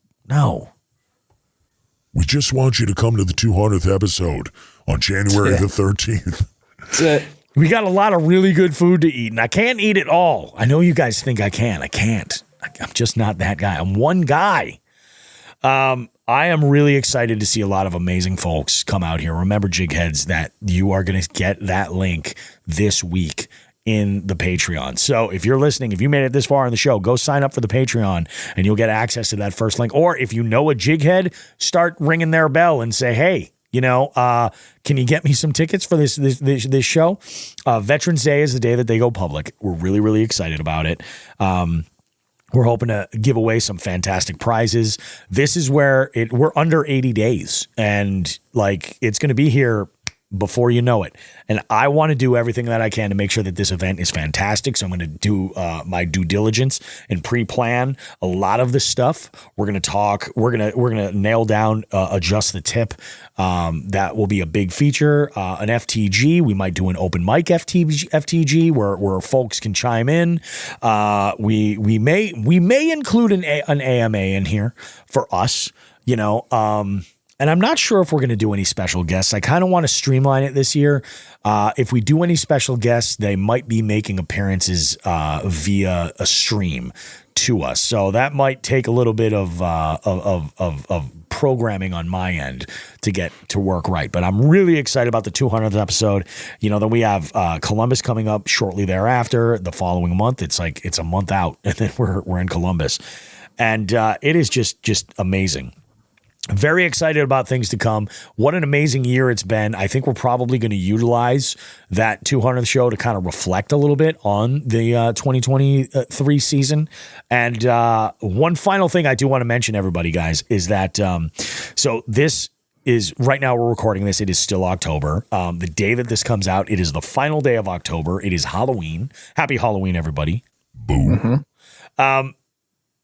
We just want you to come to the 200th episode on January the 13th. That's it. We got a lot of really good food to eat, and I can't eat it all. I know you guys think I can. I can't. I'm just not that guy. I'm one guy. I am really excited to see a lot of amazing folks come out here. Remember, jig heads, that you are going to get that link this week in the Patreon. So if you're listening, if you made it this far in the show, go sign up for the Patreon and you'll get access to that first link. Or if you know a jig head, start ringing their bell and say, hey, can you get me some tickets for this show? Veterans Day is the day that they go public. We're really, really excited about it. We're hoping to give away some fantastic prizes. This is where we're under 80 days and it's going to be here before you know it. And I want to do everything that I can to make sure that this event is fantastic. So I'm going to do my due diligence and pre-plan a lot of this stuff. We're going to talk. We're going to nail down adjust the tip. That will be a big feature. An FTG. We might do an open mic FTG where folks can chime in. We may include an AMA in here for us. And I'm not sure if we're going to do any special guests. I kind of want to streamline it this year. If we do any special guests, they might be making appearances via a stream to us. So that might take a little bit of programming on my end to get to work right. But I'm really excited about the 200th episode. Then we have Columbus coming up shortly thereafter. The following month, it's a month out, and then we're in Columbus, and it is just amazing. Very excited about things to come. What an amazing year it's been. I think we're probably going to utilize that 200th show to kind of reflect a little bit on the 2023 season. And one final thing I do want to mention, everybody, guys, is that so this is right now we're recording this. It is still October. The day that this comes out, it is the final day of October. It is Halloween. Happy Halloween, everybody. Boom.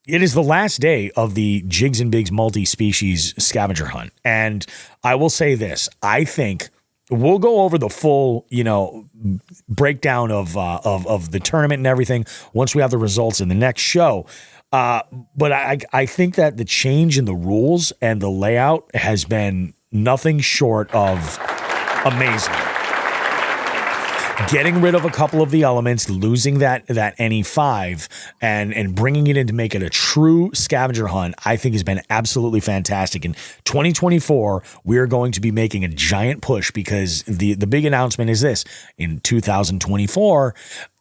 It is the last day of the Jigs and Bigs multi-species scavenger hunt. And I will say this, I think we'll go over the full, breakdown of the tournament and everything once we have the results in the next show. But I think that the change in the rules and the layout has been nothing short of amazing. Getting rid of a couple of the elements, losing that NE5 and bringing it in to make it a true scavenger hunt, I think has been absolutely fantastic. In 2024, we're going to be making a giant push because the big announcement is this. In 2024,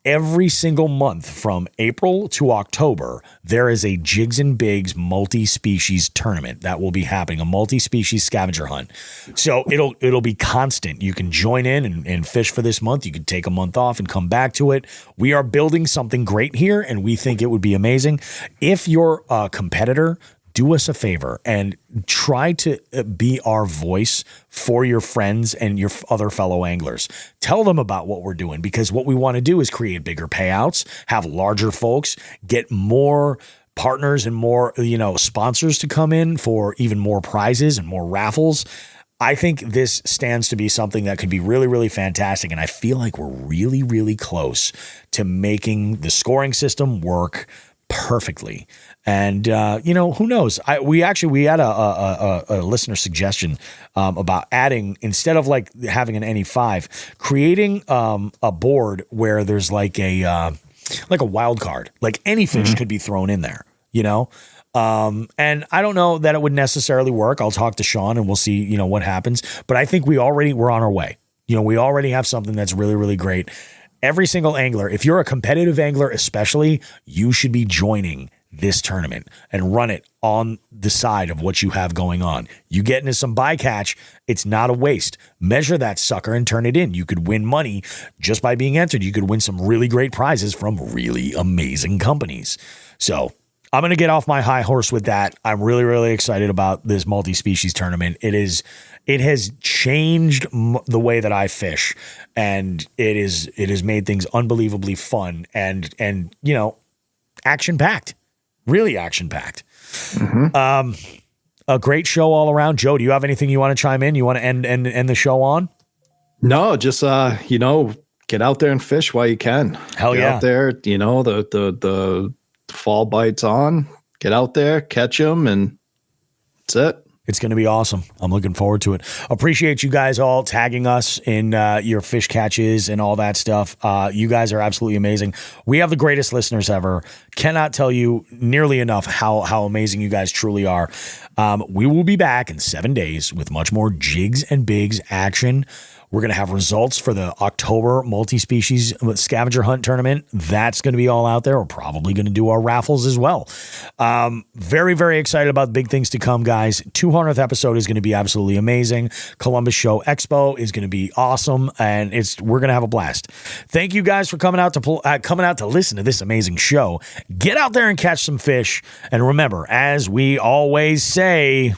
every single month from April to October, there is a Jigs and Bigs multi-species tournament that will be happening, a multi-species scavenger hunt. So it'll be constant. You can join in and fish for this month. You can take a month off and come back to it. We are building something great here, and we think it would be amazing. If you're a competitor, do us a favor and try to be our voice for your friends and your other fellow anglers. Tell them about what we're doing, because what we want to do is create bigger payouts, have larger folks, get more partners and more, sponsors to come in for even more prizes and more raffles. I think this stands to be something that could be really, really fantastic. And I feel like we're really, really close to making the scoring system work perfectly. And, who knows? We had a listener suggestion about adding, instead of having an NE5, creating a board where there's like a wild card, like any fish could be thrown in there, and I don't know that it would necessarily work. I'll talk to Sean and we'll see, what happens. But I think we're on our way. We already have something that's really, really great. Every single angler, if you're a competitive angler especially, you should be joining this tournament and run it on the side of what you have going on. You get into some bycatch, it's not a waste. Measure that sucker and turn it in. You could win money just by being entered. You could win some really great prizes from really amazing companies. So I'm going to get off my high horse with that. I'm really, really excited about this multi-species tournament. It has changed the way that I fish, and it has made things unbelievably fun and action-packed. Really action-packed. A great show all around. Joe, do you have anything you want to chime in? You want to end the show on? No, just get out there and fish while you can. Hell get yeah. out there, the fall bites on. Get out there, catch them, and that's it. It's going to be awesome. I'm looking forward to it. Appreciate you guys all tagging us in your fish catches and all that stuff. You guys are absolutely amazing. We have the greatest listeners ever. Cannot tell you nearly enough how amazing you guys truly are. We will be back in 7 days with much more Jigs and Bigs action. We're going to have results for the October multi-species scavenger hunt tournament. That's going to be all out there. We're probably going to do our raffles as well. Very, very excited about big things to come, guys. 200th episode is going to be absolutely amazing. Columbus Show Expo is going to be awesome, and we're going to have a blast. Thank you guys for coming out to listen to this amazing show. Get out there and catch some fish. And remember, as we always say,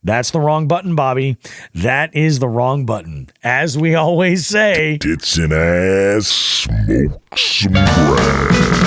that's the wrong button, Bobby. That is the wrong button. As we always say, Tits and ass, smoke some grass.